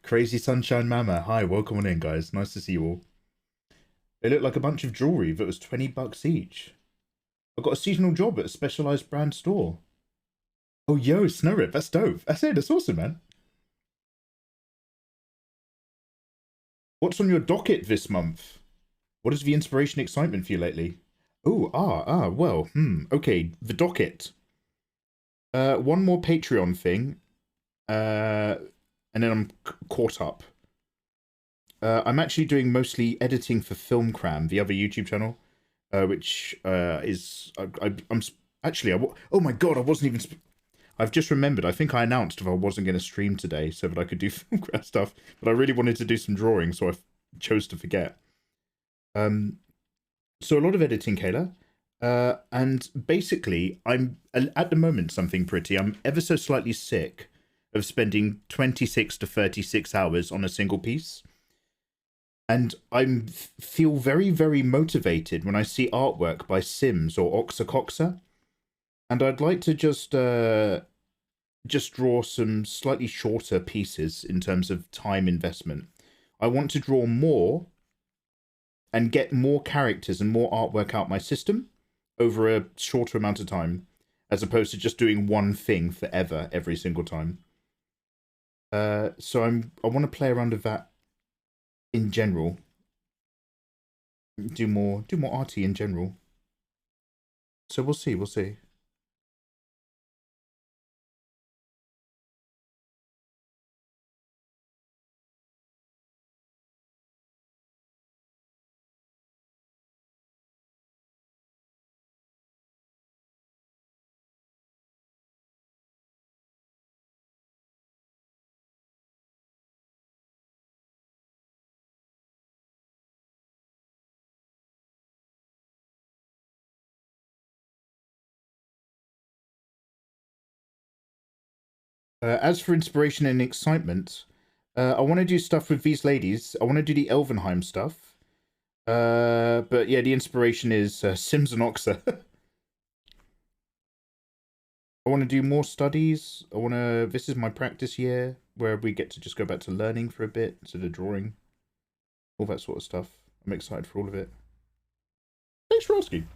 Speaker 1: Crazy Sunshine Mama. Hi, welcome on in, guys. Nice to see you all. They look like a bunch of jewelry that was $20 each. I got a seasonal job at a specialized brand store. Oh, yo, Snow Rip. That's dope. That's it. That's awesome, man. What's on your docket this month? What is the inspiration excitement for you lately? Oh, well, okay, the docket. One more Patreon thing, and then I'm caught up. I'm actually doing mostly editing for Film Cram, the other YouTube channel, which is I'm actually oh my god, I wasn't even. I've just remembered. I think I announced if I wasn't going to stream today so that I could do Film Cram stuff, but I really wanted to do some drawing, so I chose to forget. So a lot of editing, Kayla. And basically, I'm at the moment something pretty. I'm ever so slightly sick of spending 26 to 36 hours on a single piece. And I feel very, very motivated when I see artwork by Sims or Oxa. And I'd like to just draw some slightly shorter pieces in terms of time investment. I want to draw more and get more characters and more artwork out my system over a shorter amount of time, as opposed to just doing one thing forever every single time. So I want to play around with that in general. Do more arty in general. So we'll see. As for inspiration and excitement, I want to do stuff with these ladies. I want to do the Elvenheim stuff. But yeah, the inspiration is Sims and Oxa. I want to do more studies. This is my practice year where we get to just go back to learning for a bit instead of drawing. All that sort of stuff. I'm excited for all of it. Thanks for asking.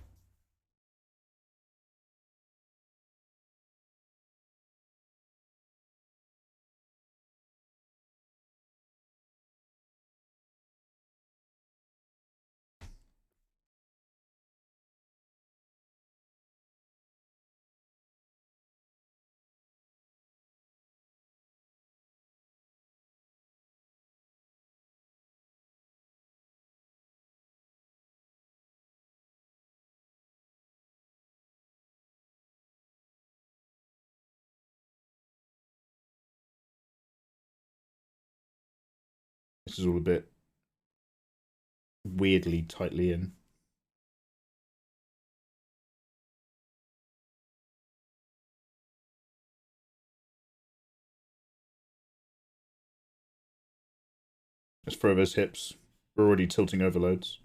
Speaker 1: This is all a bit weirdly tightly in. Let's throw those hips. We're already tilting overloads.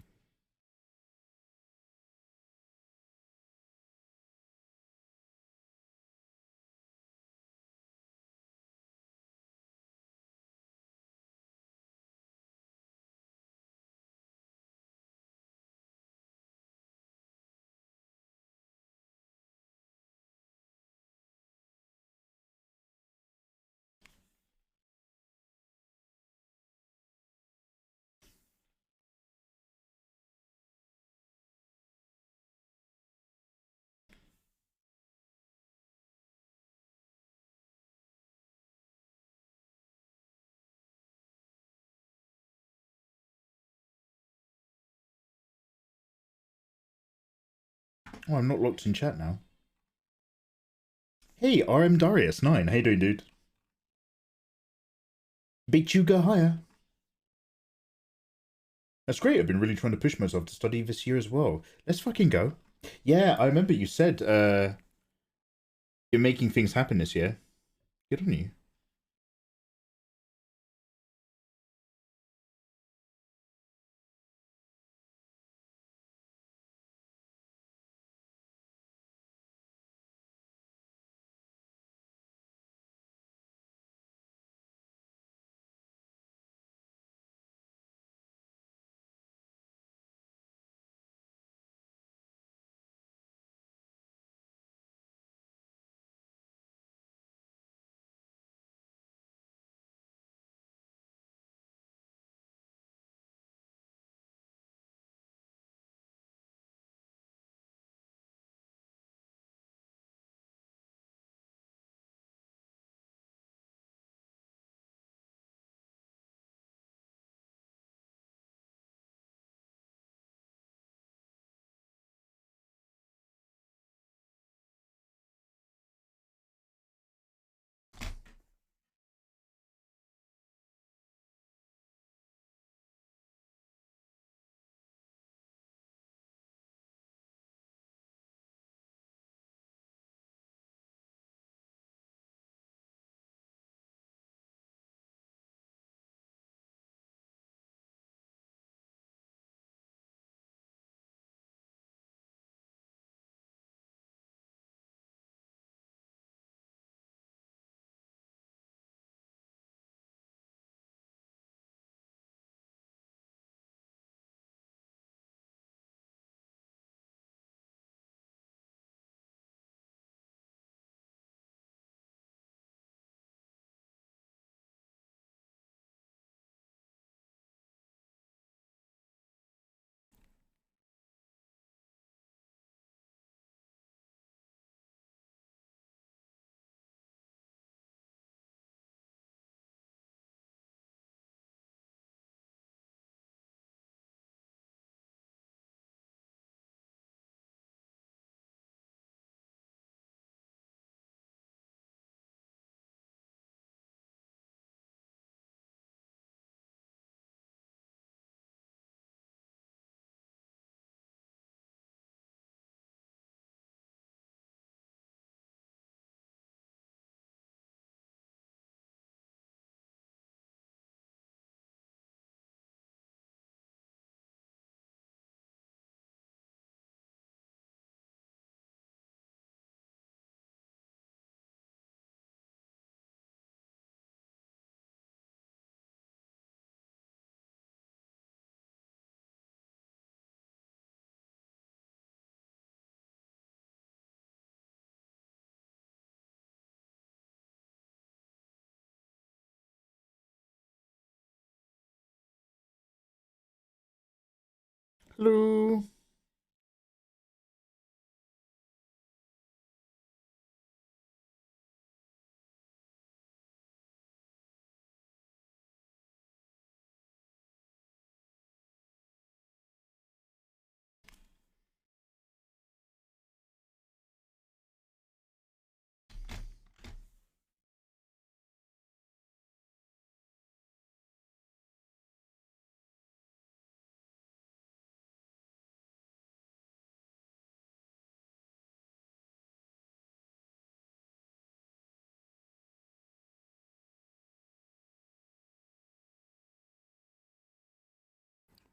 Speaker 1: Oh, I'm not locked in chat now. Hey, RM Darius 9. How you doing, dude? Beat you go higher. That's great. I've been really trying to push myself to study this year as well. Let's fucking go. Yeah, I remember you said you're making things happen this year. Good on you. Hello.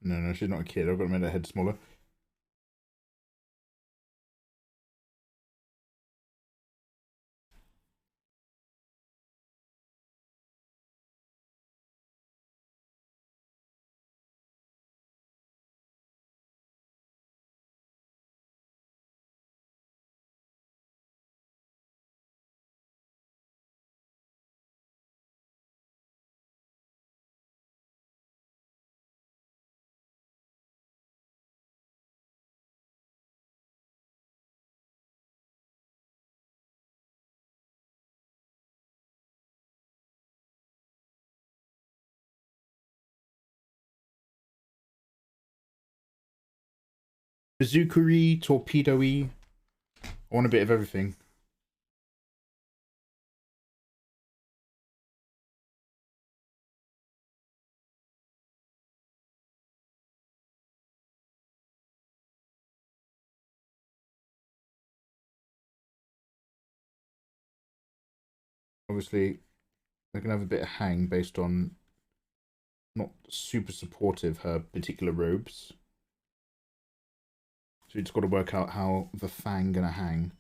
Speaker 1: No, she's not a kid. I've got to make her head smaller. Bazookery, torpedo-y. I want a bit of everything. Obviously, they're going to have a bit of hang based on not super supportive her particular robes. So we just got to work out how the fang going to hang.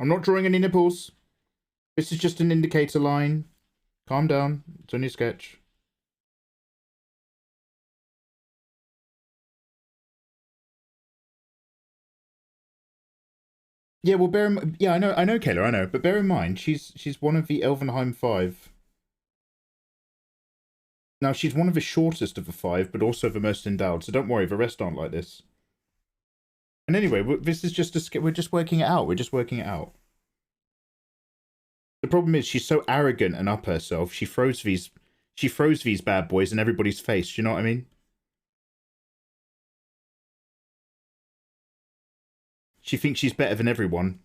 Speaker 1: I'm not drawing any nipples. This is just an indicator line. Calm down. It's only a sketch. Yeah, well, yeah, I know, Kayla, I know, but bear in mind, she's one of the Elvenheim 5. Now, she's one of the shortest of the 5, but also the most endowed, so don't worry, the rest aren't like this. And anyway, this is just we're just working it out. We're just working it out. The problem is she's so arrogant and up herself. She throws these bad boys in everybody's face. Do you know what I mean? She thinks she's better than everyone.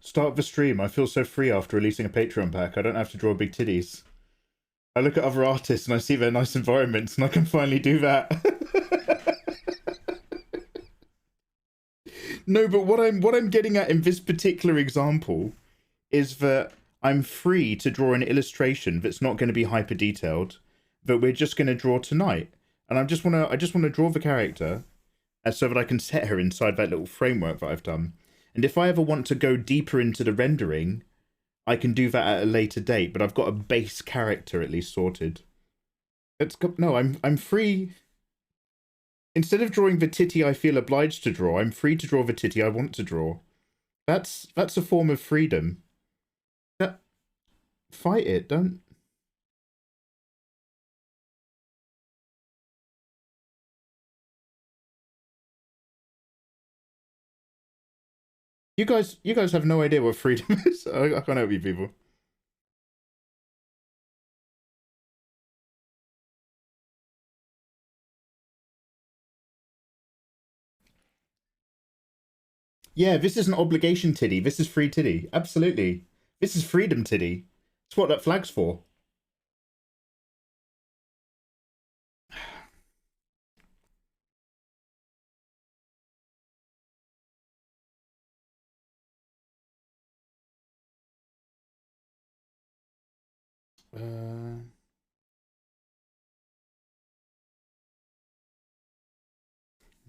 Speaker 1: Start the stream. I feel so free after releasing a Patreon pack. I don't have to draw big titties. I look at other artists and I see their nice environments and I can finally do that. No, but what I'm getting at in this particular example is that I'm free to draw an illustration that's not going to be hyper detailed, that we're just going to draw tonight. And I just want to draw the character so that I can set her inside that little framework that I've done. And if I ever want to go deeper into the rendering, I can do that at a later date, but I've got a base character at least sorted. Let's go. No, I'm free. Instead of drawing the titty I feel obliged to draw, I'm free to draw the titty I want to draw. That's a form of freedom. Fight it, don't. You guys have no idea what freedom is. I can't help you people. Yeah, this isn't obligation titty. This is free titty. Absolutely. This is freedom titty. It's what that flag's for.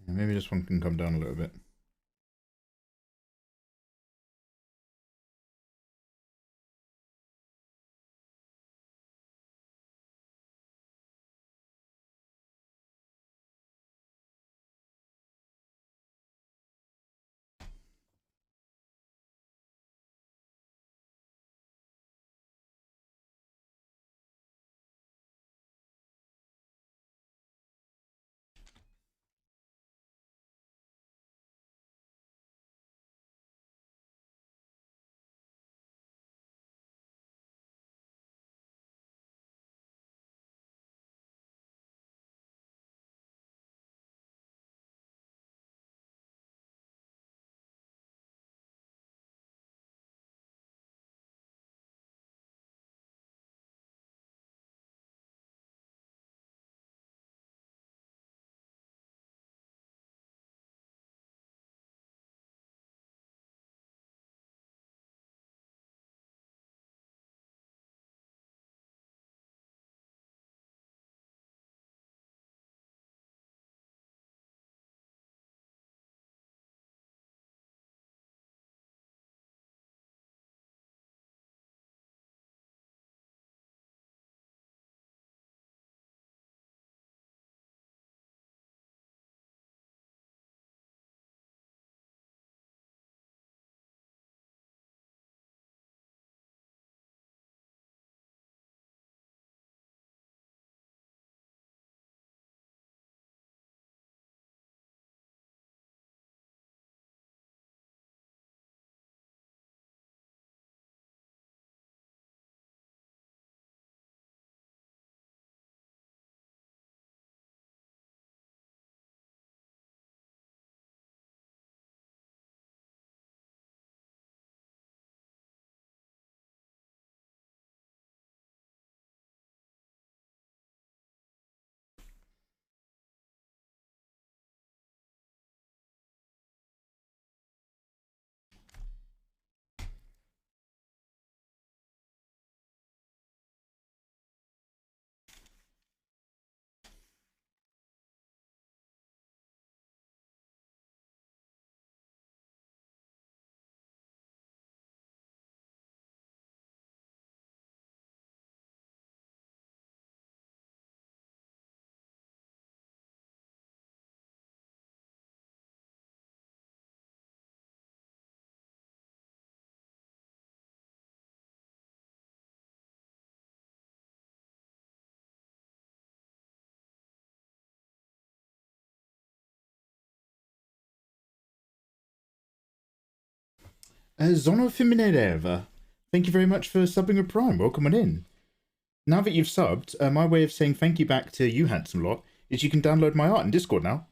Speaker 1: Maybe this one can come down a little bit. Zono Feminereva, thank you very much for subbing with Prime. Welcome on in. Now that you've subbed, my way of saying thank you back to you, handsome lot, is you can download my art in Discord now,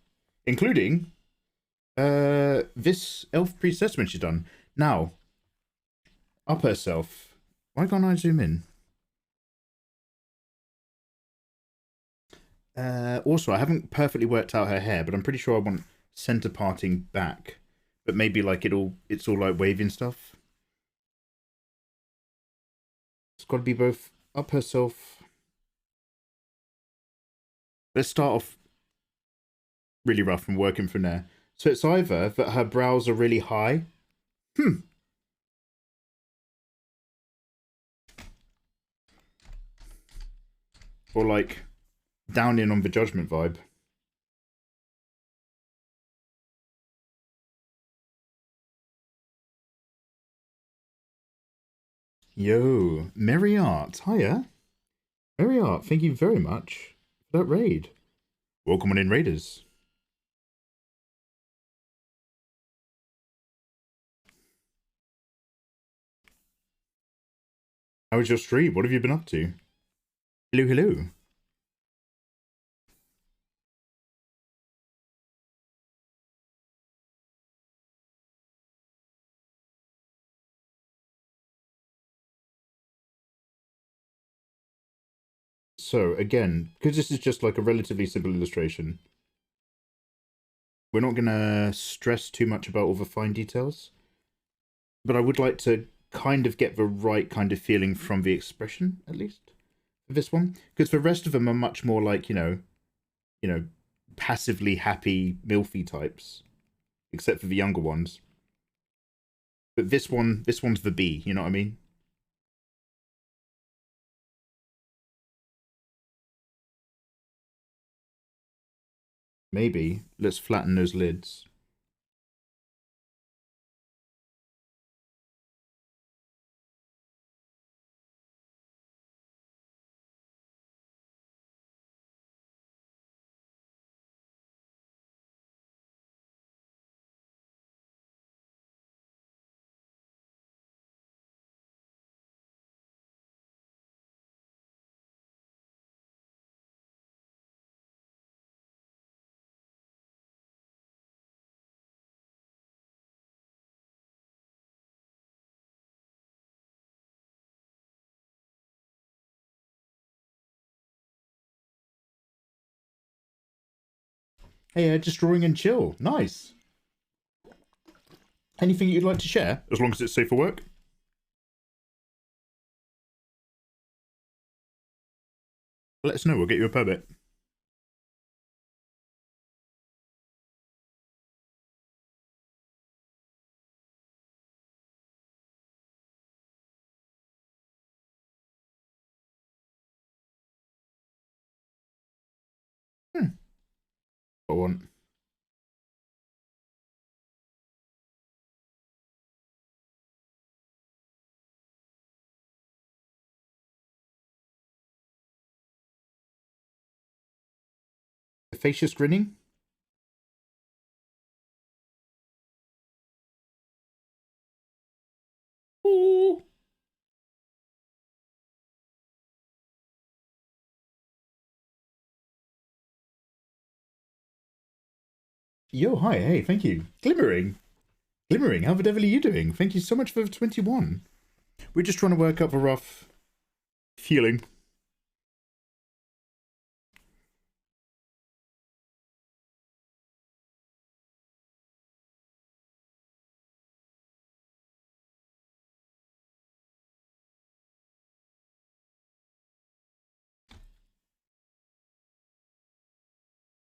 Speaker 1: including this elf priestess when she's done. Now, up herself. Why can't I zoom in? Also, I haven't perfectly worked out her hair, but I'm pretty sure I want center parting back. But maybe like it's all like wavy and stuff. It's got to be both up herself. Let's start off really rough and working from there. So it's either that her brows are really high. Or like down in on the judgment vibe. Yo, Merry Art, hiya. Merry Art, thank you very much for that raid. Welcome on in, raiders. How was your stream? What have you been up to? Hello, hello. So, again, because this is just like a relatively simple illustration, we're not going to stress too much about all the fine details, but I would like to kind of get the right kind of feeling from the expression, at least, for this one. Because the rest of them are much more like, you know, passively happy, milfy types, except for the younger ones. But this one's the B, you know what I mean? Maybe. Let's flatten those lids. Hey, just drawing and chill. Nice. Anything you'd like to share? As long as it's safe for work? Let us know, we'll get you a permit. What I want. The face just grinning? Ooh. Yo, hi, hey, thank you. Glimmering. Glimmering, how the devil are you doing? Thank you so much for the 21. We're just trying to work up a rough feeling.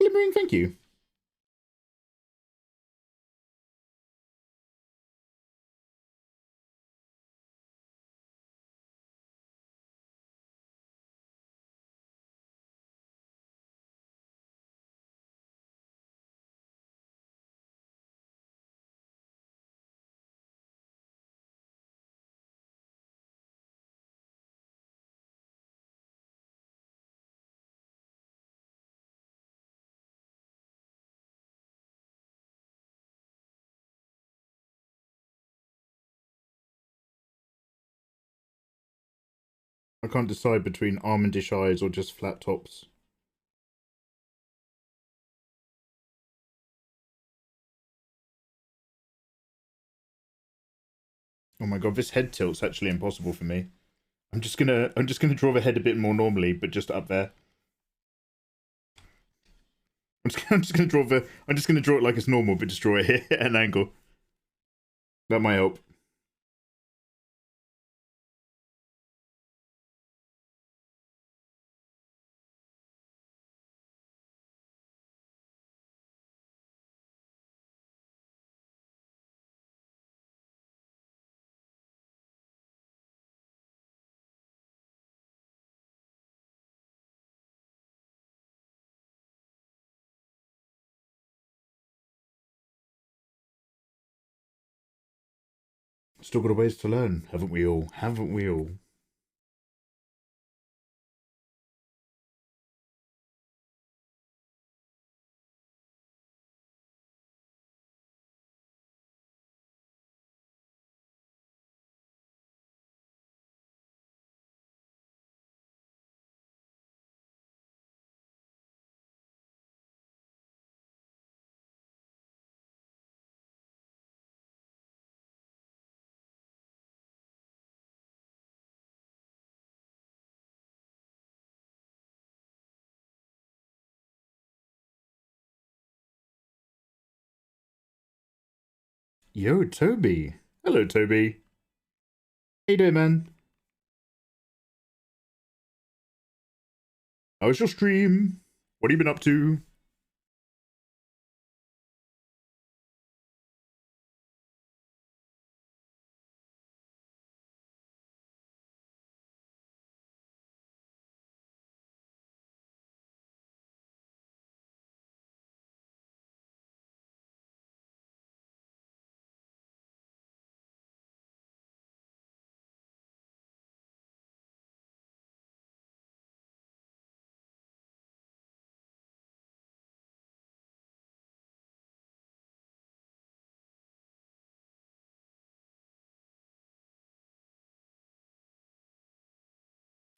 Speaker 1: Glimmering, thank you. I can't decide between almondish eyes or just flat tops. Oh my god, this head tilt's actually impossible for me. I'm just gonna draw the head a bit more normally, but just up there. I'm just gonna draw it like it's normal, but just draw it here at an angle. That might help. Still got a ways to learn, haven't we all? Haven't we all? Yo, Toby. Hello, Toby. How you doing, man? How was your stream? What have you been up to?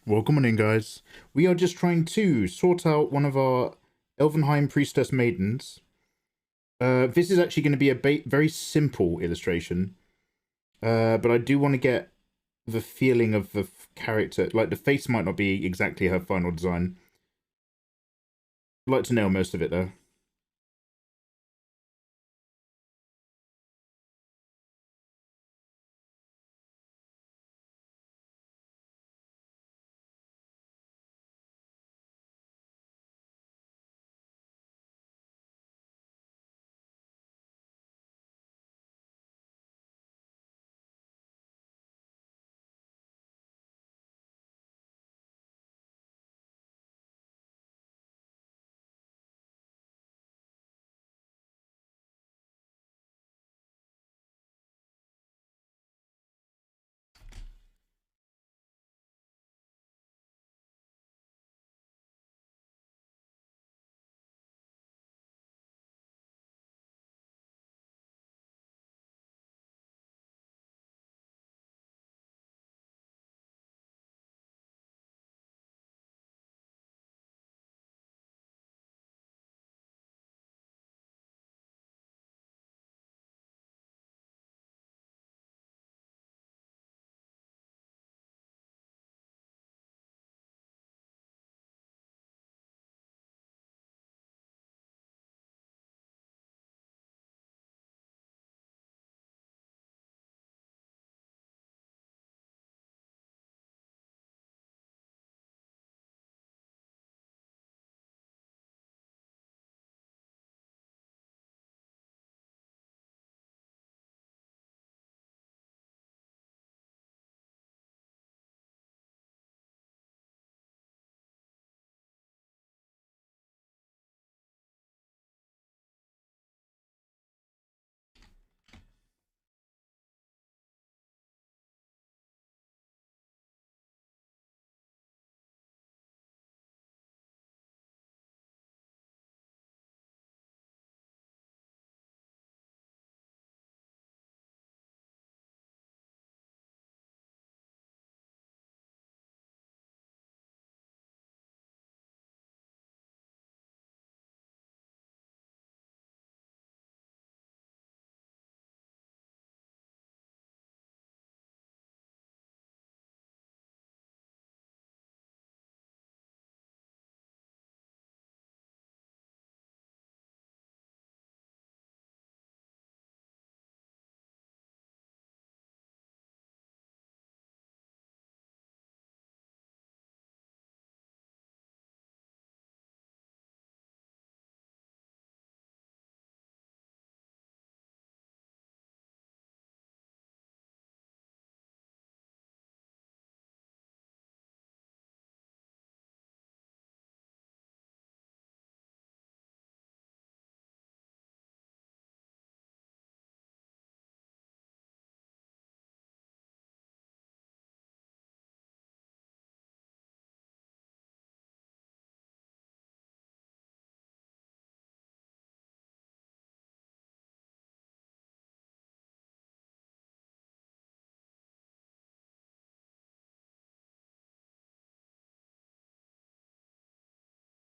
Speaker 1: Welcome on in, guys. We are just trying to sort out one of our Elvenheim Priestess Maidens. This is actually going to be a very simple illustration. But I do want to get the feeling of the character. Like, the face might not be exactly her final design. I'd like to nail most of it, though.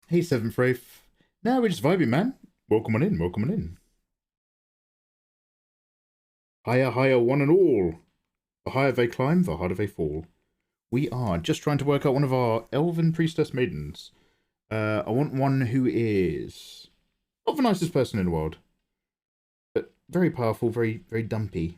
Speaker 1: Hey, Seventh Wraith. Now we're just vibing, man. Welcome on in, welcome on in. Higher, higher, one and all. The higher they climb, the harder they fall. We are just trying to work out one of our Elven Priestess Maidens. I want one who is not the nicest person in the world, but very powerful, very, very dumpy.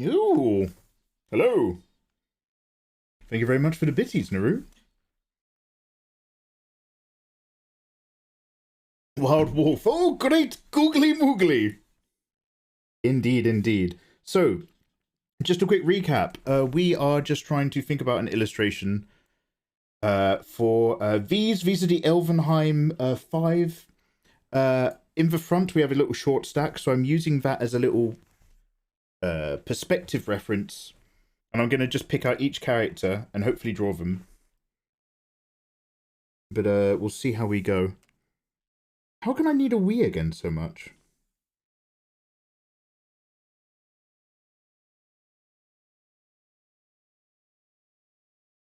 Speaker 1: Ooh, hello. Thank you very much for the bitties, Naru. Wild Wolf. Oh, great googly moogly. Indeed, indeed. So, just a quick recap. We are just trying to think about an illustration for V's. These are the Elvenheim 5. In the front, we have a little short stack, so I'm using that as a little perspective reference. And I'm going to just pick out each character and hopefully draw them. But we'll see how we go. How can I need a Wii again so much?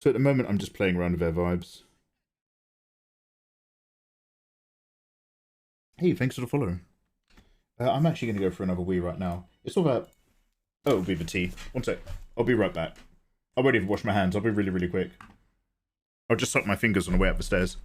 Speaker 1: So at the moment, I'm just playing around with their vibes. Hey, thanks for the follow. I'm actually going to go for another Wii right now. It's all about... Oh, it'll be the tea. One sec. I'll be right back. I won't even wash my hands. I'll be really, really quick. I'll just suck my fingers on the way up the stairs.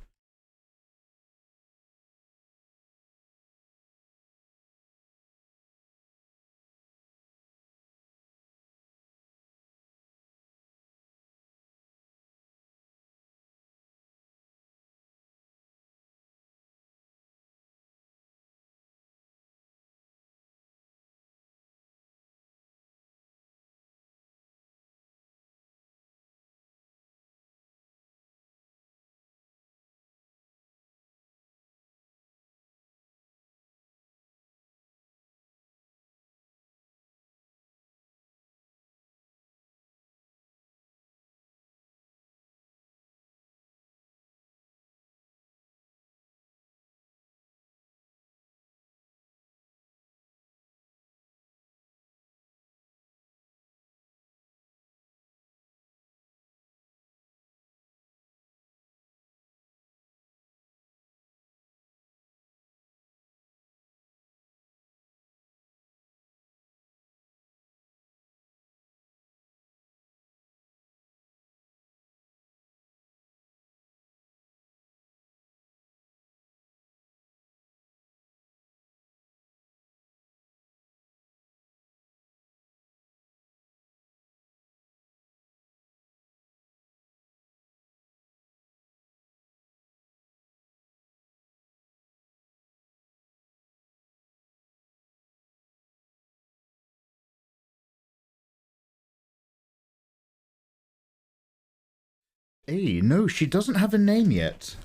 Speaker 1: Hey, no, she doesn't have a name yet.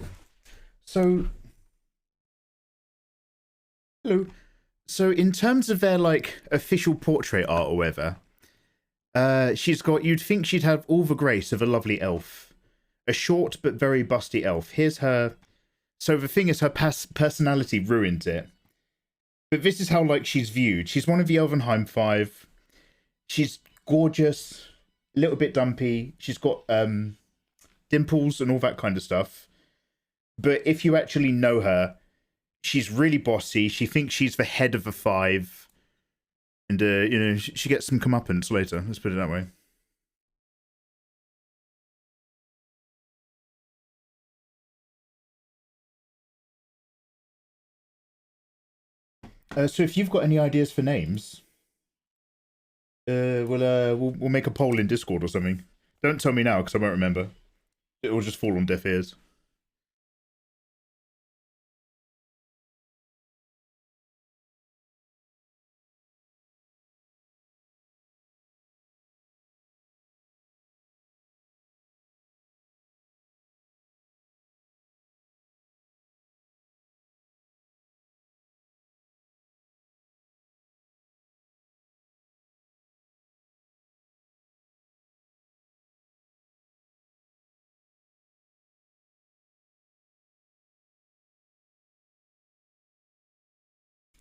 Speaker 1: So, hello. So, in terms of their like official portrait art or whatever, she's got. You'd think she'd have all the grace of a lovely elf, a short but very busty elf. Here's her. So the thing is, her personality ruined it. But this is how like she's viewed. She's one of the Elvenheim Five. She's gorgeous, a little bit dumpy. She's got dimples and all that kind of stuff. But if you actually know her, she's really bossy. She thinks she's the head of the five. And, you know, she gets some comeuppance later. Let's put it that way. So if you've got any ideas for names, we'll make a poll in Discord or something. Don't tell me now, because I won't remember. It will just fall on deaf ears.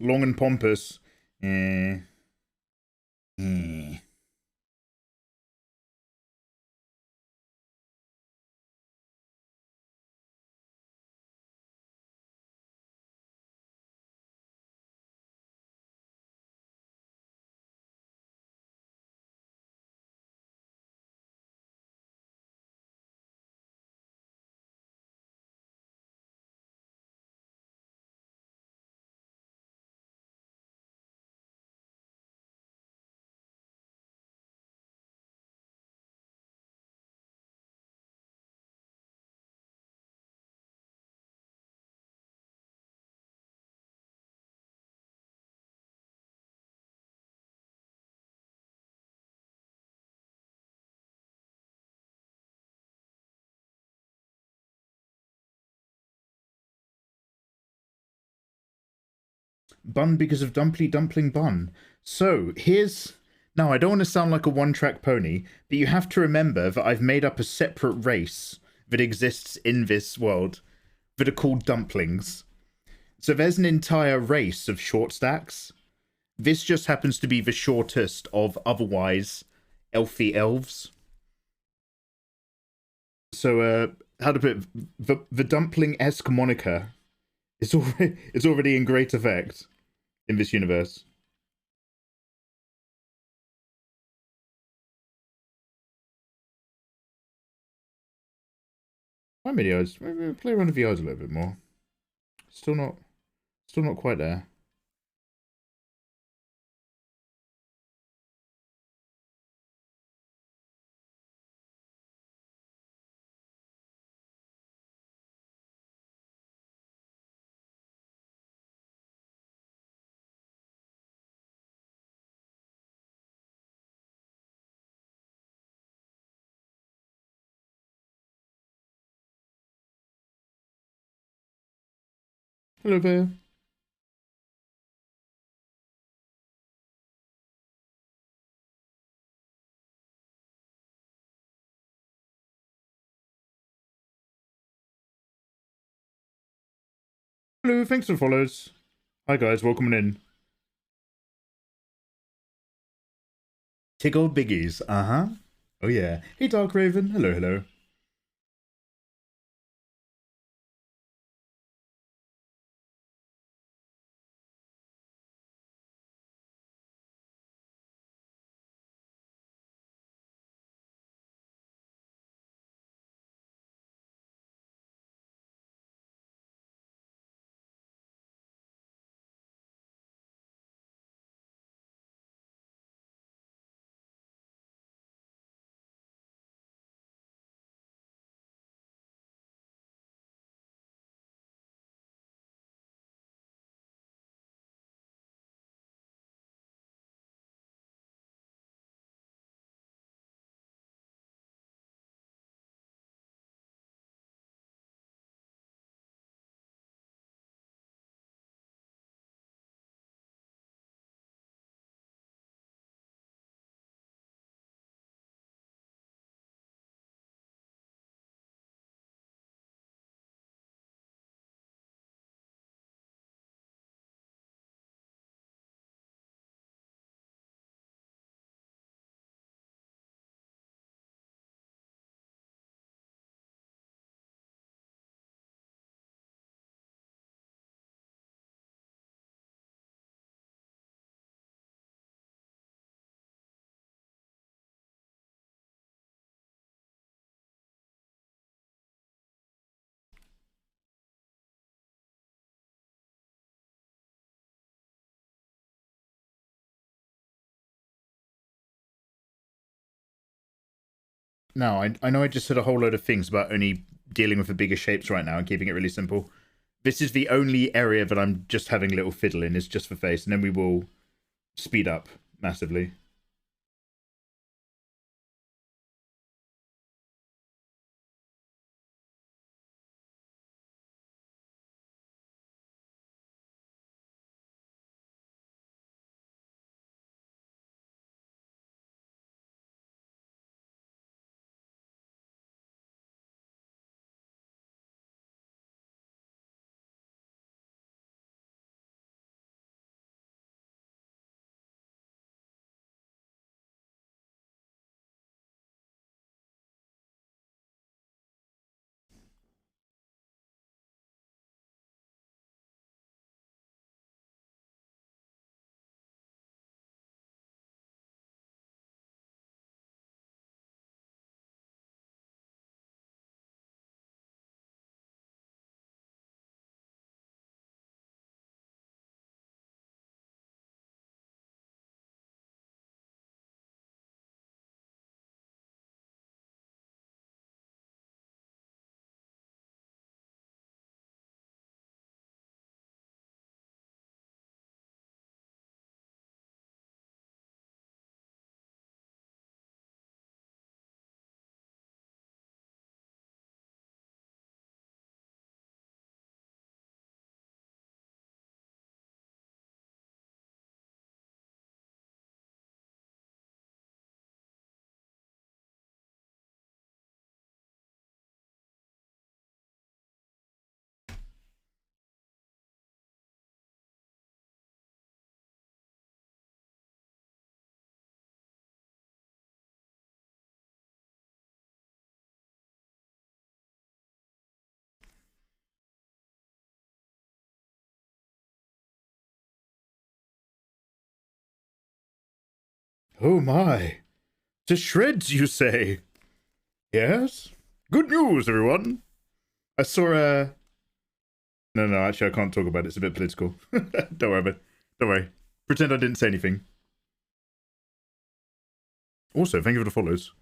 Speaker 1: Long and pompous. Eh. Eh. Bun because of dumpling bun. So here's now I don't want to sound like a one-track pony, but you have to remember that I've made up a separate race that exists in this world that are called dumplings. So there's an entire race of short stacks. This just happens to be the shortest of otherwise elfy elves. So how to put it, the dumpling-esque moniker is already in great effect in this universe. My videos, maybe play around with the eyes a little bit more. Still not quite there. Hello there. Hello, thanks for follows. Hi guys, welcome in. Tiggle biggies, uh-huh. Oh yeah. Hey Dark Raven, hello, hello. No, I know I just said a whole load of things about only dealing with the bigger shapes right now and keeping it really simple. This is the only area that I'm just having a little fiddle in, is just for face, and then we will speed up massively. Oh my. To shreds, you say? Yes? Good news, everyone. I saw a... No, actually, I can't talk about it. It's a bit political. Don't worry about it. Don't worry. Pretend I didn't say anything. Also, thank you for the follows.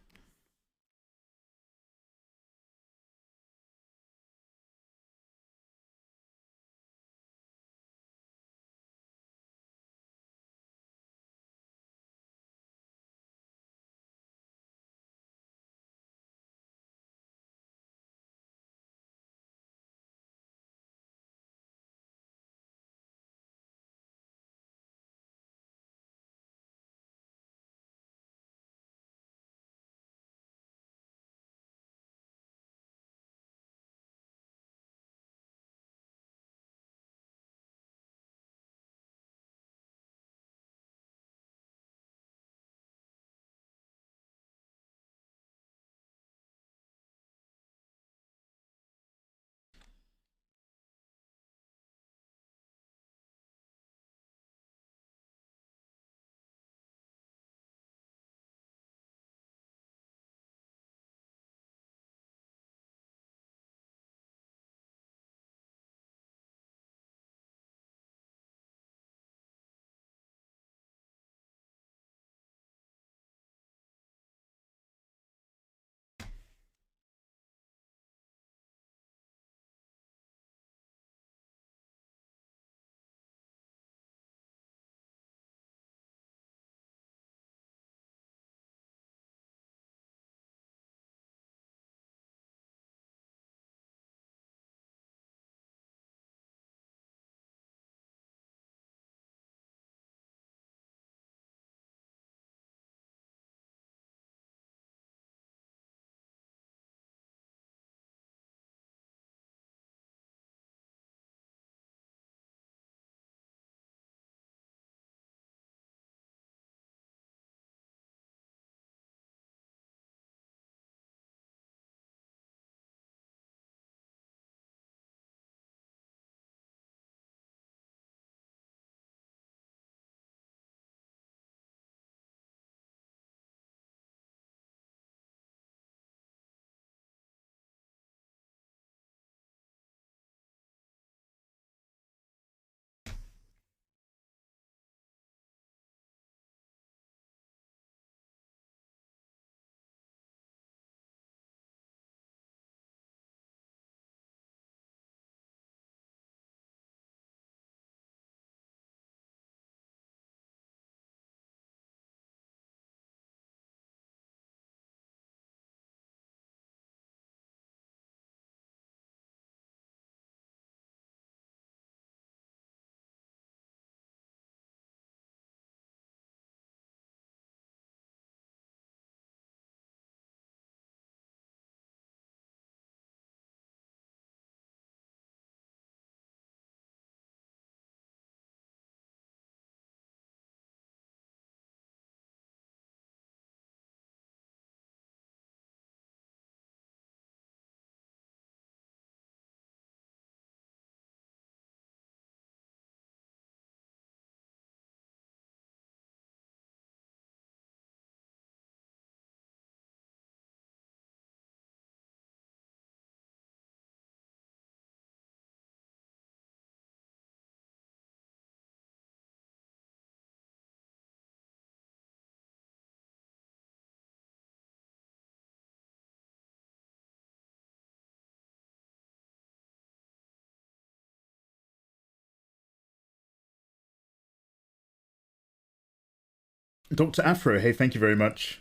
Speaker 1: Dr. Afro, hey, thank you very much.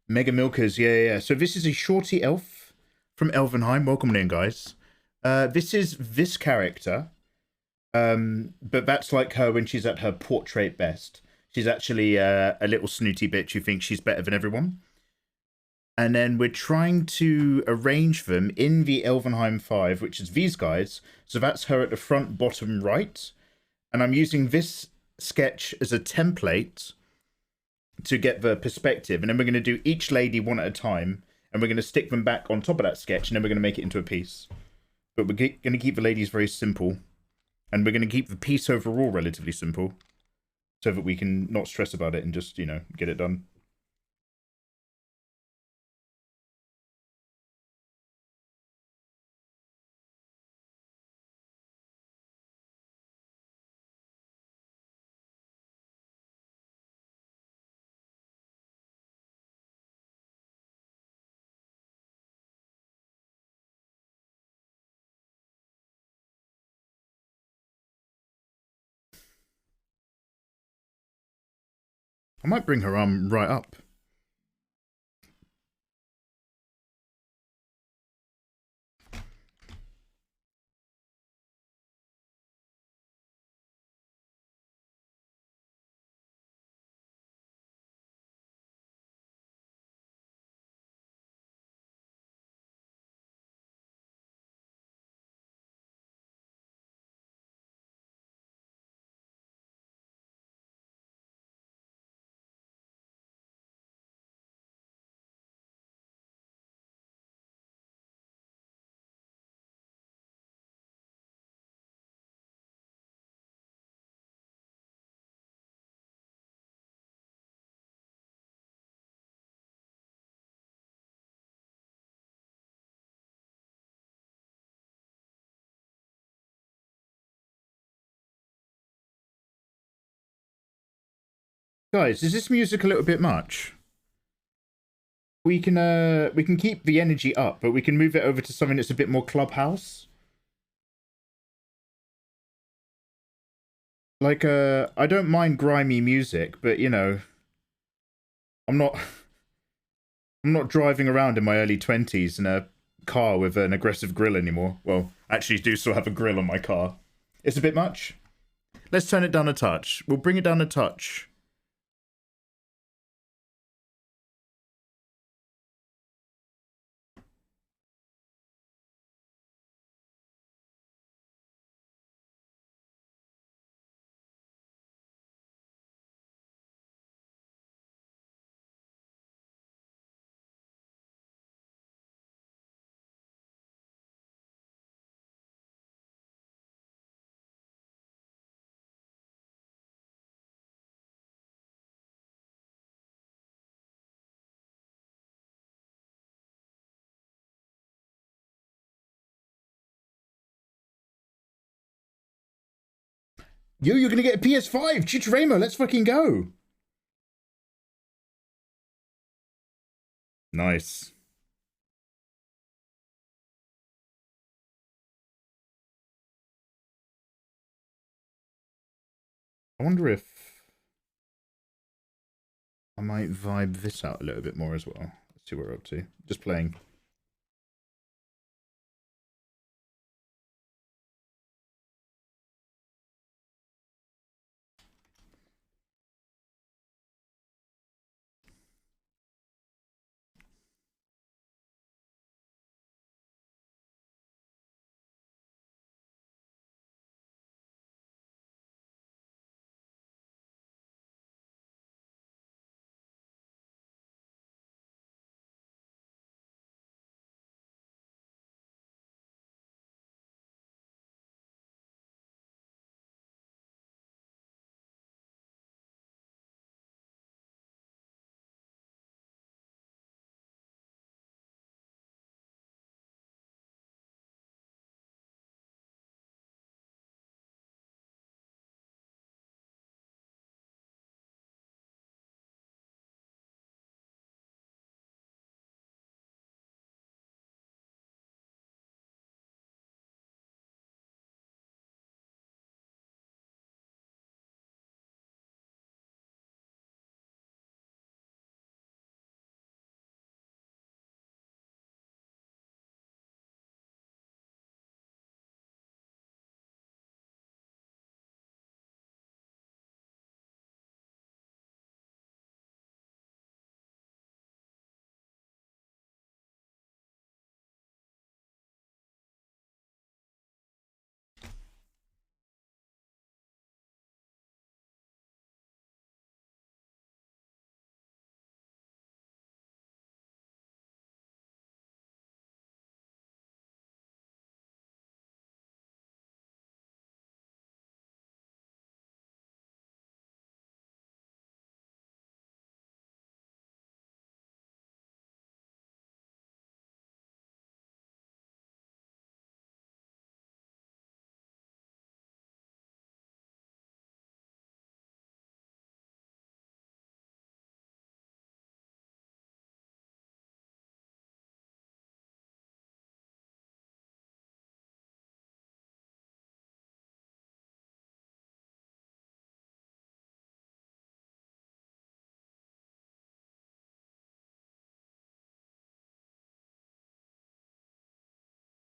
Speaker 1: Mega Milkers, yeah. So this is a shorty elf from Elvenheim. Welcome in, guys. This is this character. But that's like her when she's at her portrait best. She's actually a little snooty bitch who thinks she's better than everyone. And then we're trying to arrange them in the Elvenheim 5, which is these guys. So that's her at the front, bottom right. And I'm using this sketch as a template to get the perspective. And then we're going to do each lady one at a time. And we're going to stick them back on top of that sketch. And then we're going to make it into a piece. But we're going to keep the ladies very simple. And we're going to keep the piece overall relatively simple. So that we can not stress about it and just, you know, get it done. I might bring her arm right up. Guys, is this music a little bit much? We can keep the energy up, but we can move it over to something that's a bit more clubhouse. Like I don't mind grimy music, but you know, I'm not driving around in my early 20s in a car with an aggressive grill anymore. Well, actually do still have a grill on my car. It's a bit much. Let's turn it down a touch. We'll bring it down a touch. Yo, you're gonna get a PS5! Chicharemo, let's fucking go! Nice. I wonder if I might vibe this out a little bit more as well. Let's see what we're up to. Just playing.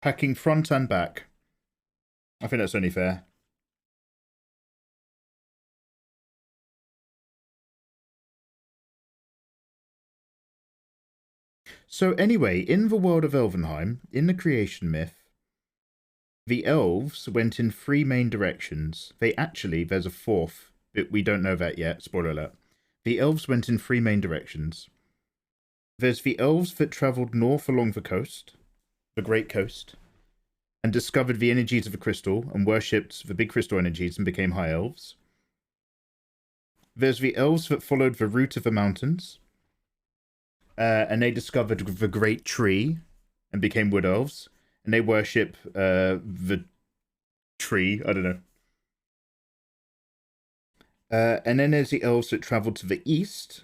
Speaker 1: Packing front and back. I think that's only fair. So anyway, in the world of Elvenheim, in the creation myth, the elves went in three main directions. There's a fourth, but we don't know that yet, spoiler alert. The elves went in three main directions. There's the elves that travelled north along the coast, the Great Coast, and discovered the energies of the crystal and worshipped the big crystal energies and became high elves. There's the elves that followed the route of the mountains, and they discovered the great tree and became wood elves, and they worship the tree. I don't know. And then there's the elves that travelled to the east,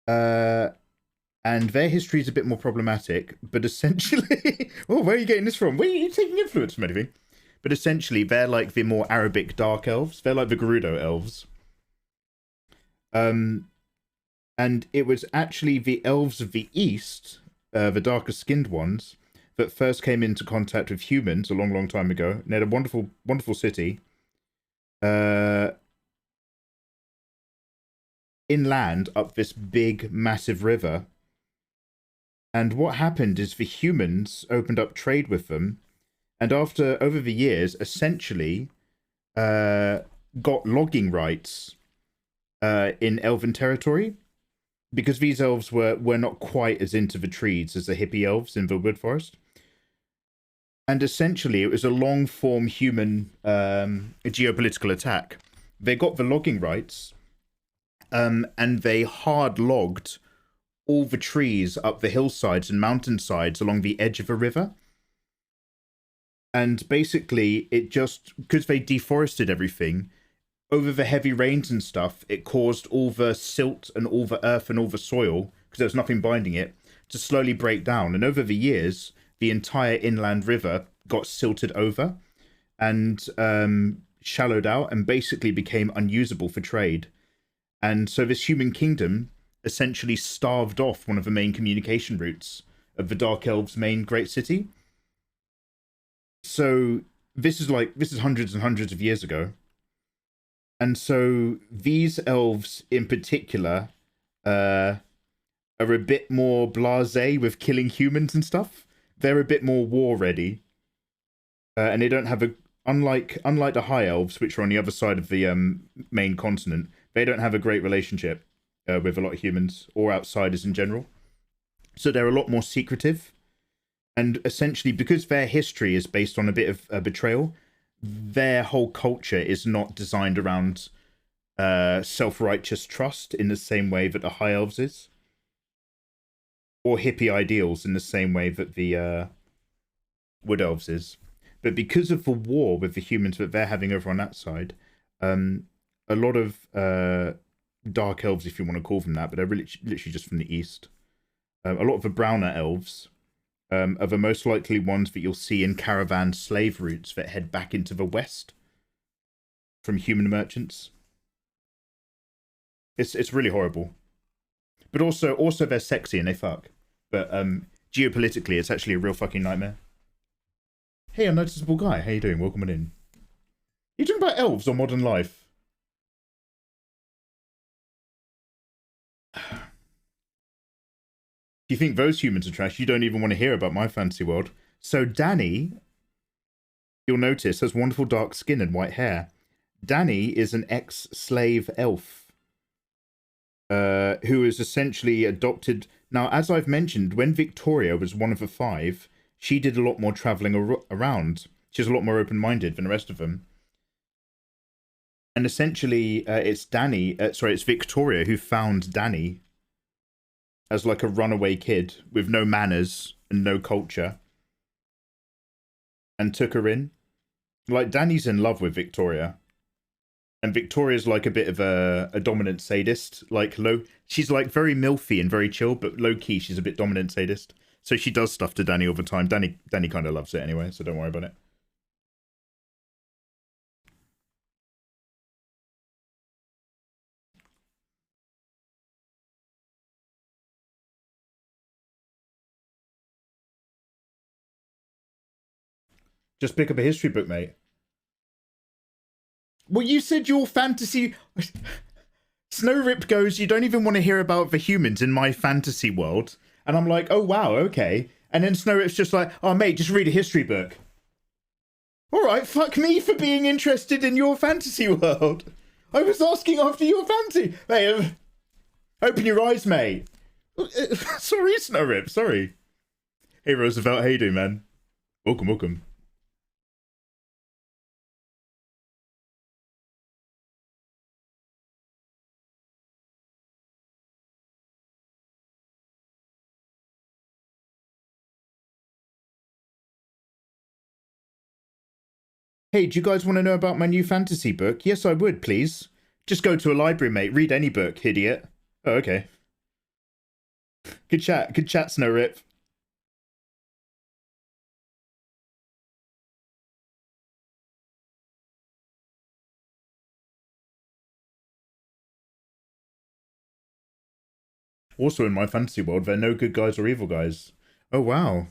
Speaker 1: and their history is a bit more problematic, but essentially... oh, where are you getting this from? Where are you taking influence from anything? But essentially, they're like the more Arabic dark elves. They're like the Gerudo elves. And it was actually the elves of the east, the darker skinned ones, that first came into contact with humans a long, long time ago. And they had a wonderful, wonderful city. Inland up this big, massive river. And what happened is the humans opened up trade with them. And over the years, essentially got logging rights in Elven territory. Because these elves were not quite as into the trees as the hippie elves in the wood forest. And essentially, it was a long-form human geopolitical attack. They got the logging rights, and they hard-logged all the trees up the hillsides and mountainsides along the edge of a river. And basically, it just... because they deforested everything... over the heavy rains and stuff, it caused all the silt and all the earth and all the soil, because there was nothing binding it, to slowly break down. And over the years, the entire inland river got silted over and shallowed out and basically became unusable for trade. And so this human kingdom essentially starved off one of the main communication routes of the Dark Elves' main great city. So this is hundreds and hundreds of years ago. And so these elves in particular are a bit more blasé with killing humans and stuff. They're a bit more war ready. And they don't have unlike the high elves, which are on the other side of the main continent, they don't have a great relationship with a lot of humans or outsiders in general. So they're a lot more secretive. And essentially, because their history is based on a bit of betrayal, their whole culture is not designed around self-righteous trust in the same way that the High Elves is. Or hippie ideals in the same way that the Wood Elves is. But because of the war with the humans that they're having over on that side, a lot of Dark Elves, if you want to call them that, but they're really, literally just from the East. A lot of the browner elves are the most likely ones that you'll see in caravan slave routes that head back into the West from human merchants. It's really horrible. But also they're sexy and they fuck. But geopolitically, it's actually a real fucking nightmare. Hey, unnoticeable guy. How you doing? Welcome on in. You talking about elves or modern life? If you think those humans are trash, you don't even want to hear about my fantasy world. So Danny, you'll notice, has wonderful dark skin and white hair. Danny is an ex-slave elf who is essentially adopted. Now, as I've mentioned, when Victoria was one of the 5, she did a lot more traveling around. She's a lot more open-minded than the rest of them. And essentially, it's Victoria who found Danny as like a runaway kid with no manners and no culture, and took her in. Like, Danny's in love with Victoria, and Victoria's like a bit of a dominant sadist. Like, she's like very milfy and very chill, but low key she's a bit dominant sadist. So she does stuff to Danny all the time. Danny kind of loves it anyway, so don't worry about it. Just pick up a history book, mate. Well, you said your fantasy... Snowrip goes, you don't even want to hear about the humans in my fantasy world. And I'm like, oh, wow, okay. And then Snowrip's just like, oh, mate, just read a history book. All right, fuck me for being interested in your fantasy world. I was asking after your fantasy. Hey, open your eyes, mate. Sorry, Snowrip, sorry. Hey, Roosevelt, how you doing, man? Welcome, welcome. Hey, do you guys want to know about my new fantasy book? Yes, I would, please. Just go to a library, mate. Read any book, idiot. Oh, okay. Good chat, Snowrip. Also in my fantasy world, there are no good guys or evil guys. Oh, wow.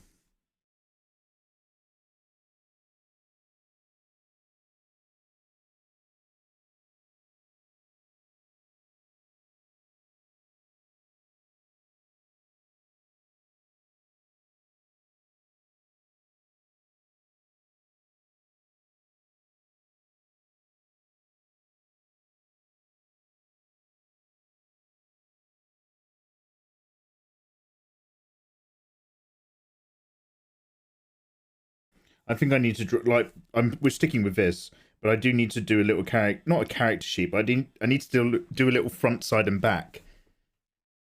Speaker 1: I think I need to draw, like, we're sticking with this, but I do need to do a little character, not a character sheet, but I need to do a little front, side, and back,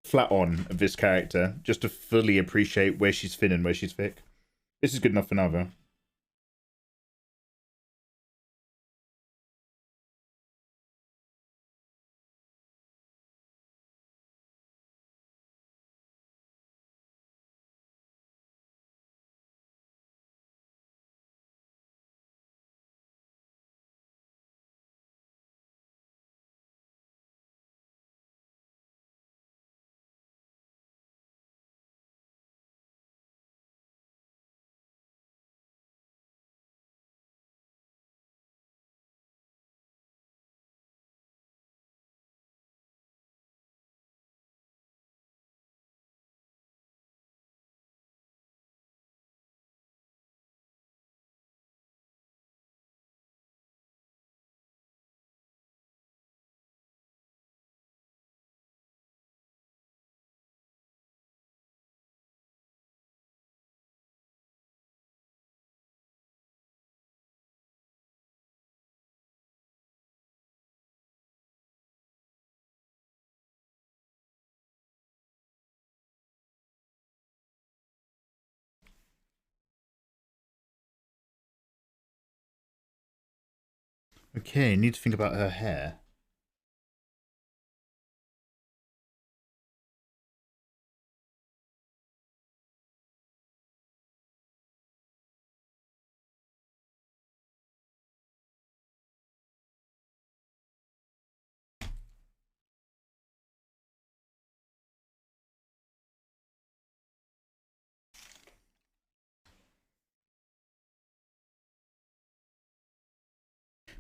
Speaker 1: flat on of this character, just to fully appreciate where she's thin and where she's thick. This is good enough for now, though. Okay, need to think about her hair.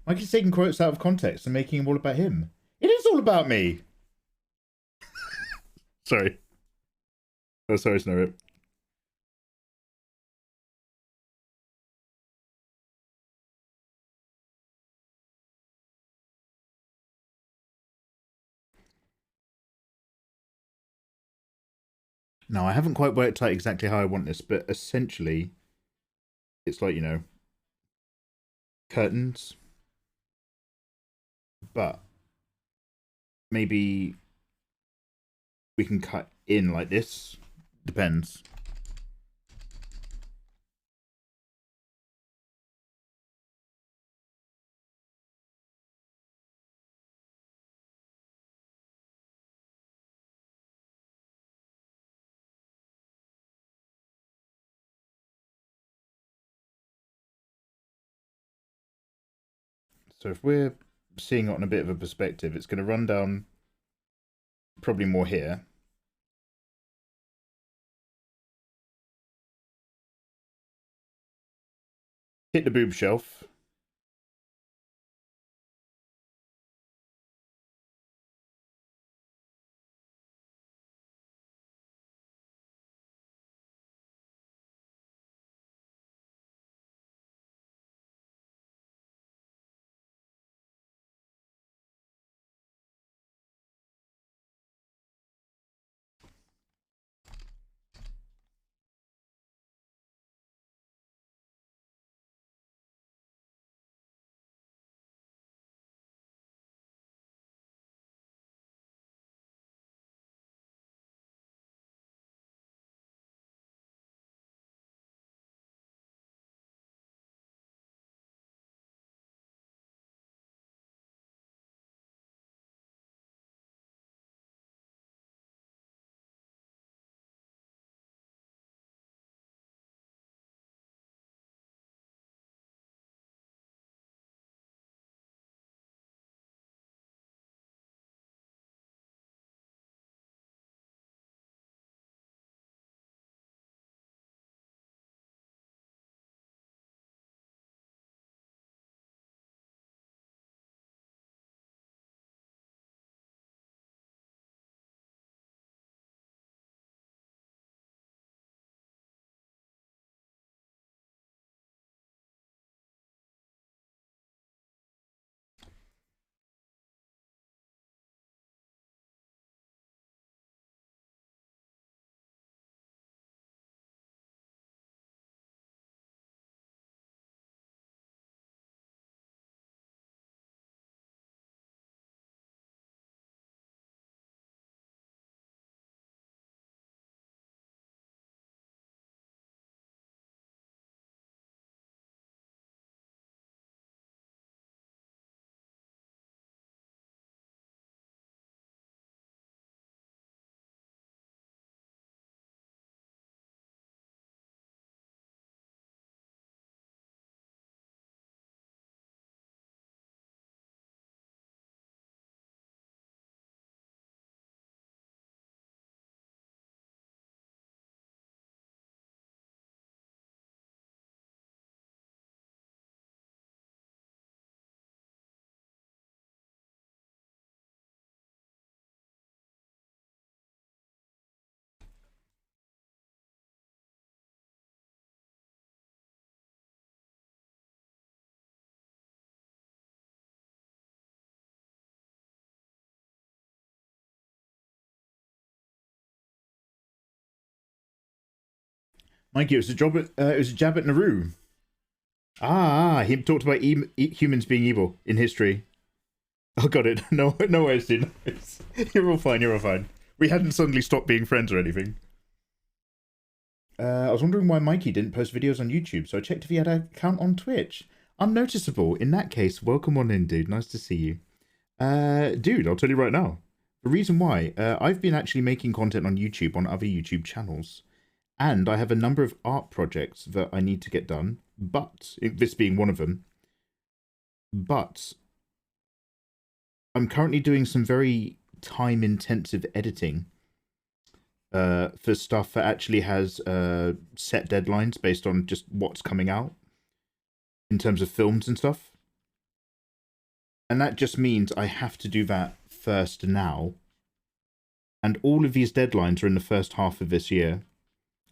Speaker 1: Mike is taking quotes out of context and making them all about him. It is all about me. Sorry. Oh, sorry, Snowrip. Now, I haven't quite worked out exactly how I want this, but essentially, it's like, you know, curtains. But maybe we can cut in like this. Depends. So if we're seeing it on a bit of a perspective, it's going to run down probably more here. Hit the boob shelf. Mikey, it was a job. It was a jab at Naru. He talked about humans being evil in history. Oh, got it. No, no worries, dude. You're all fine. You're all fine. We hadn't suddenly stopped being friends or anything. I was wondering why Mikey didn't post videos on YouTube, so I checked if he had an account on Twitch. Unnoticeable. In that case, welcome on in, dude. Nice to see you. Dude, I'll tell you right now. The reason why, I've been actually making content on YouTube on other YouTube channels. And I have a number of art projects that I need to get done, but this being one of them. But I'm currently doing some very time-intensive editing for stuff that actually has set deadlines based on just what's coming out in terms of films and stuff. And that just means I have to do that first now. And all of these deadlines are in the first half of this year.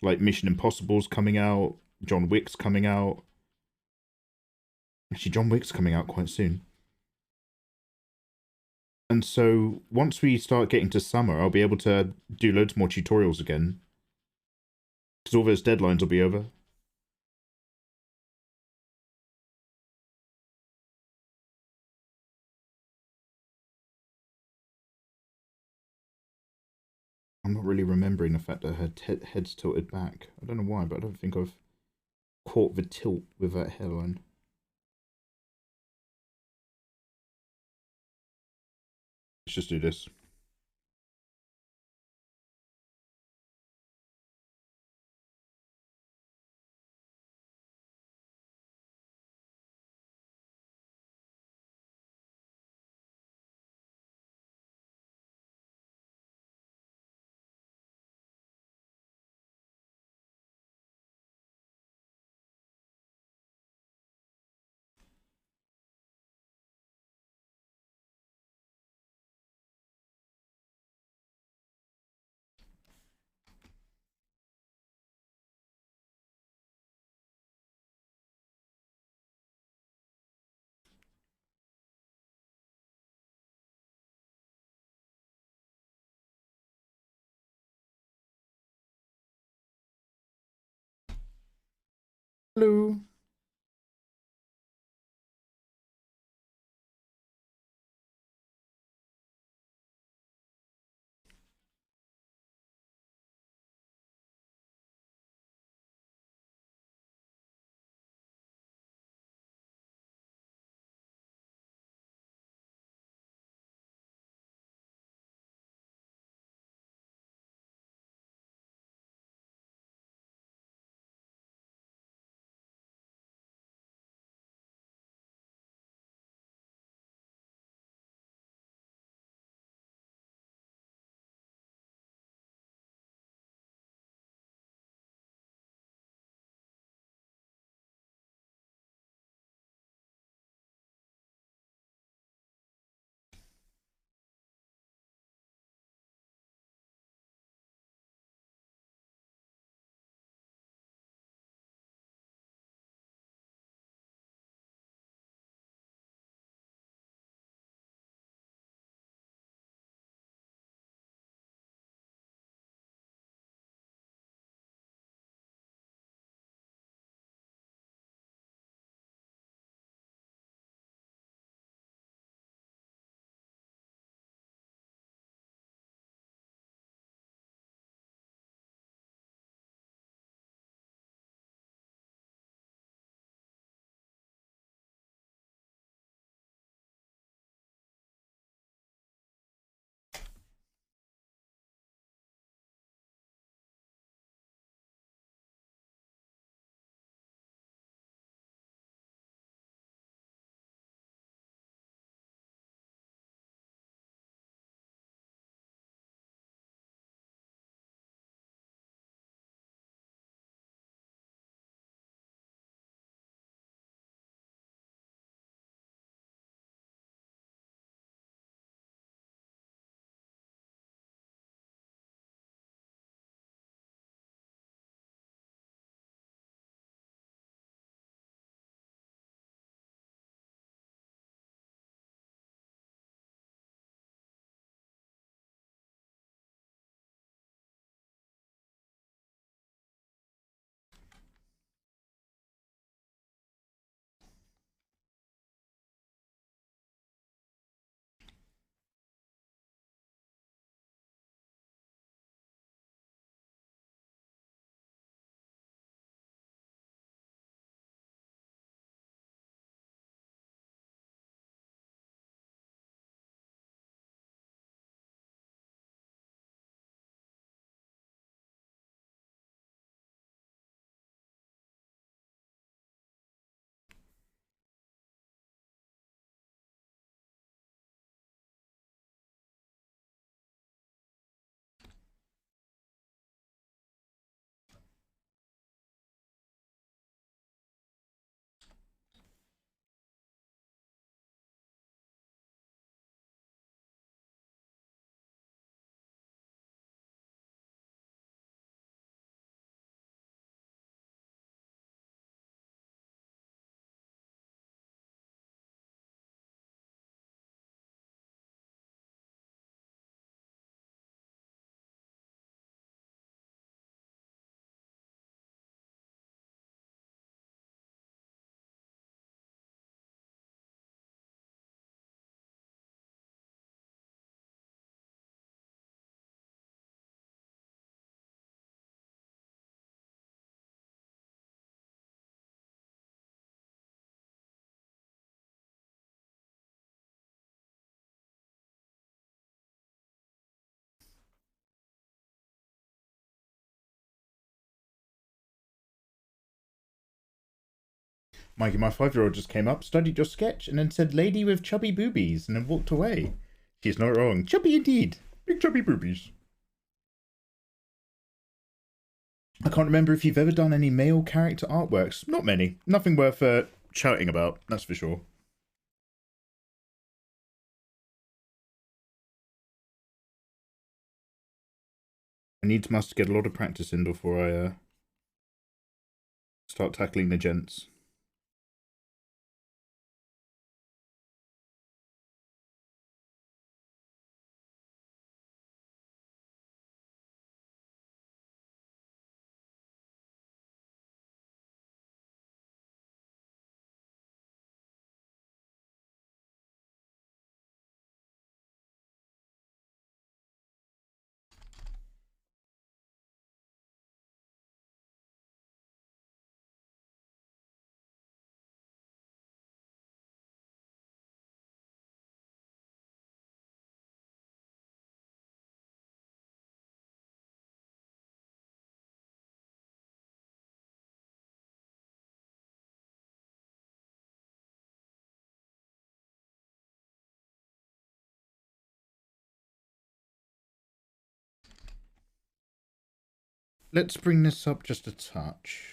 Speaker 1: Like Mission Impossible's coming out, John Wick's coming out. Actually, John Wick's coming out quite soon. And so once we start getting to summer, I'll be able to do loads more tutorials again. Because all those deadlines will be over. I'm not really remembering the fact that her head's tilted back. I don't know why, but I don't think I've caught the tilt with that hairline. Let's just do this. Hello. Mikey, my 5-year-old just came up, studied your sketch, and then said lady with chubby boobies, and then walked away. She's not wrong. Chubby indeed. Big chubby boobies. I can't remember if you've ever done any male character artworks. Not many. Nothing worth shouting about, that's for sure. Must get a lot of practice in before I start tackling the gents. let's bring this up just a touch.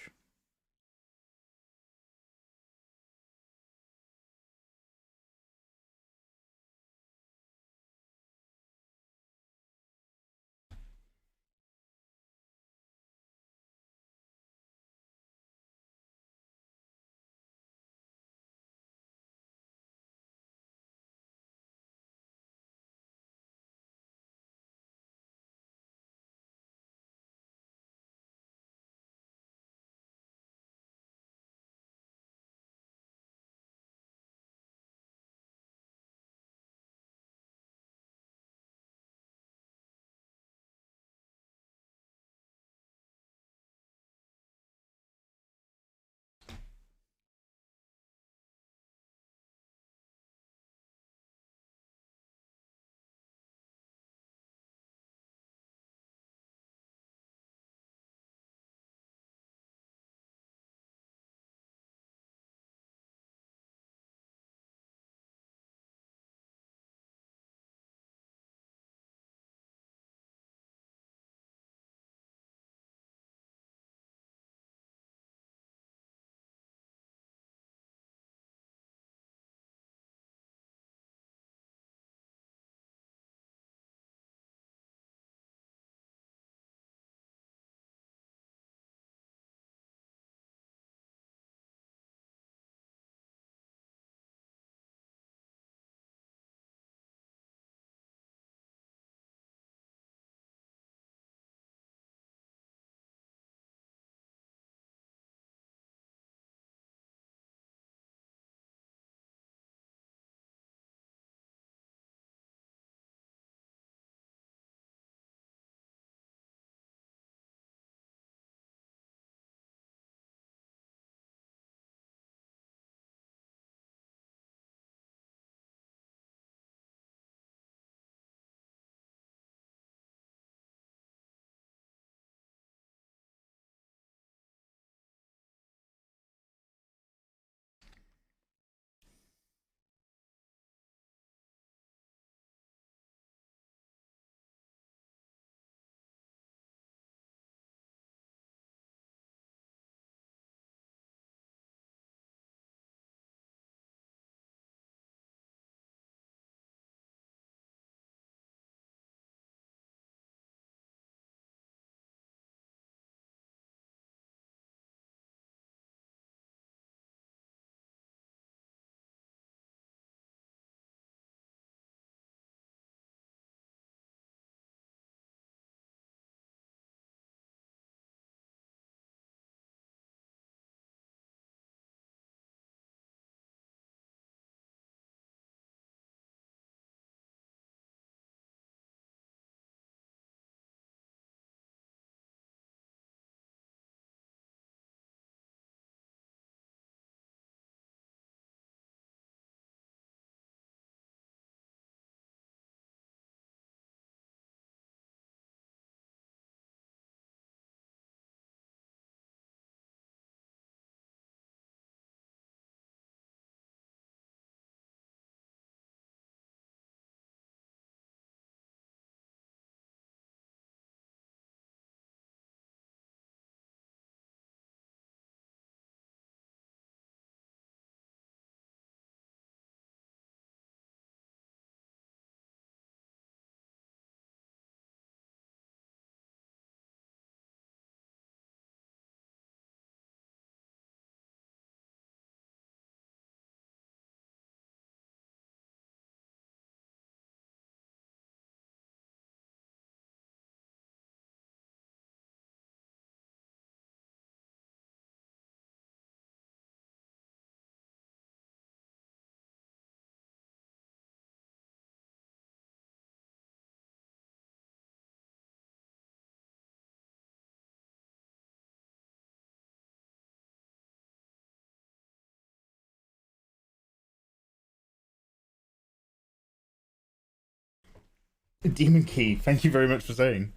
Speaker 1: Demon Key, thank you very much for saying.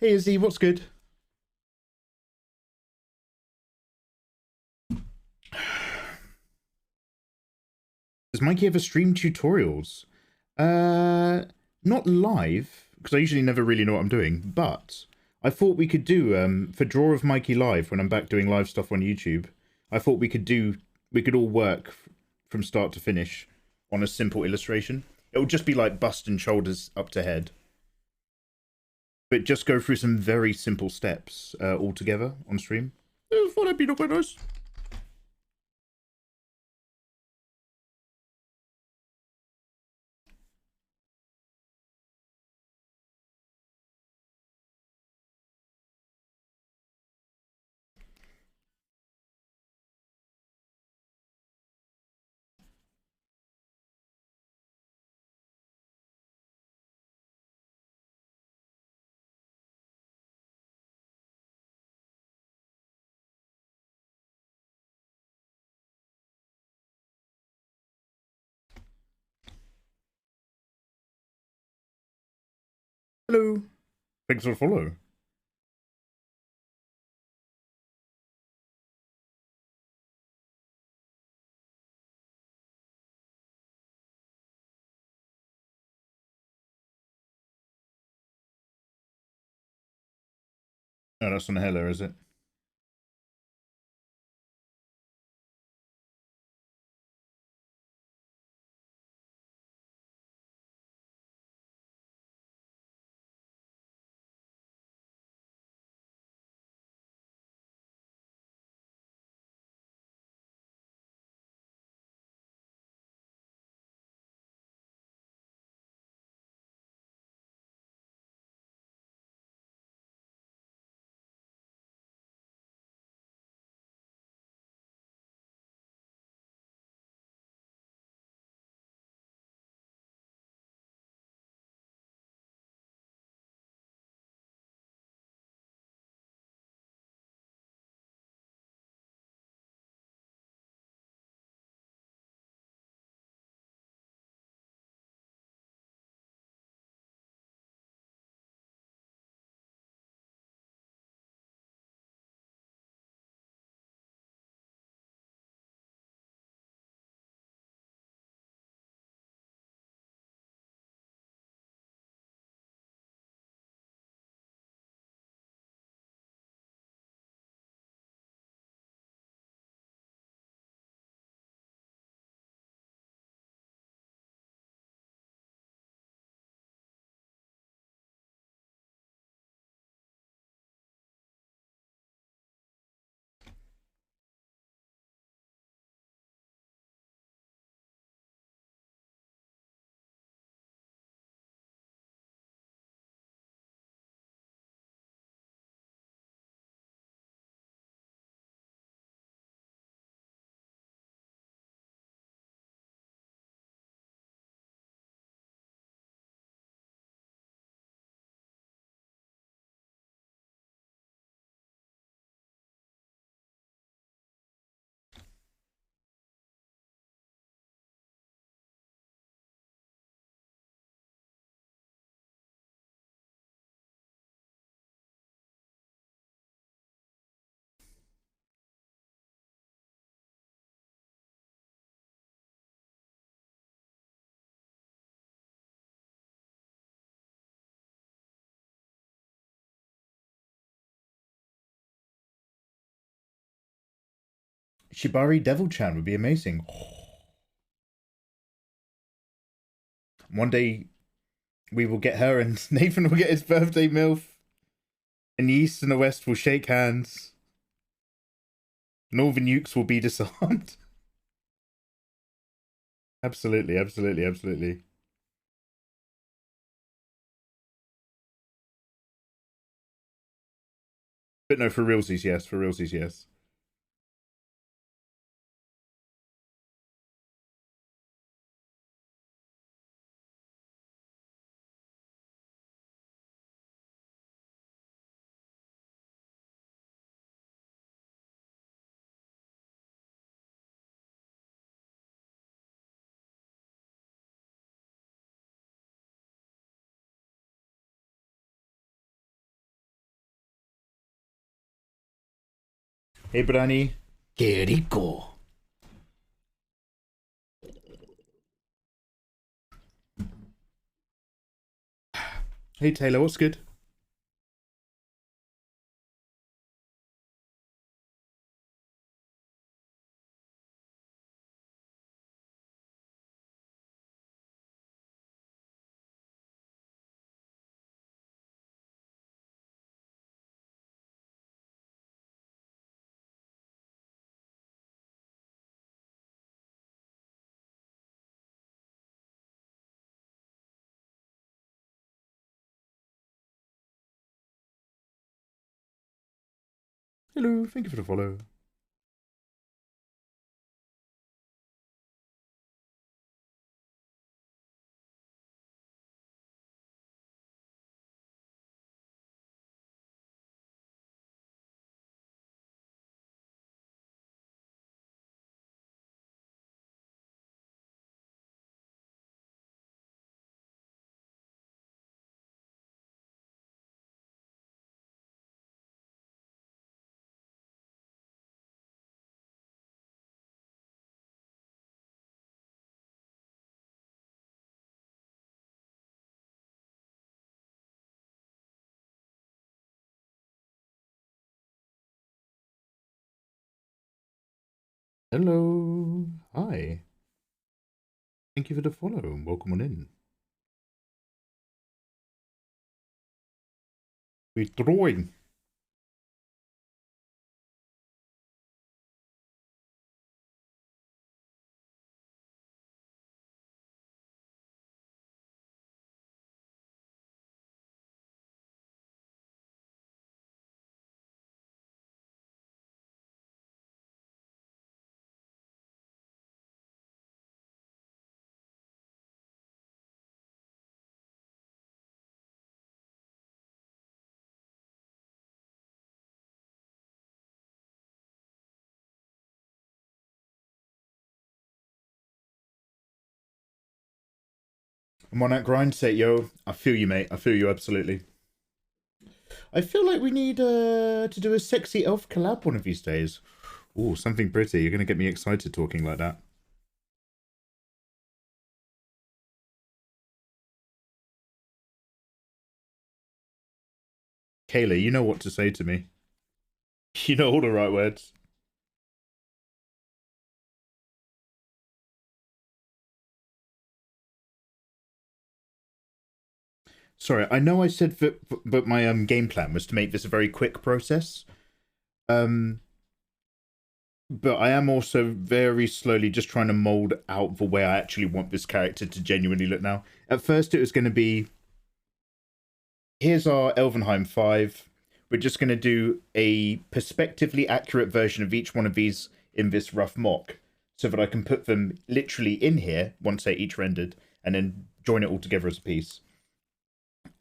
Speaker 1: Hey Izzy, what's good? Does Mikey ever stream tutorials? Not live, because I usually never really know what I'm doing, but I thought we could do for Draw of Mikey Live when I'm back doing live stuff on YouTube. I thought we could all work from start to finish on a simple illustration. It would just be like bust and shoulders up to head, but just go through some very simple steps all together on stream. I thought that'd be quite nice. Hello. Thanks for the follow. No, that's on Hella, is it? Shibari Devil-chan would be amazing. One day we will get her and Nathan will get his birthday MILF. And the East and the West will shake hands. And all the nukes will be disarmed. Absolutely, absolutely, absolutely. But no, for realsies, yes. For realsies, yes. Hey, Brani. Que rico. Hey, Taylor, what's good? Hello, thank you for the follow. Hello, hi. Thank you for the follow and welcome on in. We're drawing. I'm on that grind set, yo. I feel you, mate. I feel you absolutely. I feel like we need to do a sexy elf collab one of these days. Oh, something pretty. You're going to get me excited talking like that. Kayla, you know what to say to me. You know all the right words. Sorry, I know I said that, but my game plan was to make this a very quick process. But I am also very slowly just trying to mold out the way I actually want this character to genuinely look now. At first, it was going to be, here's our Elvenheim 5. We're just going to do a perspectively accurate version of each one of these in this rough mock, so that I can put them literally in here once they're each rendered, and then join it all together as a piece.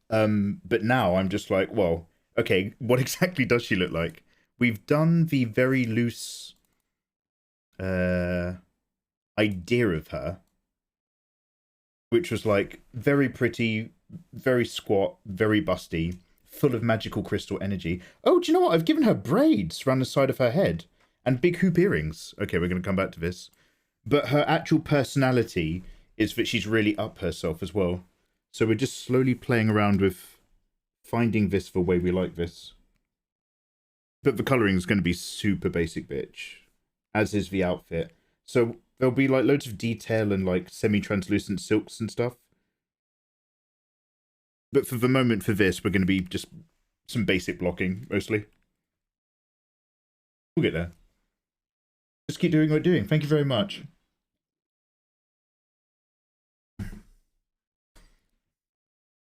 Speaker 1: But now I'm just like, well, okay, what exactly does she look like? We've done the very loose idea of her, which was like very pretty, very squat, very busty, full of magical crystal energy. Oh, do you know what? I've given her braids around the side of her head and big hoop earrings. Okay, we're going to come back to this. But her actual personality is that she's really up herself as well. So we're just slowly playing around with finding this the way we like this. But the colouring is going to be super basic, bitch. As is the outfit. So there'll be like loads of detail and like semi-translucent silks and stuff. But for the moment, for this, we're going to be just some basic blocking, mostly. We'll get there. Just keep doing what we're doing. Thank you very much.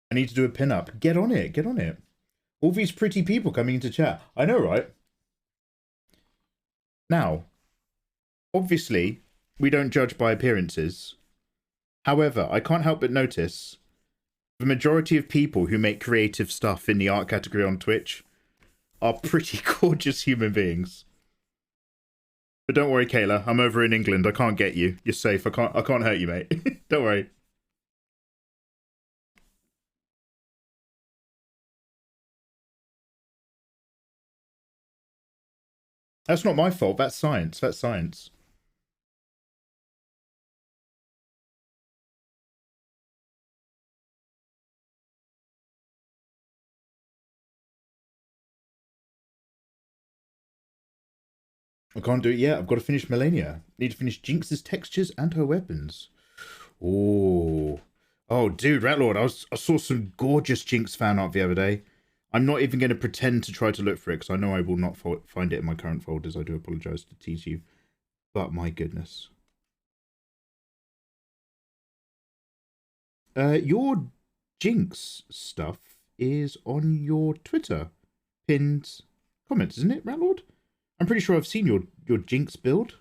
Speaker 1: I need to do a pin-up. Get on it. Get on it. All these pretty people coming into chat. I know, right? Now, obviously, we don't judge by appearances. However, I can't help but notice the majority of people who make creative stuff in the art category on Twitch are pretty gorgeous human beings. But don't worry, Kayla. I'm over in England. I can't get you. You're safe. I can't hurt you, mate. Don't worry. That's not my fault. That's science. That's science. I can't do it yet. I've got to finish Melania. Need to finish Jinx's textures and her weapons. Oh. Oh, dude, Ratlord, I saw some gorgeous Jinx fan art the other day. I'm not even going to pretend to try to look for it, because I know I will not find it in my current folders. I do apologize to tease you. But my goodness. Your Jinx stuff is on your Twitter. Pinned comments, isn't it, Ratlord? I'm pretty sure I've seen your Jinx build.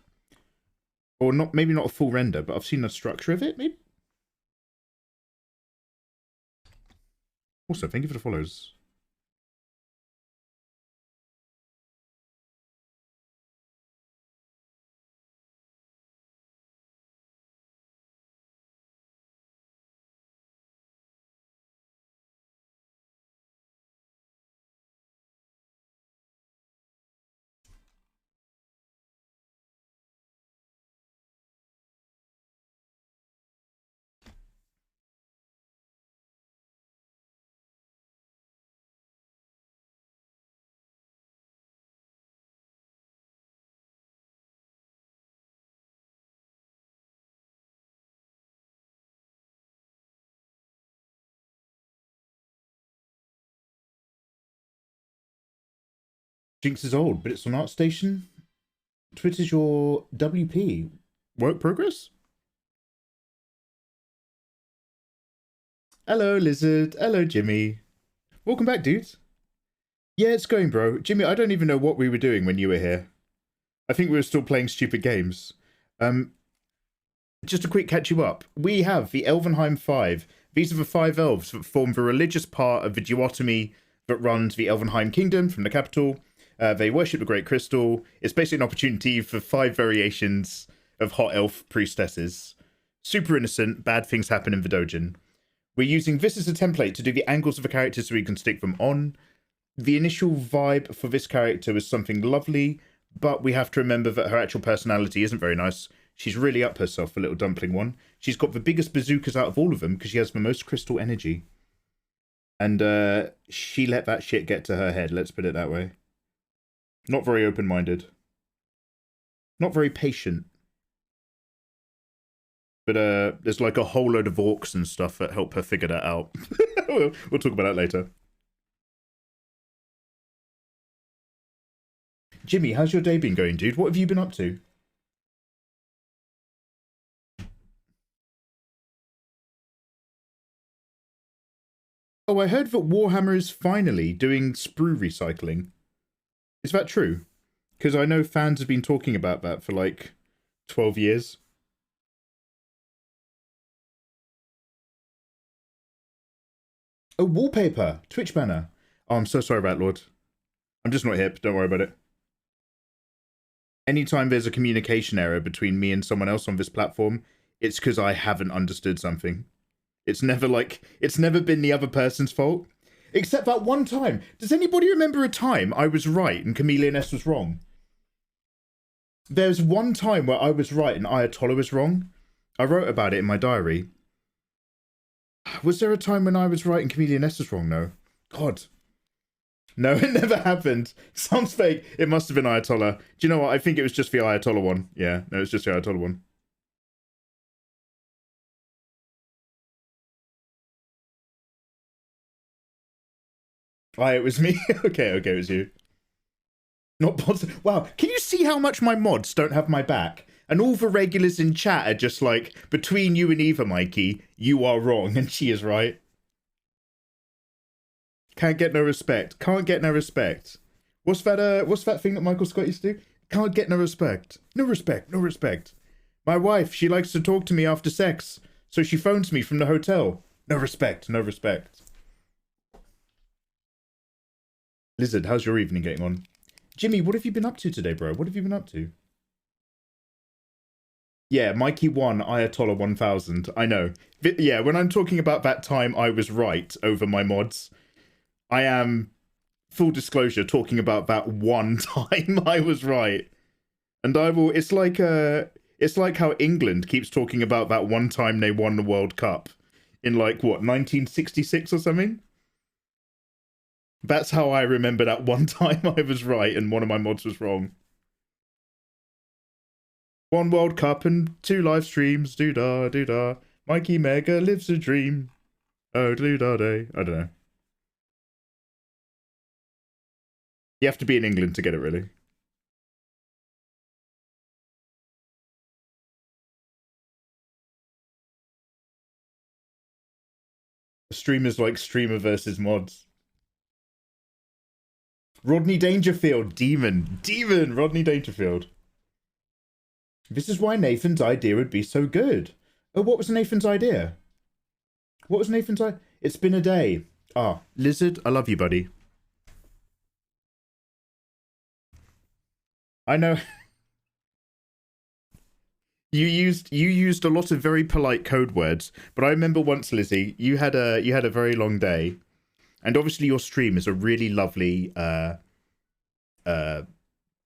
Speaker 1: Or not, maybe not a full render, but I've seen the structure of it, maybe? Also, thank you for the follows. Jinx is old, but it's on ArtStation. Twitter's your WP. Work progress? Hello, Lizard. Hello, Jimmy. Welcome back, dudes. Yeah, it's going, bro. Jimmy, I don't even know what we were doing when you were here. I think we were still playing stupid games. Just a quick catch you up. We have the Elvenheim 5. These are the 5 elves that form the religious part of the duotomy that runs the Elvenheim kingdom from the capital. They worship the Great Crystal. It's basically an opportunity for 5 variations of hot elf priestesses. Super innocent, bad things happen in the doujin. We're using this as a template to do the angles of the characters so we can stick them on. The initial vibe for this character was something lovely, but we have to remember that her actual personality isn't very nice. She's really up herself, the little dumpling one. She's got the biggest bazookas out of all of them because she has the most crystal energy. And she let that shit get to her head, let's put it that way. Not very open-minded. Not very patient. But there's like a whole load of orcs and stuff that help her figure that out. We'll talk about that later. Jimmy, how's your day been going, dude? What have you been up to? Oh, I heard that Warhammer is finally doing sprue recycling. Is that true? Because I know fans have been talking about that for like 12 years. Oh, wallpaper! Twitch banner. Oh, I'm so sorry about Lord. I'm just not hip, don't worry about it. Anytime there's a communication error between me and someone else on this platform, it's because I haven't understood something. It's never been the other person's fault. Except that one time. Does anybody remember a time I was right and Chameleon S was wrong? There's one time where I was right and Ayatollah was wrong. I wrote about it in my diary. Was there a time when I was right and Chameleon S was wrong? No. God. No, it never happened. Sounds fake. It must have been Ayatollah. Do you know what? I think it was just the Ayatollah one. Yeah, no, it's just the Ayatollah one. It was me. Okay, it was you. Not positive. Wow, can you see how much my mods don't have my back? And all the regulars in chat are just like, between you and Eva, Mikey, you are wrong and she is right. Can't get no respect. Can't get no respect. What's that thing that Michael Scott used to do? Can't get no respect. No respect, no respect. My wife, she likes to talk to me after sex, so she phones me from the hotel. No respect, no respect. Lizard, how's your evening getting on? Jimmy, what have you been up to today, bro? What have you been up to? Yeah, Mikey 1, Ayatollah 1000. I know. Yeah, when I'm talking about that time I was right over my mods, I am, full disclosure, talking about that one time I was right. And I will, it's like how England keeps talking about that one time they won the World Cup in like, what, 1966 or something? That's how I remember that one time I was right and one of my mods was wrong. 1 World Cup and 2 live streams, doo-dah, doo-dah. Mikey Mega lives a dream. Oh, doo-dah day. I don't know. You have to be in England to get it, really. Streamers like streamer versus mods. Rodney Dangerfield, demon, Rodney Dangerfield. This is why Nathan's idea would be so good. Oh, what was Nathan's idea? What was Nathan's idea? It's been a day. Ah, Lizard, I love you, buddy. I know. You used a lot of very polite code words, but I remember once, Lizzie, you had a very long day, and obviously your stream is a really lovely,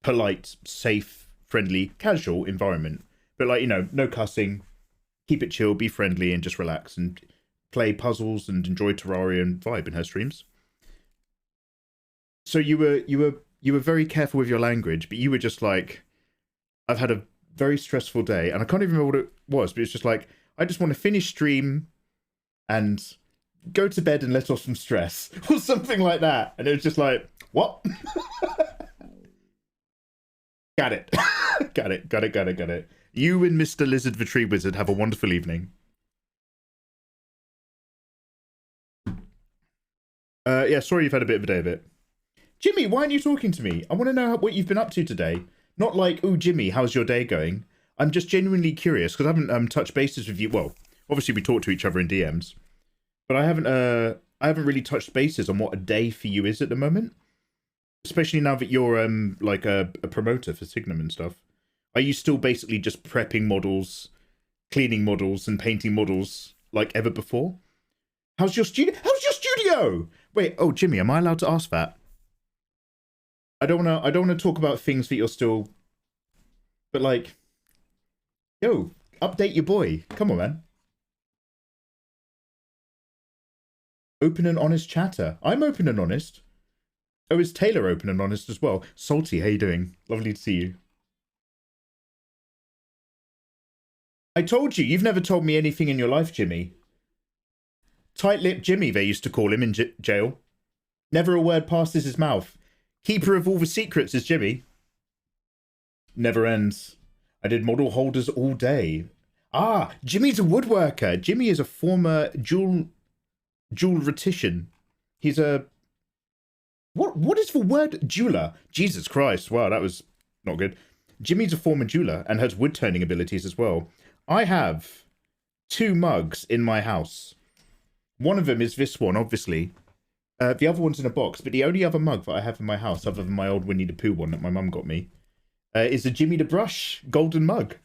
Speaker 1: polite, safe, friendly, casual environment. But like, you know, no cussing, keep it chill, be friendly, and just relax and play puzzles and enjoy Terraria and vibe in her streams. So you were very careful with your language, but you were just like, I've had a very stressful day, and I can't even remember what it was, but it's just like, I just want to finish stream and go to bed and let off some stress or something like that. And it was just like, what? Got it. Got it. You and Mr. Lizard the Tree Wizard have a wonderful evening. Yeah, sorry you've had a bit of a day of it. Jimmy, why aren't you talking to me? I want to know what you've been up to today. Not like, oh, Jimmy, how's your day going? I'm just genuinely curious, because I haven't touched bases with you. Well, obviously we talk to each other in DMs, but I haven't really touched bases on what a day for you is at the moment. Especially now that you're like a promoter for Signum and stuff. Are you still basically just prepping models, cleaning models, and painting models like ever before? How's your studio? Wait, oh, Jimmy, am I allowed to ask that? I don't wanna talk about things that you're still, but like, yo, update your boy. Come on, man. Open and honest chatter. I'm open and honest. Oh, is Taylor open and honest as well? Salty, how you doing? Lovely to see you. I told you, you've never told me anything in your life, Jimmy. Tight-lipped Jimmy, they used to call him in jail. Never a word passes his mouth. Keeper of all the secrets is Jimmy. Never ends. I did model holders all day. Ah, Jimmy's a woodworker. Jimmy is a former jewelritician. He's a... What is the word? Jeweler. Jesus Christ. Wow, that was not good. Jimmy's a former jeweler and has wood turning abilities as well. I have 2 mugs in my house. One of them is this one, obviously. The other one's in a box, but the only other mug that I have in my house, other than my old Winnie the Pooh one that my mum got me, is a Jimmy the Brush golden mug.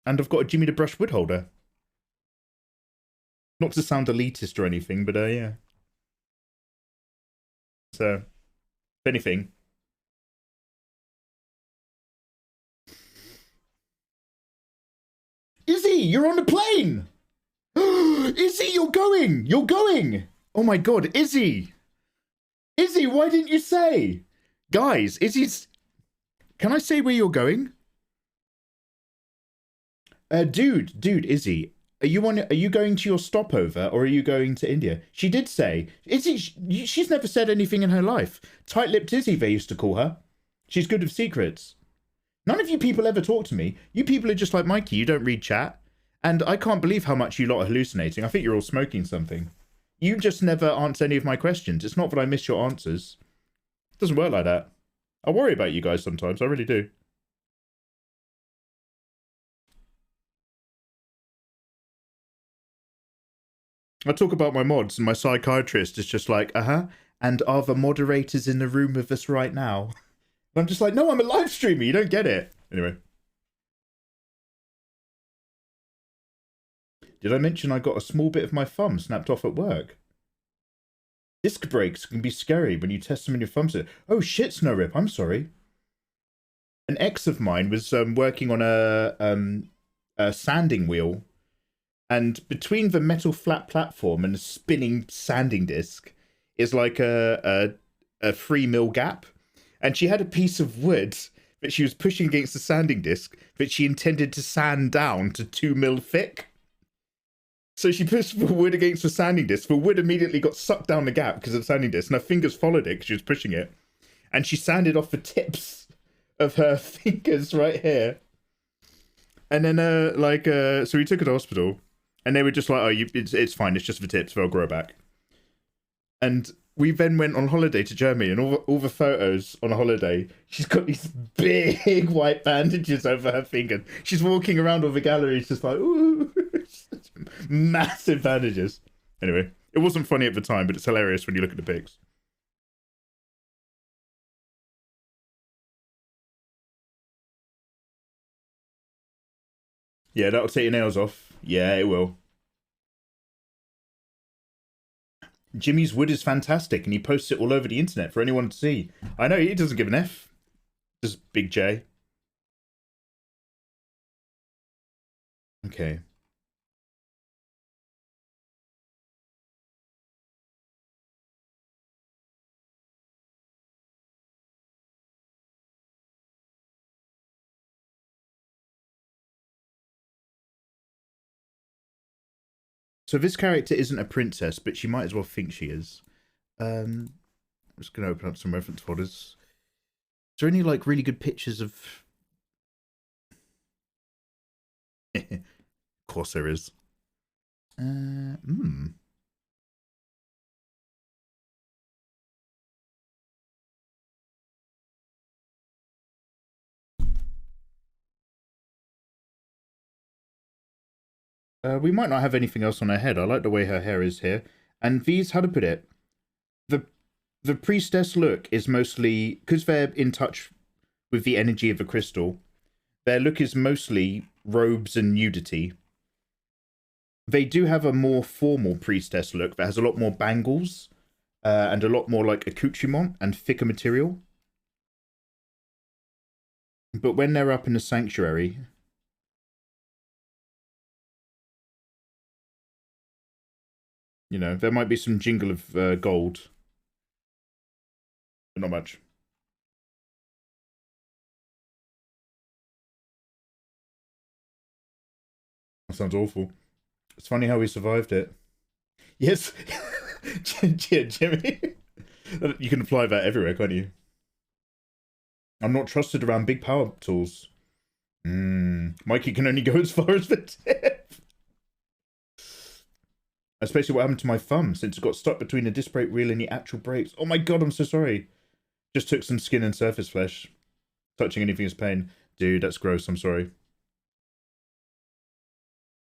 Speaker 1: And I've got a Jimmy the Brush wood holder. Not to sound elitist or anything, but yeah. So, if anything. Izzy, you're on the plane! Izzy, you're going! You're going! Oh my god, Izzy! Izzy, why didn't you say? Guys, Izzy's... Can I say where you're going? Dude, Izzy, are you going to your stopover or are you going to India? She did say, Izzy, she's never said anything in her life. Tight-lipped Izzy, they used to call her. She's good with secrets. None of you people ever talk to me. You people are just like Mikey, you don't read chat. And I can't believe how much you lot are hallucinating. I think you're all smoking something. You just never answer any of my questions. It's not that I miss your answers. It doesn't work like that. I worry about you guys sometimes. I really do. I talk about my mods and my psychiatrist is just like, and are the moderators in the room with us right now? And I'm just like, no, I'm a live streamer. You don't get it. Anyway. Did I mention I got a small bit of my thumb snapped off at work? Disc breaks can be scary when you test them in your thumbs. Oh shit, Snow Rip, I'm sorry. An ex of mine was working on a sanding wheel, and between the metal flat platform and the spinning sanding disc is like a 3mm gap, and she had a piece of wood that she was pushing against the sanding disc that she intended to sand down to 2mm thick. So she pushed the wood against the sanding disc. The wood immediately got sucked down the gap because of the sanding disc, and her fingers followed it because she was pushing it. And she sanded off the tips of her fingers right here. And then, so we took her to hospital, and they were just like, "Oh, it's fine. It's just the tips. They'll grow back." And we then went on holiday to Germany, and all the photos on a holiday, she's got these big white bandages over her finger. She's walking around all the galleries just like, ooh, massive bandages. Anyway, it wasn't funny at the time, but it's hilarious when you look at the pics. Yeah, that'll take your nails off. Yeah, it will. Jimmy's wood is fantastic, and he posts it all over the internet for anyone to see. I know, he doesn't give an F. Just Big J. Okay. So this character isn't a princess, but she might as well think she is. I'm just going to open up some reference folders. Is there any, like, really good pictures of... Of course there is. We might not have anything else on her head. I like the way her hair is here. And these, how to put it, the priestess look is mostly, because they're in touch with the energy of a crystal, their look is mostly robes and nudity. They do have a more formal priestess look that has a lot more bangles and a lot more like accoutrement and thicker material. But when they're up in the sanctuary... You know, there might be some jingle of gold. But not much. That sounds awful. It's funny how we survived it. Yes. Yeah, Jimmy. You can apply that everywhere, can't you? I'm not trusted around big power tools. Mikey can only go as far as the tip. That's basically what happened to my thumb since it got stuck between the disc brake wheel and the actual brakes. Oh my god, I'm so sorry. Just took some skin and surface flesh. Touching anything is pain. Dude, that's gross, I'm sorry.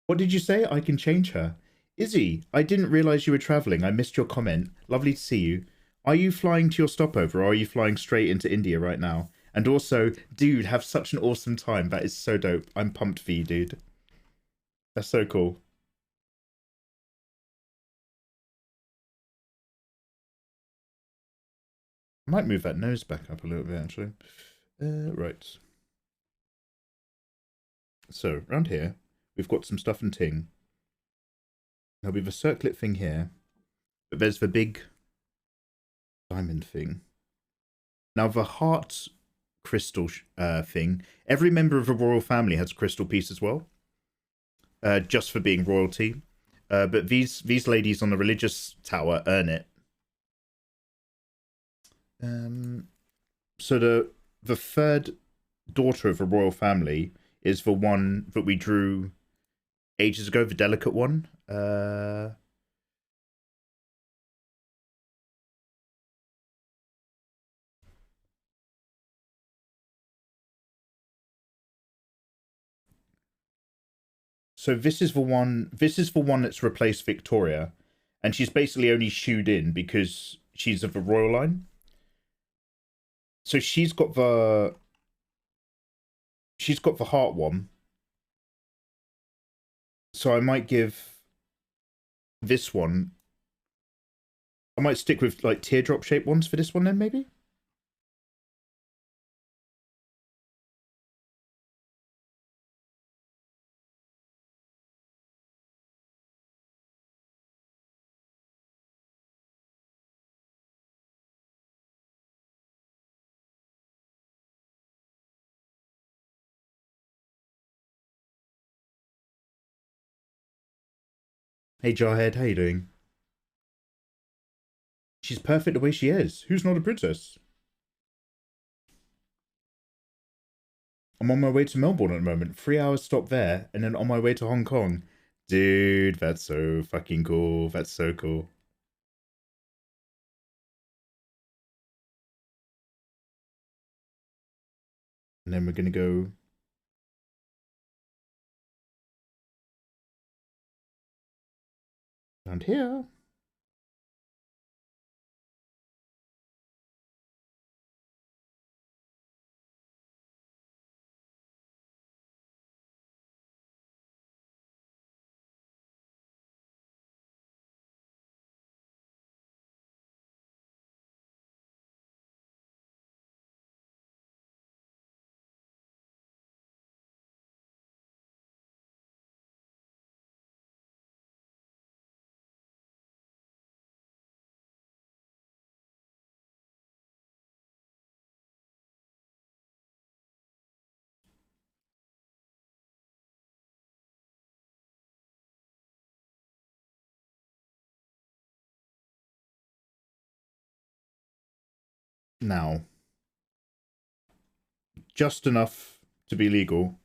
Speaker 1: What did you say? I can change her. Izzy, I didn't realise you were travelling. I missed your comment. Lovely to see you. Are you flying to your stopover, or are you flying straight into India right now? And also, dude, have such an awesome time. That is so dope. I'm pumped for you, dude. That's so cool. I might move that nose back up a little bit, actually. Right. So, around here, we've got some stuff and ting. There'll be the circlet thing here. But there's the big diamond thing. Now, the heart crystal thing, every member of the royal family has a crystal piece as well. Just for being royalty. But these ladies on the religious tower earn it. So the third daughter of a royal family is the one that we drew ages ago, the delicate one. So this is the one that's replaced Victoria, and she's basically only shooed in because she's of the royal line. So she's got the heart one. So I might give this one. I might stick with like teardrop shaped ones for this one then, maybe. Hey Jarhead, how you doing? She's perfect the way she is. Who's not a princess? I'm on my way to Melbourne at the moment. 3 hours stop there, and then on my way to Hong Kong. Dude, that's so fucking cool. That's so cool. And then we're going to go around here. Now, just enough to be legal.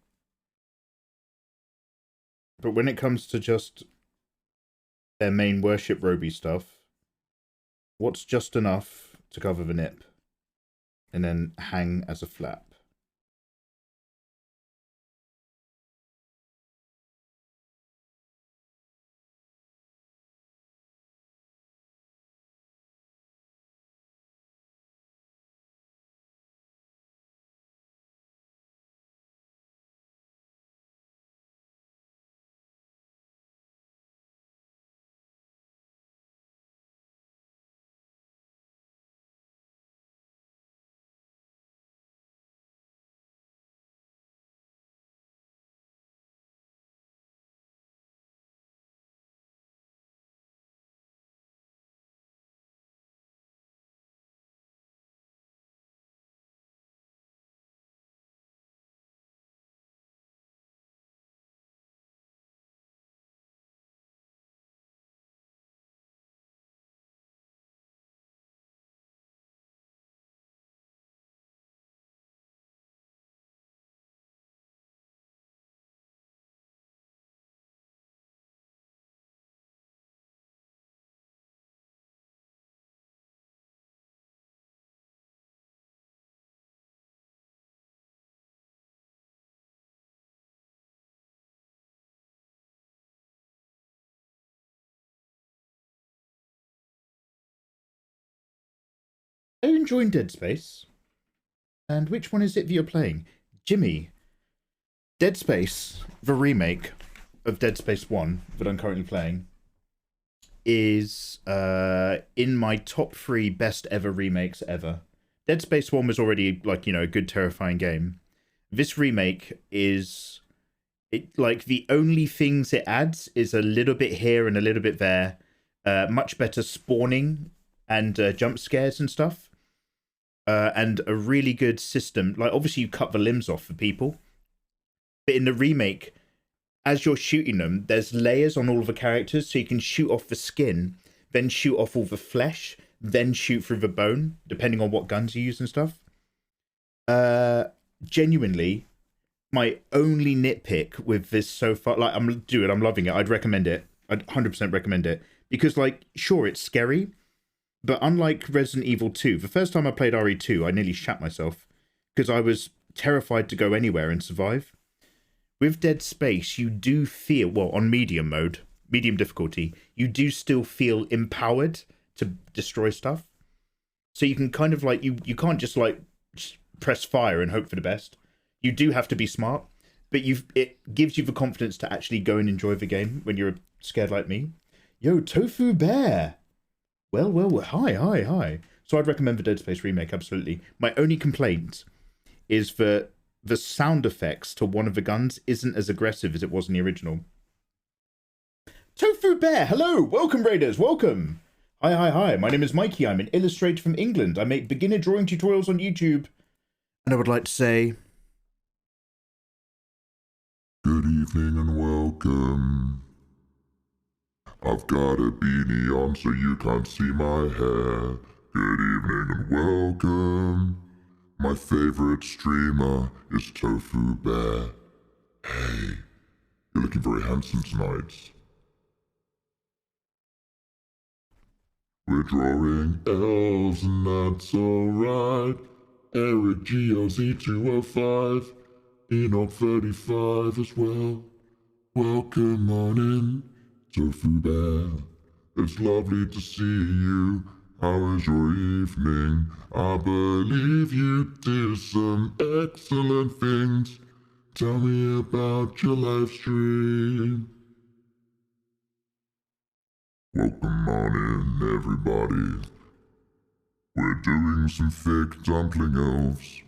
Speaker 1: But when it comes to just their main worship roby stuff, what's just enough to cover the nip and then hang as a flap? Are you enjoying Dead Space? And which one is it that you're playing? Jimmy, Dead Space, the remake of Dead Space 1 that I'm currently playing, is in my top 3 best ever remakes ever. Dead Space 1 was already, like, you know, a good, terrifying game. This remake is, it like, the only things it adds is a little bit here and a little bit there. Much better spawning and jump scares and stuff. And a really good system. Like, obviously you cut the limbs off for people, but in the remake, as you're shooting them, there's layers on all of the characters, so you can shoot off the skin, then shoot off all the flesh, then shoot through the bone, depending on what guns you use and stuff. Genuinely, my only nitpick with this so far, like, I'm loving it. I'd recommend it. I'd 100% recommend it. Because, like, sure, it's scary, but unlike Resident Evil 2, the first time I played RE2, I nearly shat myself because I was terrified to go anywhere and survive. With Dead Space, you do feel, well, on medium mode, medium difficulty, you do still feel empowered to destroy stuff. So you can kind of, like, you can't just, like, press fire and hope for the best. You do have to be smart, but it gives you the confidence to actually go and enjoy the game when you're scared like me. Yo, Tofu Bear! Well, hi. So I'd recommend the Dead Space remake, absolutely. My only complaint is that the sound effects to one of the guns isn't as aggressive as it was in the original. Tofu Bear, hello! Welcome, Raiders, welcome! Hi. My name is Mikey. I'm an illustrator from England. I make beginner drawing tutorials on YouTube. And I would like to say...
Speaker 2: Good evening and welcome. I've got a beanie on so you can't see my hair. Good evening and welcome. My favorite streamer is Tofu Bear. Hey, you're looking very handsome tonight. We're drawing elves and that's alright. Eric GLZ205, Enoch 35 as well. Welcome on in, Tofu Bear. It's lovely to see you. How was your evening? I believe you did some excellent things. Tell me about your live stream. Welcome on in, everybody. We're doing some thick dumpling elves.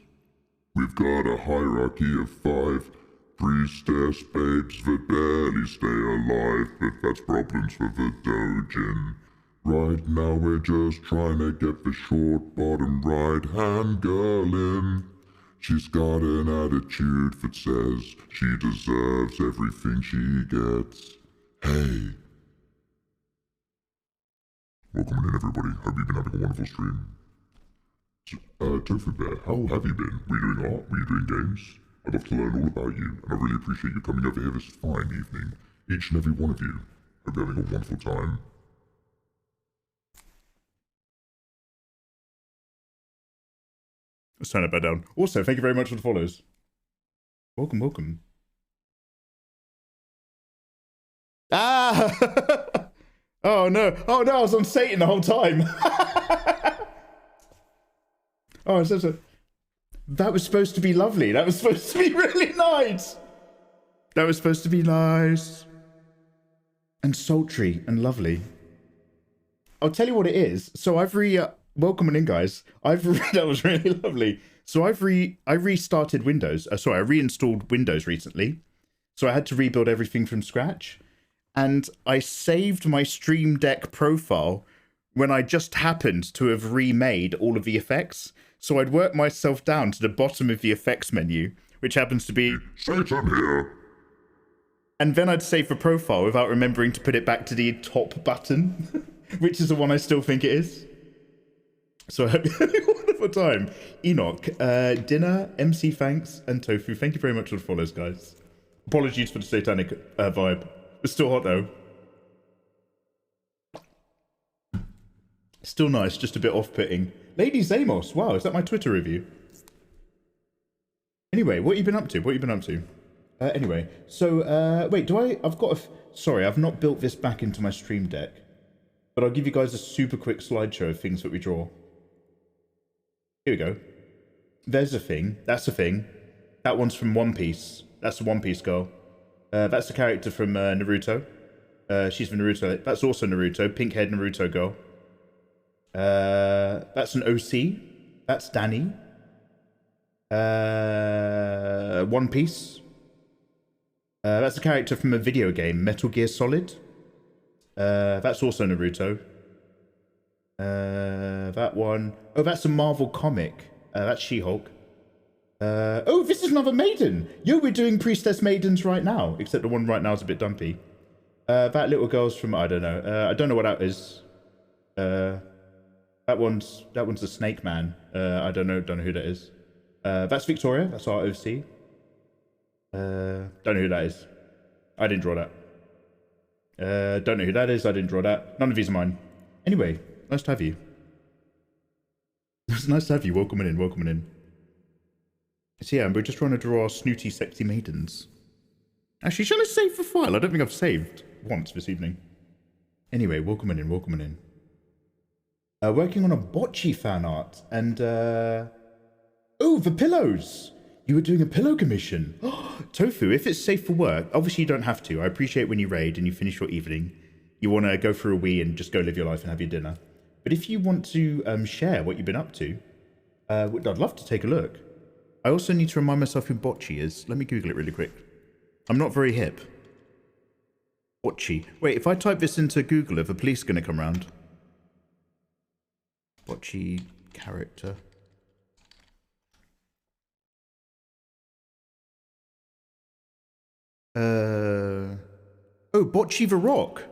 Speaker 2: We've got a hierarchy of 5 priestess babes that barely stay alive, but that's problems for the dojin. Right now we're just trying to get the short bottom right hand girl in. She's got an attitude that says she deserves everything she gets. Hey. Welcome in, everybody. Hope you've been having a wonderful stream. Tofu Bear, how have you been? Were you doing art? Were you doing games? I'd love to learn all about you, and I really appreciate you coming over here this fine evening. Each and every one of you. Hope you're having a wonderful time.
Speaker 1: Let's turn it back down. Also, thank you very much for the follows. Welcome, welcome. Ah! Oh no, I was on Satan the whole time. Oh, that was supposed to be lovely. That was supposed to be really nice. That was supposed to be nice. And sultry and lovely. I'll tell you what it is. So I've welcome in, guys. That was really lovely. So I restarted Windows. I reinstalled Windows recently. So I had to rebuild everything from scratch. And I saved my Stream Deck profile when I just happened to have remade all of the effects. So I'd work myself down to the bottom of the effects menu, which happens to be
Speaker 2: Satan here.
Speaker 1: And then I'd save the profile without remembering to put it back to the top button, which is the one I still think it is. So I hope you have a wonderful time. Enoch, Dinner, MC Thanks, and Tofu, thank you very much for the follows, guys. Apologies for the satanic vibe. It's still hot, though. Still nice, just a bit off-putting. Lady Zamos, wow, is that my Twitter review? Anyway, what have you been up to? What have you been up to? Anyway, so, wait, sorry, I've not built this back into my Stream Deck. But I'll give you guys a super quick slideshow of things that we draw. Here we go. There's a thing. That's a thing. That one's from One Piece. That's the One Piece girl. That's the character from Naruto. She's from Naruto. That's also Naruto. Pink-haired Naruto girl. That's an OC. That's Danny. One Piece. That's a character from a video game, Metal Gear Solid. That's also Naruto. That one. Oh, that's a Marvel comic. That's She-Hulk. Oh, this is another maiden. Yo, we're doing Priestess Maidens right now. Except the one right now is a bit dumpy. That little girl's from, I don't know. I don't know what that is. That one's a Snake Man. I don't know who that is. That's Victoria. That's our OC. Don't know who that is. I didn't draw that. Don't know who that is. I didn't draw that. None of these are mine. Anyway, nice to have you. It's nice to have you. Welcome in. Welcome in. So yeah, we're just trying to draw snooty, sexy maidens. Actually, shall I save the file? I don't think I've saved once this evening. Anyway, welcome in. Welcome in. Working on a bocce fan art and oh, the pillows. You were doing a pillow commission. Tofu, if it's safe for work, obviously you don't have to. I appreciate when you raid and you finish your evening. You want to go for a wee and just go live your life and have your dinner. But if you want to share what you've been up to, I'd love to take a look. I also need to remind myself who bocce is. Let me Google it really quick. I'm not very hip. Bocce. Wait, if I type this into Google, are the police going to come round? Bocce character. Oh, Bocce the Rock.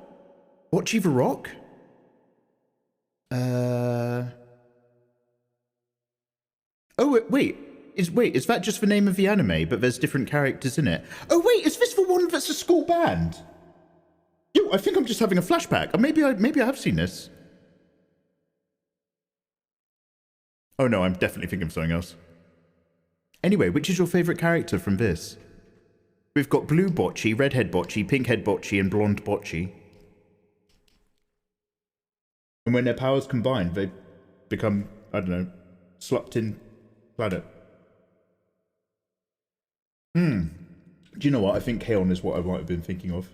Speaker 1: Bocce the Rock? Oh, wait. Is that just the name of the anime, but there's different characters in it? Oh, wait, is this the one that's a school band? Yo, I think I'm just having a flashback. Maybe I have seen this. Oh no, I'm definitely thinking of something else. Anyway, which is your favourite character from this? We've got blue bocce, redhead bocce, pinkhead bocce, and blonde bocce. And when their powers combine, they become, I don't know, Sluptin planet. Do you know what? I think Kaon is what I might have been thinking of.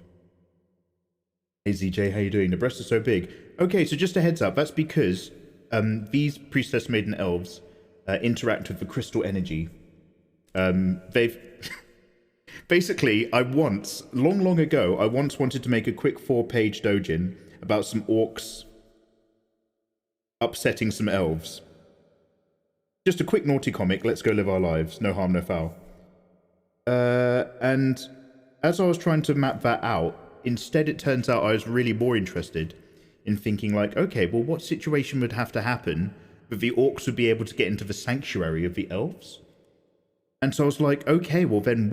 Speaker 1: Hey ZJ, how you doing? The breasts are so big. Okay, so just a heads up, that's because these priestess maiden elves interact with the crystal energy. They've... Basically, long ago, I once wanted to make a quick 4-page doujin about some orcs upsetting some elves. Just a quick naughty comic, let's go live our lives, no harm, no foul. And as I was trying to map that out, instead it turns out I was really more interested in thinking like, okay, well what situation would have to happen that the orcs would be able to get into the sanctuary of the elves? And so I was like, okay, well then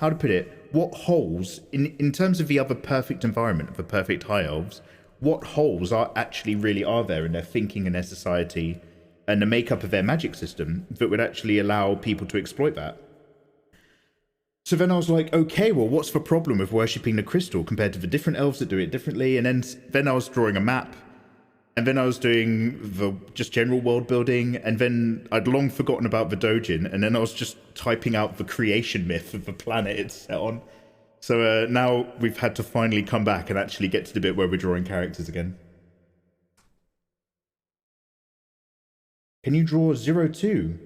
Speaker 1: how to put it, what holes, in terms of the other perfect environment of the perfect high elves, what holes are there in their thinking and their society and the makeup of their magic system that would actually allow people to exploit that? So then I was like, okay, well, what's the problem with worshipping the crystal compared to the different elves that do it differently? And then I was drawing a map, and then I was doing the just general world building, and then I'd long forgotten about the doujin, and then I was just typing out the creation myth of the planet it's set on. So now we've had to finally come back and actually get to the bit where we're drawing characters again. Can you draw 02?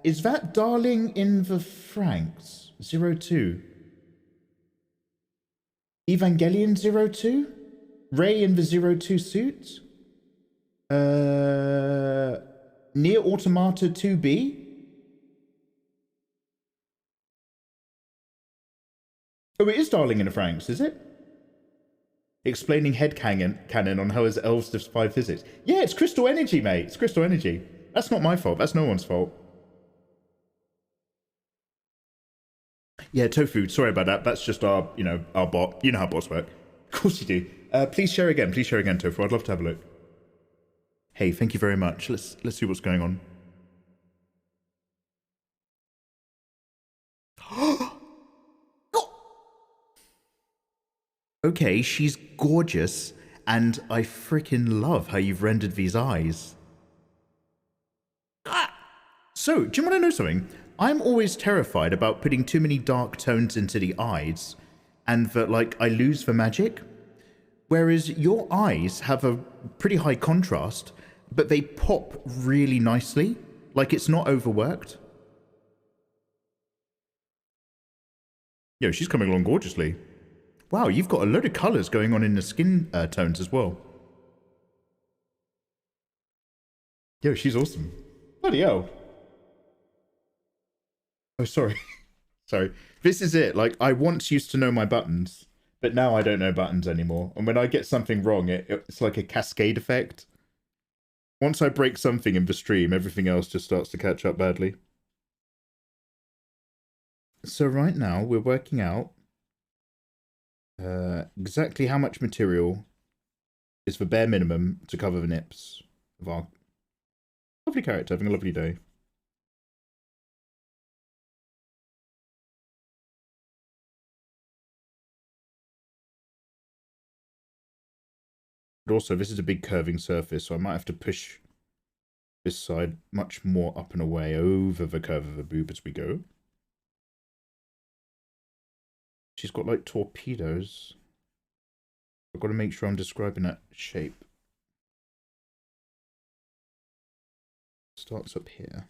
Speaker 1: Is that Darling in the Franks? 02. Evangelion 02? Ray in the 02 suit? Near Automata 2B? Oh, it is Darling in the Franks, is it? Explaining headcanon on how his elves defy physics. Yeah, it's crystal energy, mate. It's crystal energy. That's not my fault. That's no one's fault. Yeah, Tofu, sorry about that. That's just our bot. You know how bots work. Of course you do. Please share again. Please share again, Tofu. I'd love to have a look. Hey, thank you very much. Let's see what's going on. Okay, she's gorgeous, and I freaking love how you've rendered these eyes. So, do you want to know something? I'm always terrified about putting too many dark tones into the eyes, and that, like, I lose the magic. Whereas your eyes have a pretty high contrast, but they pop really nicely. Like, it's not overworked. Yo, she's coming along gorgeously. Wow, you've got a load of colours going on in the skin tones as well. Yo, she's awesome. Bloody hell. Oh, sorry. Sorry. This is it. Like, I once used to know my buttons, but now I don't know buttons anymore. And when I get something wrong, it's like a cascade effect. Once I break something in the stream, everything else just starts to catch up badly. So right now, we're working out exactly how much material is the bare minimum to cover the nips of our lovely character having a lovely day. But also, this is a big curving surface, so I might have to push this side much more up and away over the curve of the boob as we go. She's got like torpedoes. I've got to make sure I'm describing that shape. Starts up here.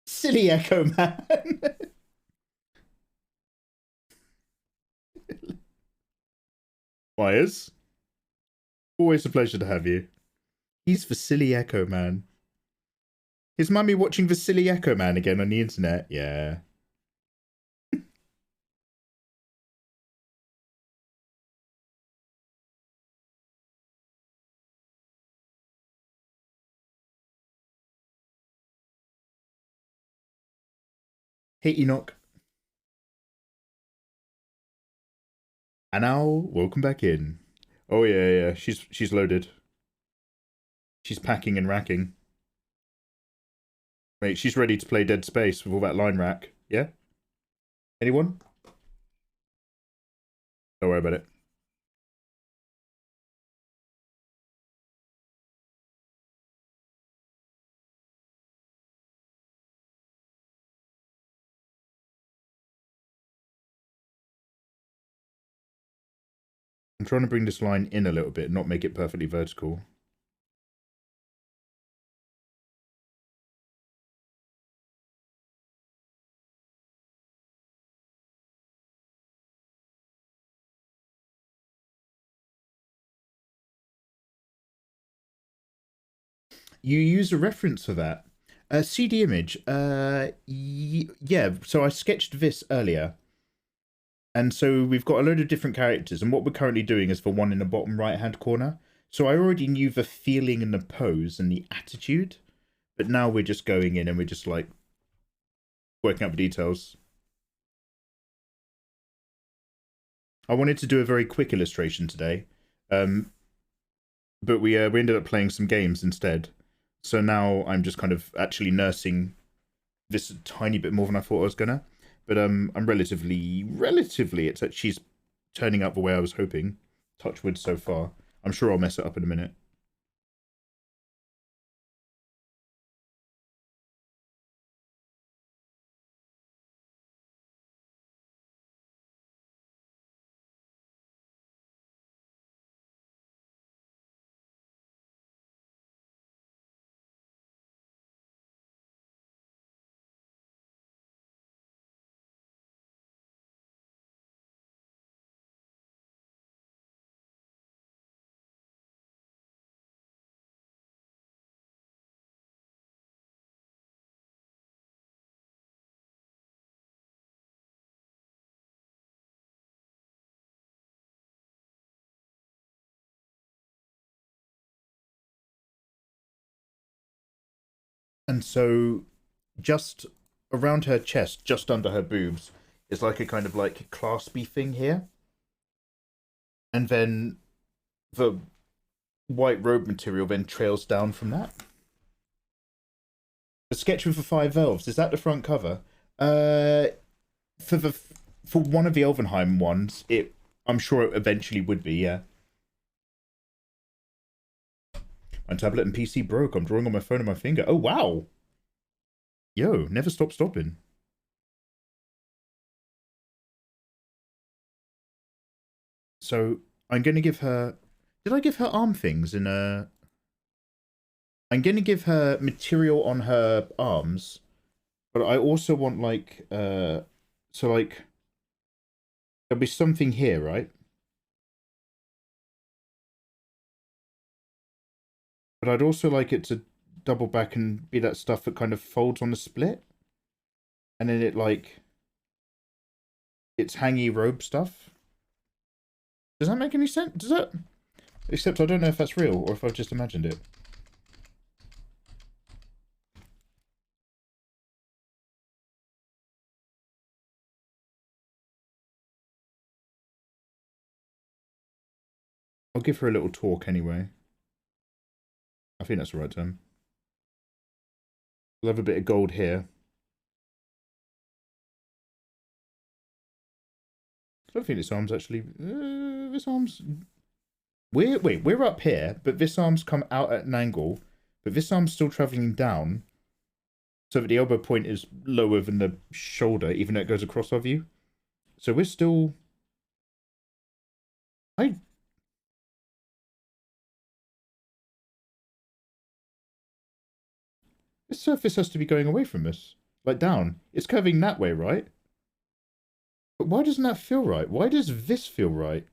Speaker 1: Silly Echo Man. Myers, always a pleasure to have you. He's the Silly Echo Man. Is Mummy watching the Silly Echo Man again on the internet? Yeah. Hey Enoch. And now, welcome back in. Oh yeah. She's loaded. She's packing and racking. Wait, she's ready to play Dead Space with all that line rack. Yeah? Anyone? Don't worry about it. I'm trying to bring this line in a little bit, not make it perfectly vertical. You use a reference for that. CD image. Yeah, so I sketched this earlier. And so we've got a load of different characters, and what we're currently doing is for one in the bottom right-hand corner. So I already knew the feeling and the pose and the attitude, but now we're just going in and we're just like working out the details. I wanted to do a very quick illustration today, but we ended up playing some games instead. So now I'm just kind of actually nursing this a tiny bit more than I thought I was gonna. But I'm relatively, she's turning out the way I was hoping. Touch wood so far. I'm sure I'll mess it up in a minute. And so just around her chest, just under her boobs, is like a kind of like claspy thing here. And then the white robe material then trails down from that. The sketch with the 5 elves, is that the front cover? For one of the Elvenheim ones, I'm sure it eventually would be, yeah. My tablet and PC broke. I'm drawing on my phone and my finger. Oh wow. Yo, never stop stopping. So I'm gonna give her. Did I give her arm things in a? I'm gonna give her material on her arms, but I also want like so like there'll be something here, right? But I'd also like it to double back and be that stuff that kind of folds on the split, and then it's hangy robe stuff. Does that make any sense? Does that? Except I don't know if that's real or if I've just imagined it. I'll give her a little talk anyway. I think that's the right term. We'll have a bit of gold here. I don't think this arm's actually... this arm's... we're up here, but this arm's come out at an angle, but this arm's still travelling down, so that the elbow point is lower than the shoulder, even though it goes across our view. So we're still... This surface has to be going away from us. Like down. It's curving that way, right? But why doesn't that feel right? Why does this feel right?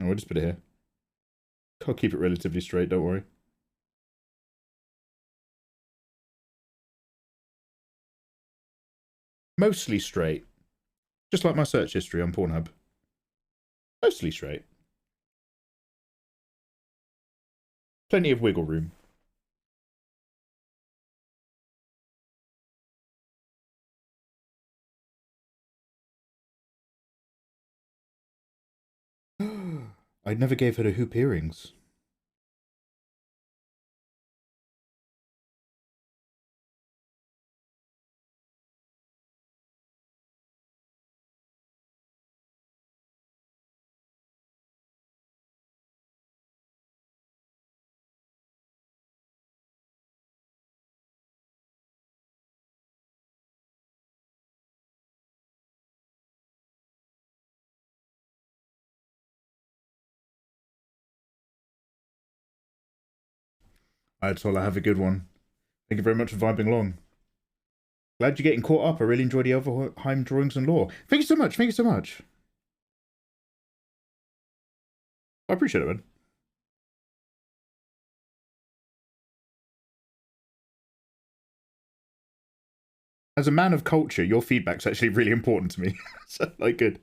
Speaker 1: Oh, we'll just put it here. I'll keep it relatively straight, don't worry. Mostly straight. Just like my search history on Pornhub. Mostly straight. Plenty of wiggle room. I never gave her the hoop earrings. Alright, Tola, have a good one. Thank you very much for vibing along. Glad you're getting caught up. I really enjoyed the Overheim drawings and lore. Thank you so much. Thank you so much. I appreciate it, man. As a man of culture, your feedback's actually really important to me. So, like, good.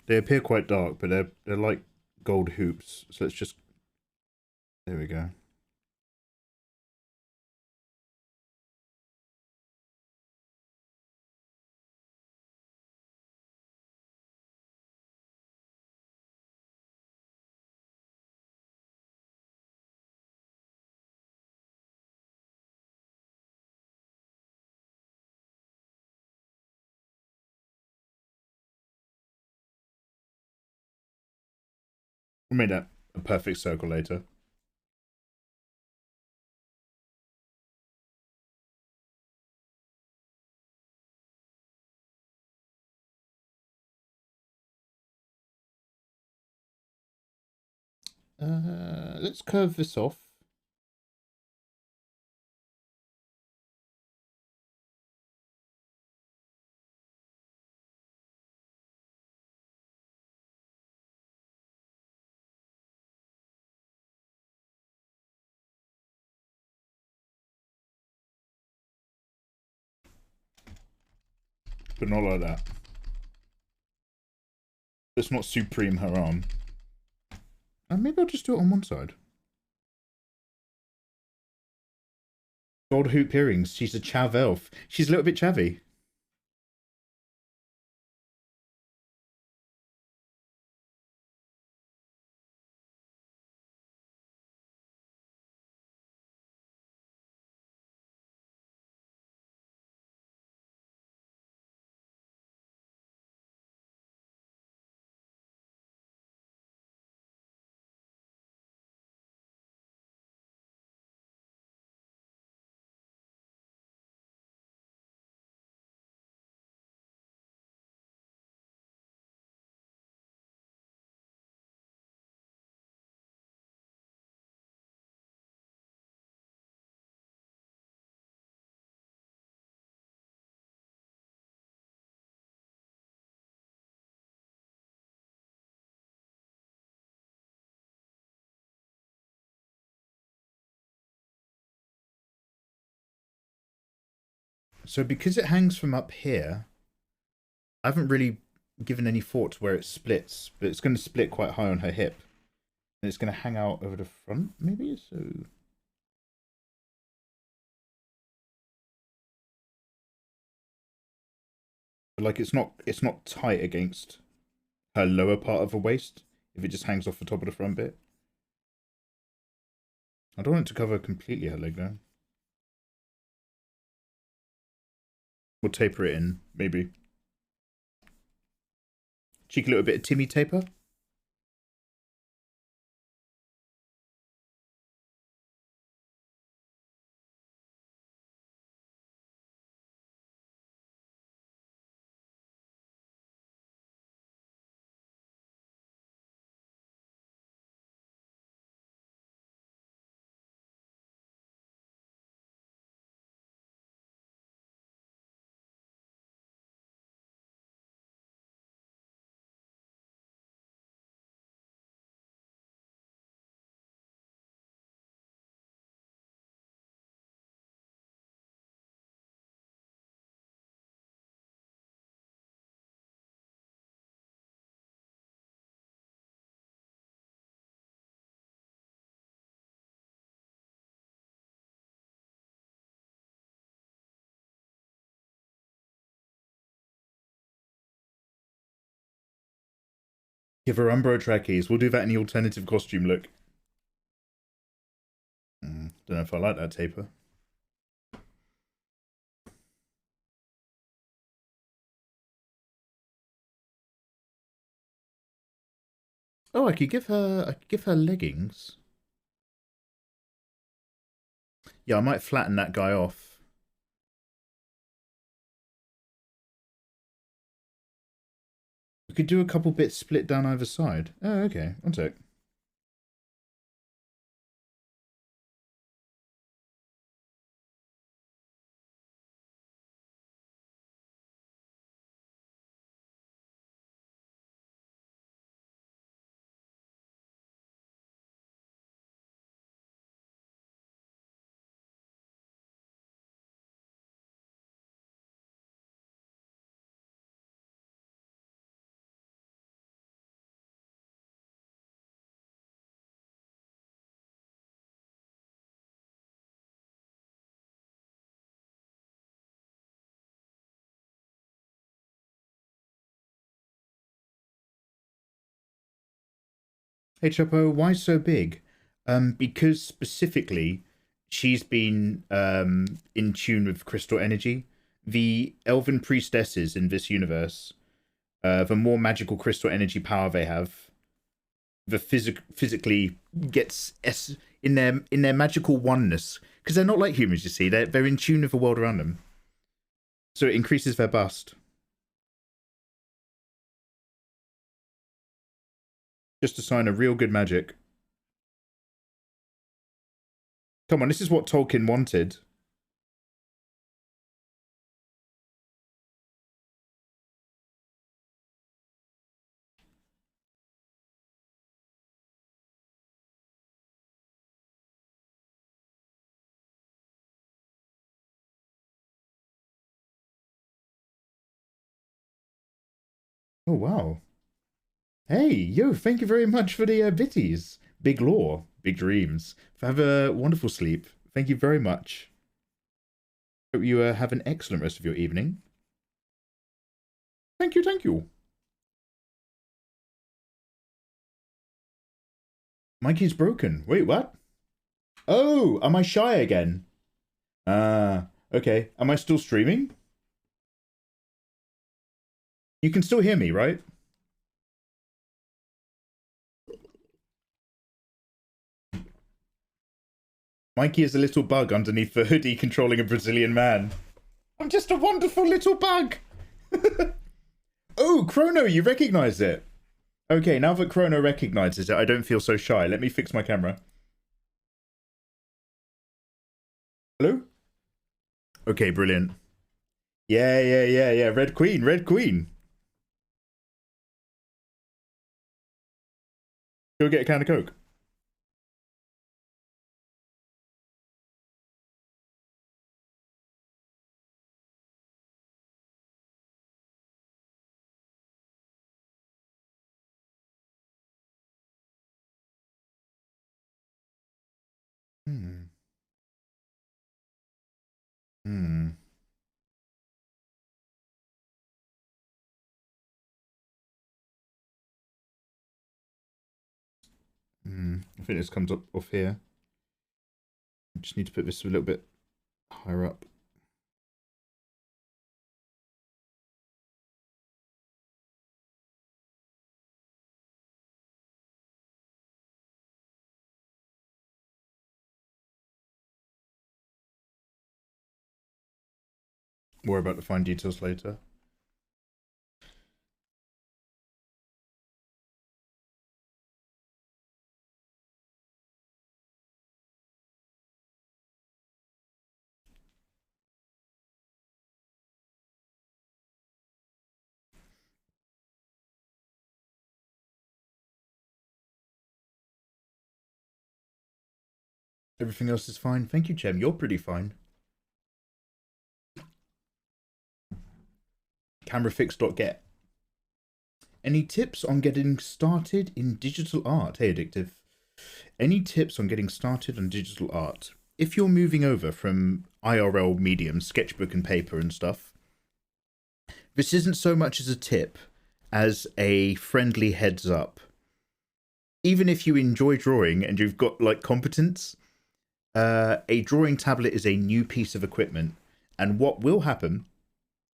Speaker 1: They appear quite dark, but they're like gold hoops. So let's just... There we go. We'll make that a perfect circle later. Let's curve this off. But not like that. Let's not supreme her arm. And maybe I'll just do it on one side. Gold hoop earrings. She's a chav elf. She's a little bit chavvy. So because it hangs from up here, I haven't really given any thought to where it splits, but it's going to split quite high on her hip. And it's going to hang out over the front, maybe? So... Like, it's not tight against her lower part of her waist, if it just hangs off the top of the front bit. I don't want it to cover completely her leg, though. We'll taper it in, maybe. Cheeky little bit of Timmy taper. Give her Umbro trackies. We'll do that in the alternative costume look. Don't know if I like that taper. Oh, I could give her leggings. Yeah, I might flatten that guy off. We could do a couple bits split down either side. Oh, okay. One sec. Hey Chapo, why so big? Because specifically, she's been in tune with crystal energy. The elven priestesses in this universe, the more magical crystal energy power they have, the physically gets in their magical oneness. Because they're not like humans, you see. They're in tune with the world around them. So it increases their bust. Just a sign of real good magic. Come on, this is what Tolkien wanted. Oh, wow. Hey, yo, thank you very much for the bitties. Big lore, big dreams. Have a wonderful sleep. Thank you very much. Hope you have an excellent rest of your evening. Thank you, thank you. Mikey's broken. Wait, what? Oh, am I shy again? Ah, okay. Am I still streaming? You can still hear me, right? Mikey is a little bug underneath the hoodie controlling a Brazilian man. I'm just a wonderful little bug. Oh, Chrono, you recognize it. Okay, now that Chrono recognizes it, I don't feel so shy. Let me fix my camera. Hello? Okay, brilliant. Yeah. Red Queen, Red Queen. Go get a can of Coke. I think this comes up off here. I just need to put this a little bit higher up. Worry about the fine details later. Everything else is fine. Thank you, Chem. You're pretty fine. Camerafix.get. Any tips on getting started in digital art? Hey, Addictive. Any tips on getting started on digital art? If you're moving over from IRL medium, sketchbook and paper and stuff, this isn't so much as a tip as a friendly heads up. Even if you enjoy drawing and you've got like competence, a drawing tablet is a new piece of equipment. And what will happen,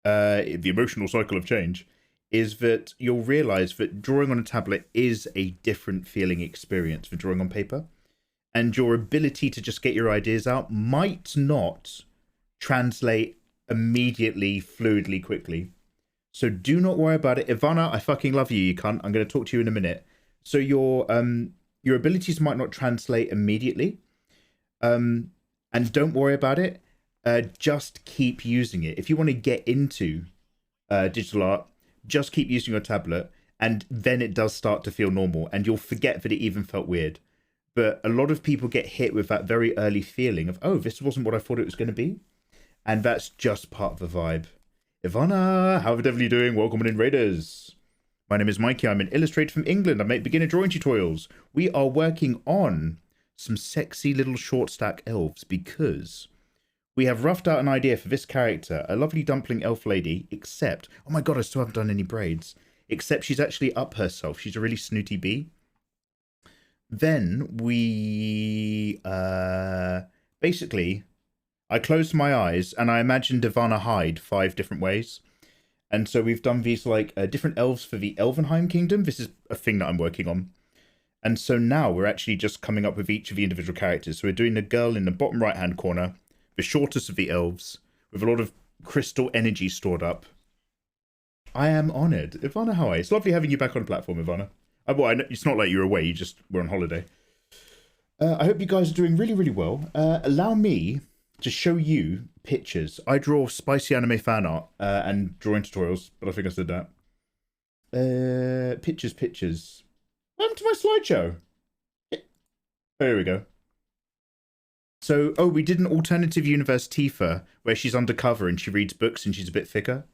Speaker 1: the emotional cycle of change, is that you'll realize that drawing on a tablet is a different feeling experience for drawing on paper. And your ability to just get your ideas out might not translate immediately, fluidly, quickly. So do not worry about it. Ivana, I fucking love you, you cunt. I'm going to talk to you in a minute. So your abilities might not translate immediately. And don't worry about it. Just keep using it. If you want to get into digital art, just keep using your tablet, and then it does start to feel normal, and you'll forget that it even felt weird. But a lot of people get hit with that very early feeling of, oh, this wasn't what I thought it was going to be. And that's just part of the vibe. Ivana, how the devil are you doing? Welcome in, Raiders. My name is Mikey. I'm an illustrator from England. I make beginner drawing tutorials. We are working on some sexy little short stack elves because we have roughed out an idea for this character, a lovely dumpling elf lady, except, oh my god, I still haven't done any braids, except she's actually up herself. She's a really snooty bee. Then we, basically, I closed my eyes and I imagined Ivana Hyde 5 different ways. And so we've done these like different elves for the Elvenheim Kingdom. This is a thing that I'm working on. And so now we're actually just coming up with each of the individual characters. So we're doing the girl in the bottom right-hand corner, the shortest of the elves, with a lot of crystal energy stored up. I am honoured. Ivana, how are you? It's lovely having you back on the platform, Ivana. Well, I know, it's not like you're away, you just were on holiday. I hope you guys are doing really, really well. Allow me to show you pictures. I draw spicy anime fan art and drawing tutorials, but I think I said that. Pictures. Welcome to my slideshow. There we go. So, oh, we did an alternative universe Tifa, where she's undercover and she reads books and she's a bit thicker.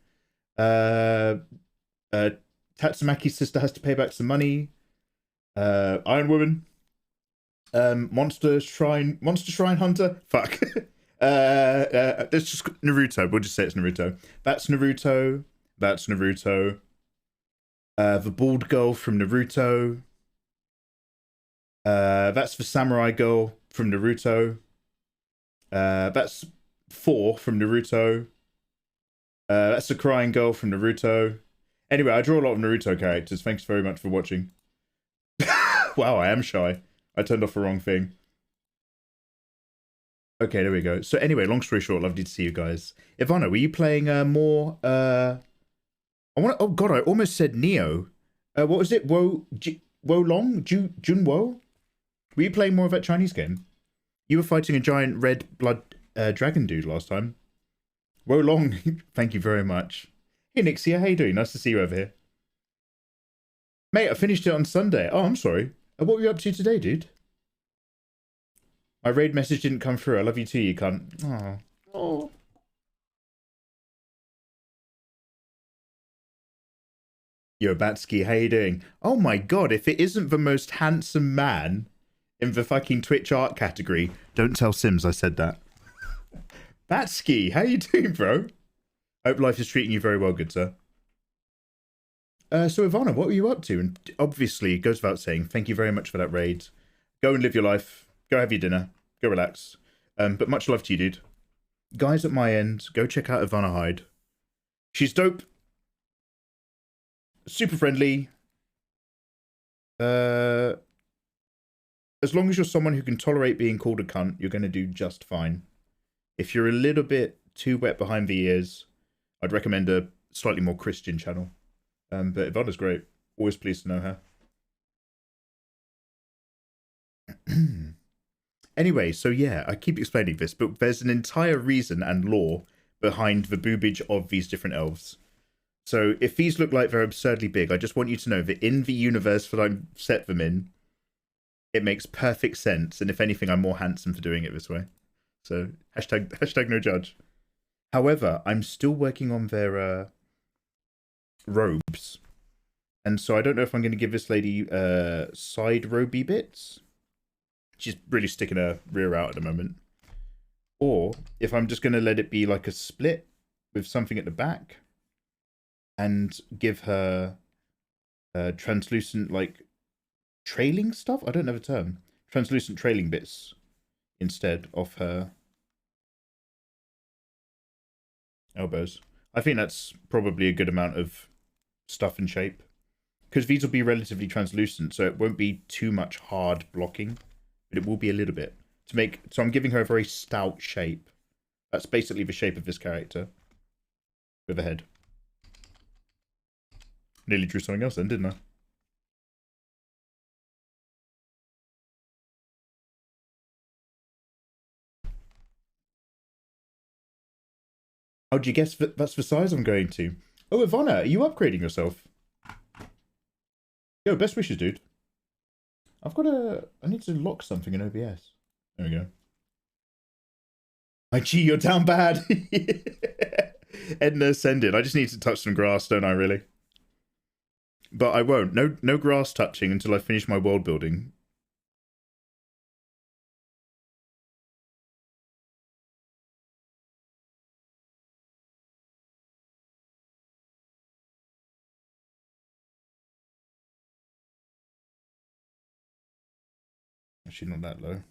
Speaker 1: Tatsumaki's sister has to pay back some money. Iron Woman. Monster Shrine Hunter. Fuck. That's just Naruto. We'll just say it's Naruto. That's Naruto. That's Naruto. The bald girl from Naruto. That's the samurai girl from Naruto. That's 4 from Naruto. That's the crying girl from Naruto. Anyway, I draw a lot of Naruto characters. Thanks very much for watching. Wow, I am shy. I turned off the wrong thing. Okay, there we go. So anyway, long story short, lovely to see you guys. Ivana, were you playing more... oh god, I almost said Neo. What was it? Wo Long? Jun Wo? Were you playing more of that Chinese game? You were fighting a giant red blood dragon dude last time. Wo Long, thank you very much. Hey Nixia, how you doing? Nice to see you over here. Mate, I finished it on Sunday. Oh, I'm sorry. What were you up to today, dude? My raid message didn't come through. I love you too, you cunt. Aww. Oh. Yo, Batsky, how you doing? Oh my god, if it isn't the most handsome man in the fucking Twitch art category, don't tell Sims I said that. Batsky, how you doing, bro? Hope life is treating you very well, good sir. So Ivana, what were you up to? And obviously, it goes without saying, thank you very much for that raid. Go and live your life. Go have your dinner. Go relax. But much love to you, dude. Guys at my end, go check out Ivana Hyde. She's dope. Super friendly. As long as you're someone who can tolerate being called a cunt, you're going to do just fine. If you're a little bit too wet behind the ears, I'd recommend a slightly more Christian channel. But Ivana's great. Always pleased to know her. Anyway, so yeah, I keep explaining this, but there's an entire reason and lore behind the boobage of these different elves. So if these look like they're absurdly big, I just want you to know that in the universe that I've set them in, it makes perfect sense. And if anything, I'm more handsome for doing it this way. So hashtag no judge. However, I'm still working on their robes. And so I don't know if I'm going to give this lady side roby bits. She's really sticking her rear out at the moment. Or if I'm just going to let it be like a split with something at the back. And give her translucent, like, trailing stuff? I don't know the term. Translucent trailing bits instead of her elbows. I think that's probably a good amount of stuff and shape. Because these will be relatively translucent, so it won't be too much hard blocking. But it will be a little bit. So I'm giving her a very stout shape. That's basically the shape of this character. With a head. Nearly drew something else then, didn't I? How'd you guess that's the size I'm going to? Oh, Ivana, are you upgrading yourself? Yo, best wishes, dude. I need to lock something in OBS. There we go. My G, you're down bad. Edna ascended. I just need to touch some grass, don't I, really? But I won't. No grass touching until I finish my world building. Actually, not that low.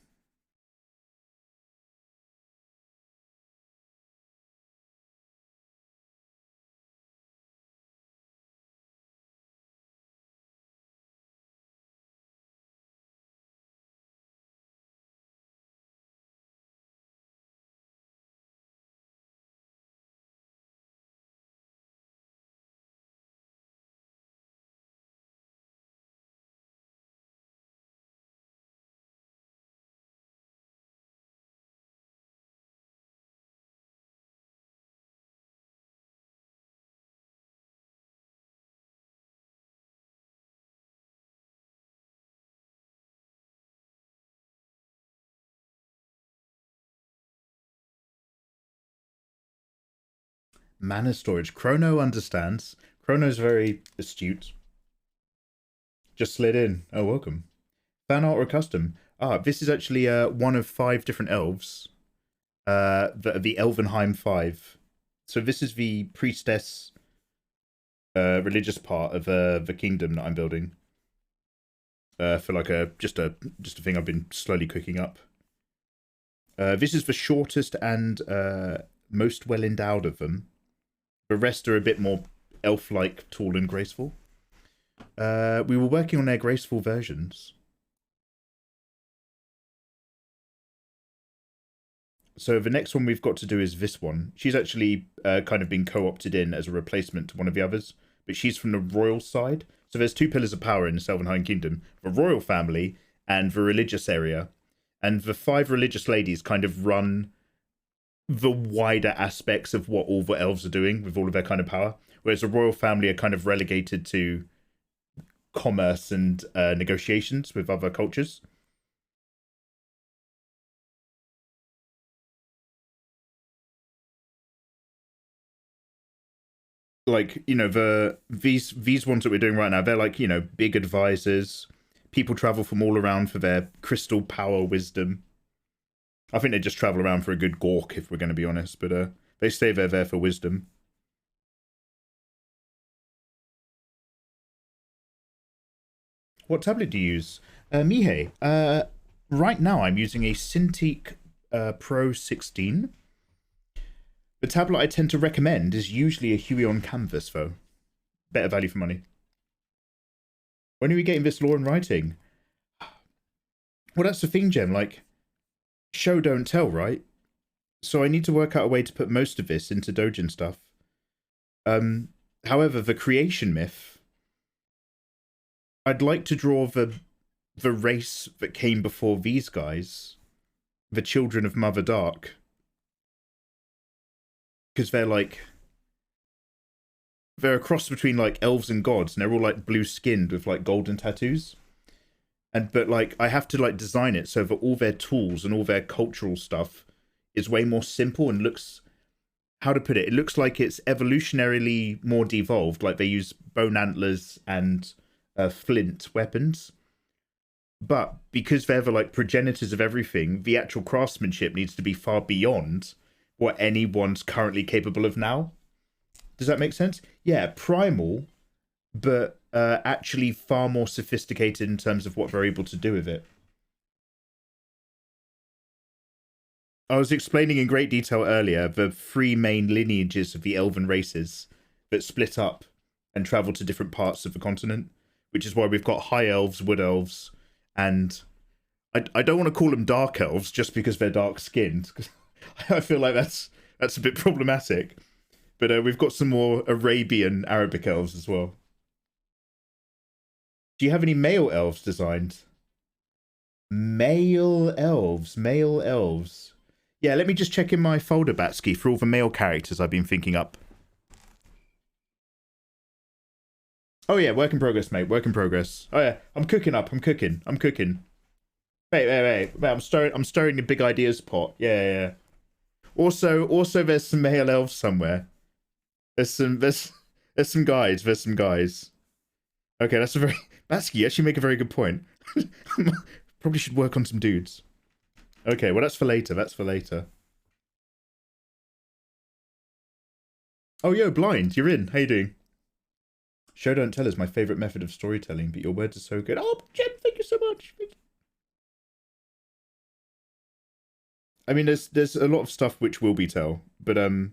Speaker 1: Mana storage. Chrono understands. Chrono's very astute. Just slid in. Oh, welcome. Fan art or custom? Ah, this is actually one of 5 different elves. The Elvenheim 5. So this is the priestess religious part of the kingdom that I'm building. For like just a thing I've been slowly cooking up. This is the shortest and most well endowed of them. The rest are a bit more elf-like, tall and graceful. We were working on their graceful versions. So the next one we've got to do is this one. She's actually kind of been co-opted in as a replacement to one of the others, but she's from the royal side. So there's 2 pillars of power in the Elvenheim Kingdom: the royal family and the religious area. And the 5 religious ladies kind of run the wider aspects of what all the elves are doing with all of their kind of power, whereas the royal family are kind of relegated to commerce and negotiations with other cultures. Like, you know, these ones that we're doing right now, they're like, you know, big advisors. People travel from all around for their crystal power wisdom. I think they just travel around for a good gawk, if we're going to be honest, but they stay there for wisdom. What tablet do you use? Mihei, right now I'm using a Cintiq Pro 16. The tablet I tend to recommend is usually a Huey on canvas, though. Better value for money. When are we getting this law and writing? Well, that's the thing, Jem. Like, show don't tell, right? So I need to work out a way to put most of this into doujin stuff. However, the creation myth, I'd like to draw the race that came before these guys, the children of Mother Dark, because they're a cross between like elves and gods, and they're all like blue skinned with like golden tattoos. But like I have to like design it so that all their tools and all their cultural stuff is way more simple and looks, how to put it, it looks like it's evolutionarily more devolved, like they use bone antlers and flint weapons. But because they're the like progenitors of everything, the actual craftsmanship needs to be far beyond what anyone's currently capable of now. Does that make sense? Yeah, primal, but actually far more sophisticated in terms of what they're able to do with it. I was explaining in great detail earlier the three main lineages of the elven races that split up and travel to different parts of the continent, which is why we've got high elves, wood elves, and I don't want to call them dark elves just because they're dark skinned. I feel like that's a bit problematic. But we've got some more Arabian Arabic elves as well. Do you have any male elves designed? Male elves. Yeah, let me just check in my folder, Batsky, for all the male characters I've been thinking up. Oh yeah, work in progress, mate. Work in progress. Oh yeah, I'm cooking. Wait. I'm stirring a big ideas pot. Yeah. Also, there's some male elves somewhere. There's some guys. Okay, Batsky, you actually make a very good point. Probably should work on some dudes. Okay, well that's for later. Oh, yo, Blind, you're in. How you doing? Show don't tell is my favourite method of storytelling, but your words are so good. Oh, Jen, thank you so much. I mean, there's a lot of stuff which will be tell, but I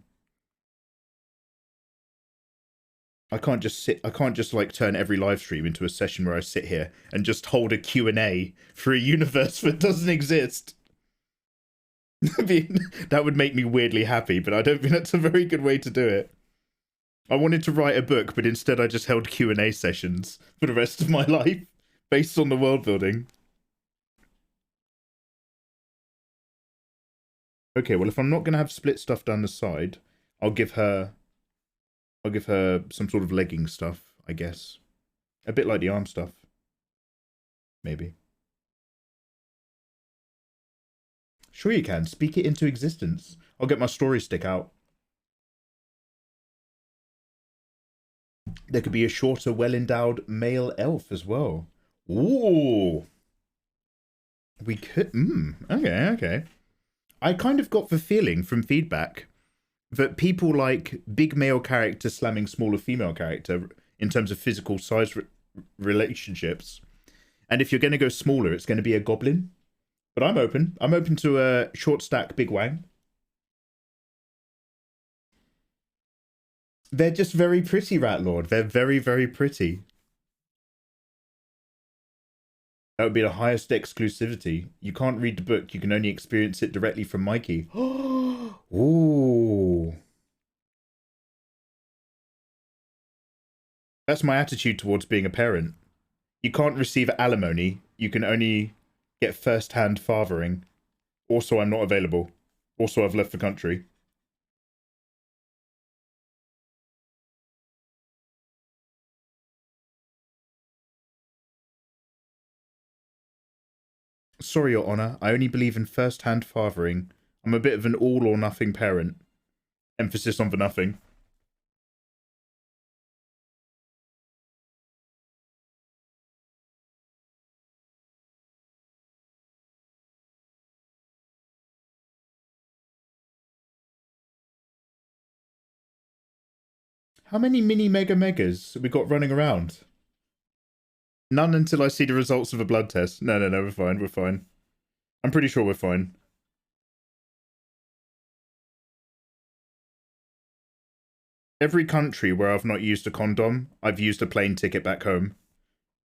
Speaker 1: can't just like turn every live stream into a session where I sit here and just hold a Q&A for a universe that doesn't exist. I mean, that would make me weirdly happy, but I don't think that's a very good way to do it. I wanted to write a book, but instead I just held Q&A sessions for the rest of my life, based on the world building. Okay, well, if I'm not going to have split stuff down the side, I'll give her some sort of legging stuff, I guess. A bit like the arm stuff. Maybe. Sure you can. Speak it into existence. I'll get my story stick out. There could be a shorter, well-endowed male elf as well. Ooh. We could... Okay. I kind of got the feeling from feedback that people like big male character slamming smaller female character in terms of physical size relationships. And if you're going to go smaller, it's going to be a goblin. But I'm open. I'm open to a short stack big wang. They're just very pretty, Rat Lord. They're very, very pretty. That would be the highest exclusivity. You can't read the book. You can only experience it directly from Mikey. Ooh. That's my attitude towards being a parent. You can't receive alimony. You can only get first-hand fathering. Also, I'm not available. Also, I've left the country. Sorry, Your Honour. I only believe in first-hand fathering. I'm a bit of an all-or-nothing parent. Emphasis on the nothing. How many mini megas have we got running around? None until I see the results of a blood test. No, we're fine. I'm pretty sure we're fine. Every country where I've not used a condom, I've used a plane ticket back home.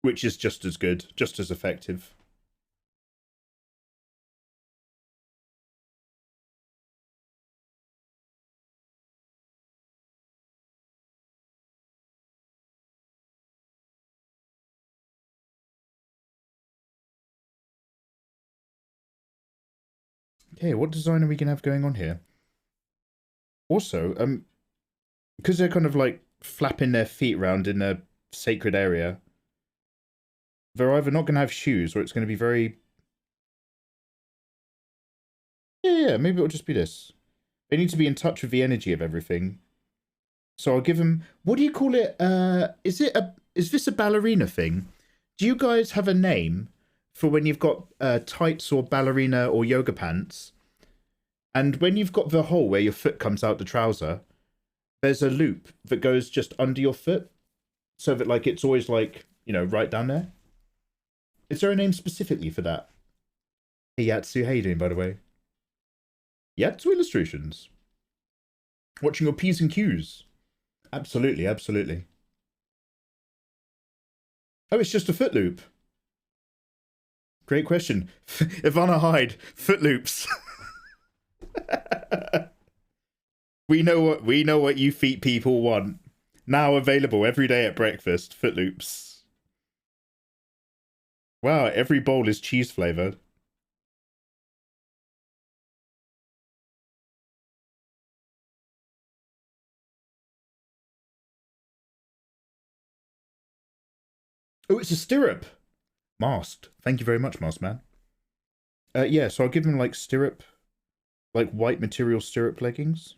Speaker 1: Which is just as good, just as effective. Okay, what design are we going to have going on here? Also, because they're kind of like flapping their feet around in a sacred area, they're either not going to have shoes or it's going to be very... Yeah, maybe it'll just be this. They need to be in touch with the energy of everything. So I'll give them... What do you call it? Is this a ballerina thing? Do you guys have a name for when you've got tights or ballerina or yoga pants, and when you've got the hole where your foot comes out the trouser, there's a loop that goes just under your foot? so that like it's always like, you know, right down there. Is there a name specifically for that? Hey Yatsu, how you doing, by the way? Yatsu Illustrations. Watching your P's and Q's. Absolutely, absolutely. Oh, it's just a foot loop. Great question. Ivana Hyde, foot loops. we know what you feet people want. Now available every day at breakfast, foot loops. Wow, every bowl is cheese flavored. Oh, it's a stirrup. Masked. Thank you very much, Masked Man. Yeah, so I'll give him like stirrup, like white material stirrup leggings.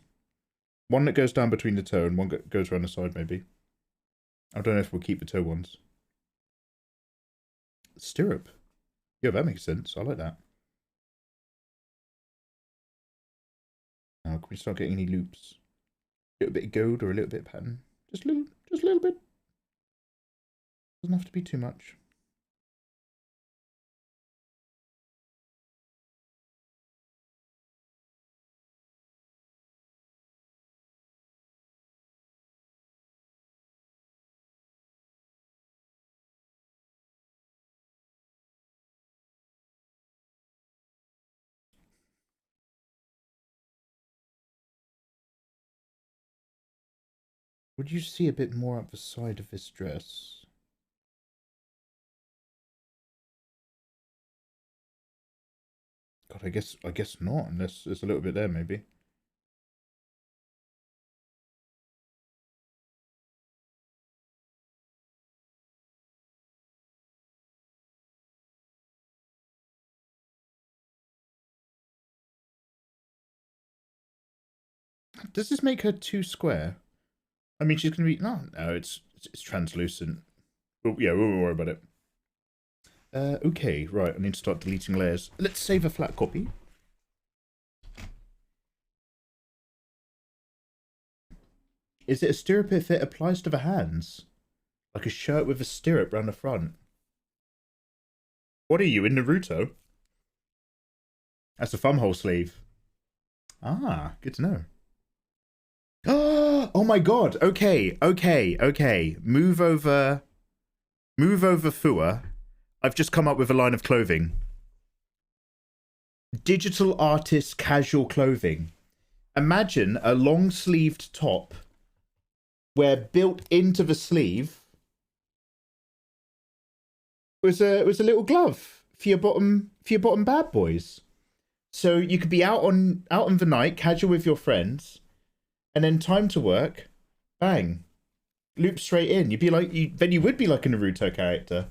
Speaker 1: One that goes down between the toe and one goes around the side, maybe. I don't know if we'll keep the toe ones. Stirrup. Yeah, that makes sense. I like that. Now, can we start getting any loops? A little bit of gold or a little bit of pattern? Just a little bit. Doesn't have to be too much. Would you see a bit more up the side of this dress? God, I guess not, unless there's a little bit there, maybe. Does this make her too square? I mean, she's gonna be no, it's translucent. Well, yeah, we won't worry about it. Okay, right. I need to start deleting layers. Let's save a flat copy. Is it a stirrup if it applies to the hands? Like a shirt with a stirrup round the front? What are you, in Naruto? That's a thumbhole sleeve. Ah, good to know. Oh my god. Okay. Move over Fua. I've just come up with a line of clothing. Digital artist casual clothing. Imagine a long-sleeved top where built into the sleeve was a little glove for your bottom bad boys. So you could be out on the night, casual with your friends, and then time to work, bang, loop straight in. You'd be like then you would be like a Naruto character.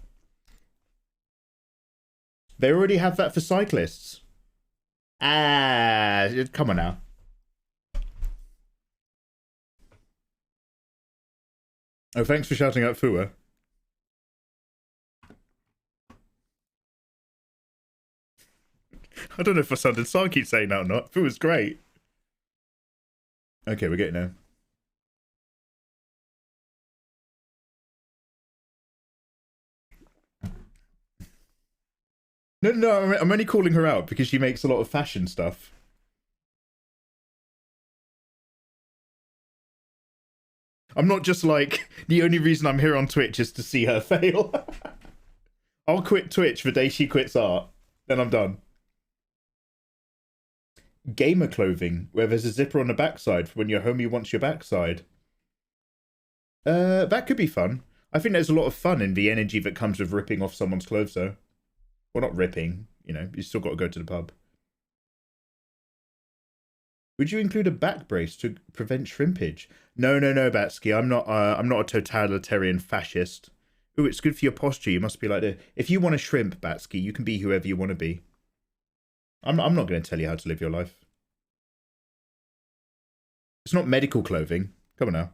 Speaker 1: They already have that for cyclists. Ah, come on now. Oh, thanks for shouting out Fua. I don't know if I sounded sarky saying that or not. Fua's great. Okay, we're getting there. No, I'm only calling her out because she makes a lot of fashion stuff. I'm not just like, the only reason I'm here on Twitch is to see her fail. I'll quit Twitch the day she quits art. Then I'm done. Gamer clothing, where there's a zipper on the backside for when your homie wants your backside. That could be fun. I think there's a lot of fun in the energy that comes with ripping off someone's clothes, though. Well, not ripping, you know, you still got to go to the pub. Would you include a back brace to prevent shrimpage? No, Batsky. I'm not a totalitarian fascist. Ooh, it's good for your posture. You must be like this. If you want to shrimp, Batsky, you can be whoever you want to be. I'm not going to tell you how to live your life. It's not medical clothing. Come on now.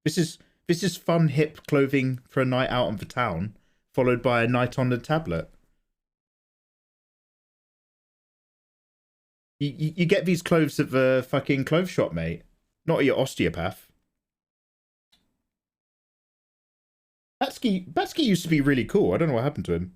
Speaker 1: This is fun, hip clothing for a night out on the town, followed by a night on the tablet. You get these clothes at the fucking clothes shop, mate. Not at your osteopath. Batsky used to be really cool. I don't know what happened to him.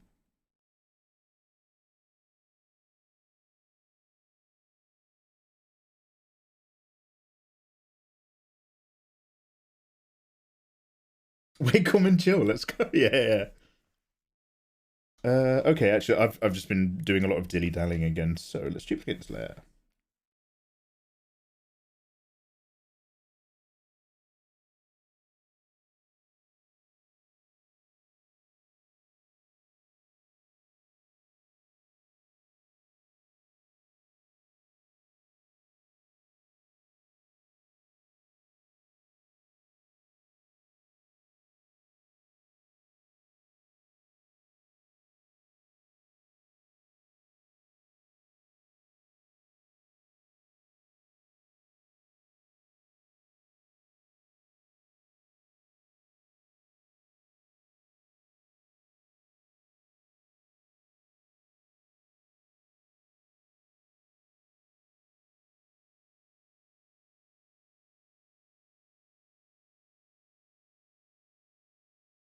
Speaker 1: Wait, come and chill. Let's go. Yeah. Okay, actually, I've just been doing a lot of dilly-dallying again, so let's duplicate this layer.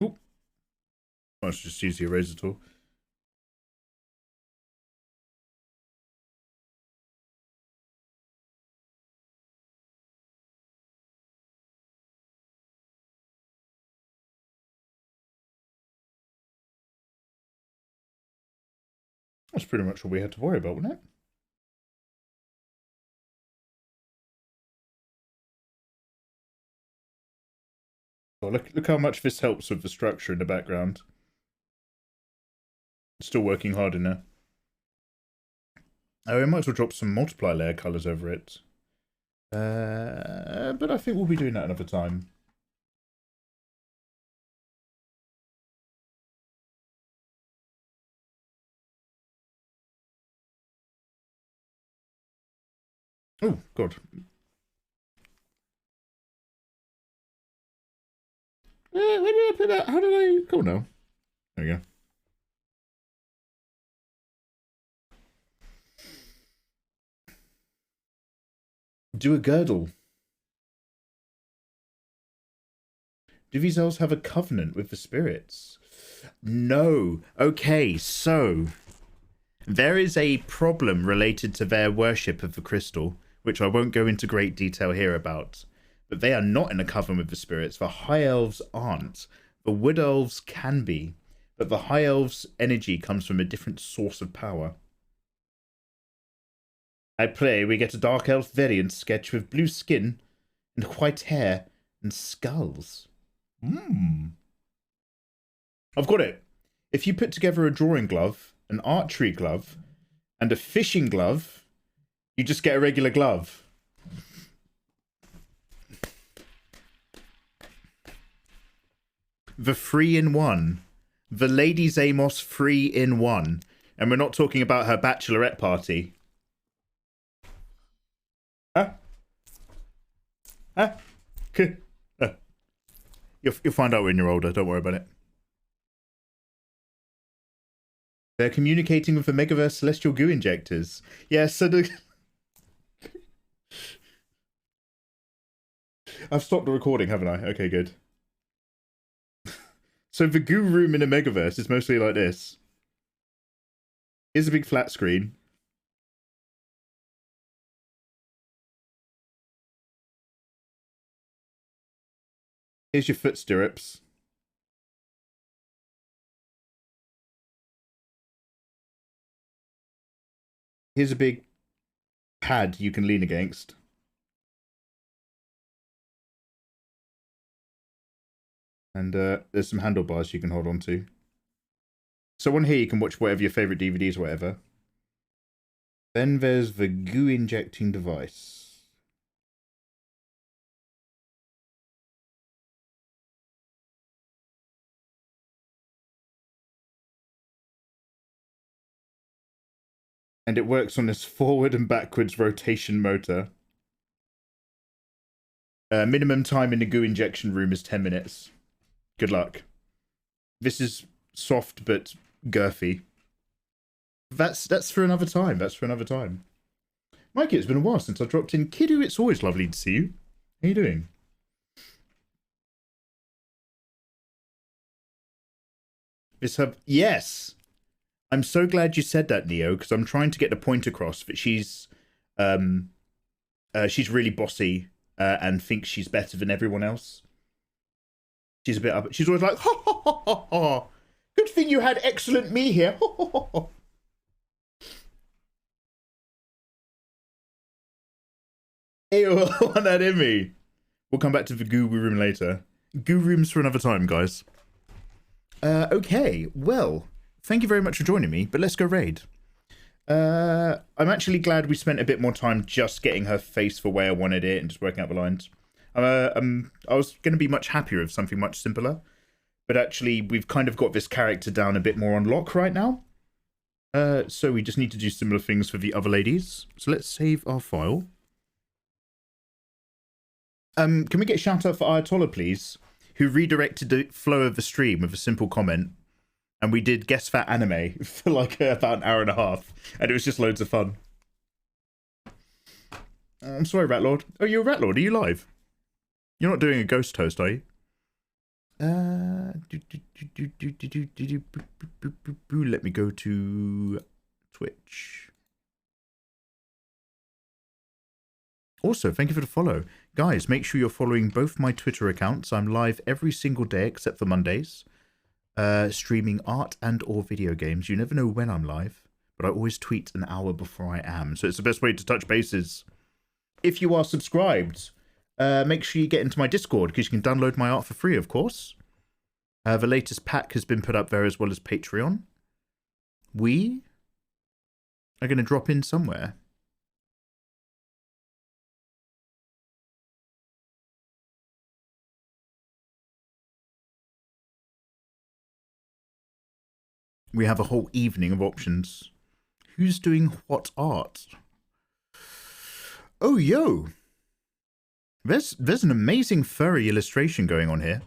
Speaker 1: Oop. Let's just use the eraser tool. That's pretty much all we had to worry about, wasn't it? Oh, look how much this helps with the structure in the background. Still working hard in there. Oh, we might as well drop some multiply layer colors over it. But I think we'll be doing that another time. Oh, God. Where did I put that? How did I... Cool, now. There we go. Do a girdle. Do these elves have a covenant with the spirits? No. Okay, so... There is a problem related to their worship of the crystal, which I won't go into great detail here about. But they are not in a coven with the spirits. The high elves aren't. The wood elves can be. But the high elves' energy comes from a different source of power. I pray we get a dark elf variant sketch with blue skin and white hair and skulls. I've got it. If you put together a drawing glove, an archery glove, and a fishing glove, you just get a regular glove. The 3-in-1. The Ladies Amos 3-in-1. And we're not talking about her bachelorette party. Huh? Huh? You'll find out when you're older. Don't worry about it. They're communicating with the Megaverse Celestial Goo Injectors. Yeah, so I've stopped the recording, haven't I? Okay, good. So the goo room in a Megaverse is mostly like this. Here's a big flat screen. Here's your foot stirrups. Here's a big pad you can lean against. And there's some handlebars you can hold on to. So on here you can watch whatever your favourite DVDs or whatever. Then there's the goo injecting device. And it works on this forward and backwards rotation motor. Minimum time in the goo injection room is 10 minutes. Good luck. This is soft but girthy. That's for another time. That's for another time. Mikey, it's been a while since I dropped in. Kiddo, it's always lovely to see you. How you doing? It's her. Yes. I'm so glad you said that, Neo, because I'm trying to get the point across that she's really bossy and thinks she's better than everyone else. She's a bit up. She's always like, ha ha ha ha ha. Good thing you had excellent me here. Ha, ha, ha, ha. Ew, on that Emmy. We'll come back to the goo room later. Goo rooms for another time, guys. Okay, well, thank you very much for joining me, but let's go raid. I'm actually glad we spent a bit more time just getting her face for where I wanted it and just working out the lines. I was going to be much happier with something much simpler, but actually we've kind of got this character down a bit more on lock right now. So we just need to do similar things for the other ladies. So let's save our file. Can we get a shout out for Ayatollah, please? Who redirected the flow of the stream with a simple comment. And we did Guess That Anime for like about an hour and a half. And it was just loads of fun. I'm sorry, Ratlord. Oh, you're a Ratlord. Are you live? You're not doing a ghost toast, are you? Let me go to Twitch. Also, thank you for the follow. Guys, make sure you're following both my Twitter accounts. I'm live every single day except for Mondays. Streaming art and or video games. You never know when I'm live, but I always tweet an hour before I am. So it's the best way to touch bases. If you are subscribed, make sure you get into my Discord because you can download my art for free, of course. The latest pack has been put up there as well as Patreon. We are going to drop in somewhere. We have a whole evening of options. Who's doing what art? Oh, yo. There's an amazing furry illustration going on here.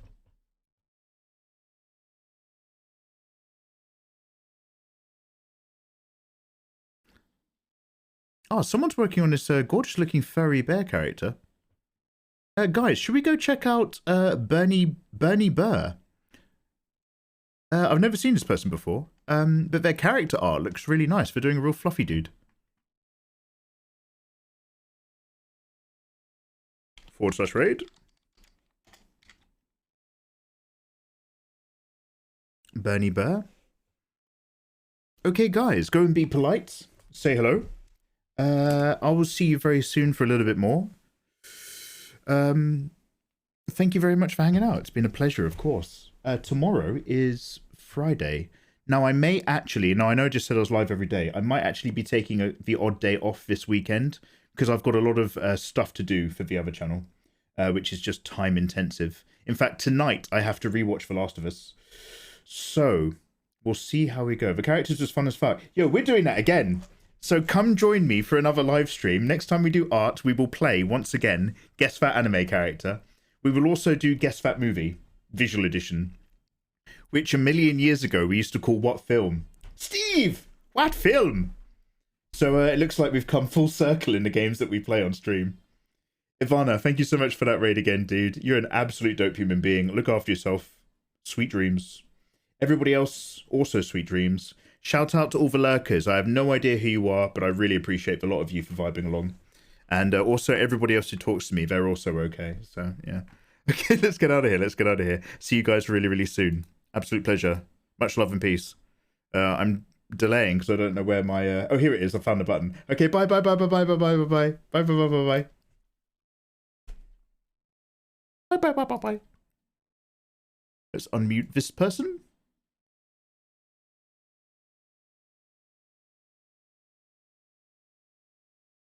Speaker 1: Oh, someone's working on this gorgeous looking furry bear character. Guys, should we go check out Bernie Burr? I've never seen this person before, but their character art looks really nice. They're doing a real fluffy dude. /raid. Bernie Burr. Okay, guys, go and be polite. Say hello. I will see you very soon for a little bit more. Thank you very much for hanging out. It's been a pleasure, of course. Tomorrow is Friday. Now, I may actually, now I know I just said I was live every day. I might actually be taking the odd day off this weekend because I've got a lot of stuff to do for the other channel, which is just time intensive. In fact, tonight I have to rewatch The Last of Us. So we'll see how we go. The character's just fun as fuck. Yo, we're doing that again. So come join me for another live stream. Next time we do art, we will play, once again, Guess That Anime character. We will also do Guess That Movie, Visual Edition, which a million years ago we used to call What Film? Steve! What film? So it looks like we've come full circle in the games that we play on stream. Ivana, thank you so much for that raid again, dude. You're an absolute dope human being. Look after yourself. Sweet dreams. Everybody else, also sweet dreams. Shout out to all the lurkers. I have no idea who you are, but I really appreciate a lot of you for vibing along. And also everybody else who talks to me, they're also okay. So, yeah. Okay, let's get out of here. Let's get out of here. See you guys really, really soon. Absolute pleasure. Much love and peace. I'm delaying because I don't know where my... Oh, here it is. I found the button. Okay, bye, bye, bye, bye, bye, bye, bye, bye, bye, bye, bye, bye, bye, bye. Bye, bye, bye, bye, bye. Let's unmute this person.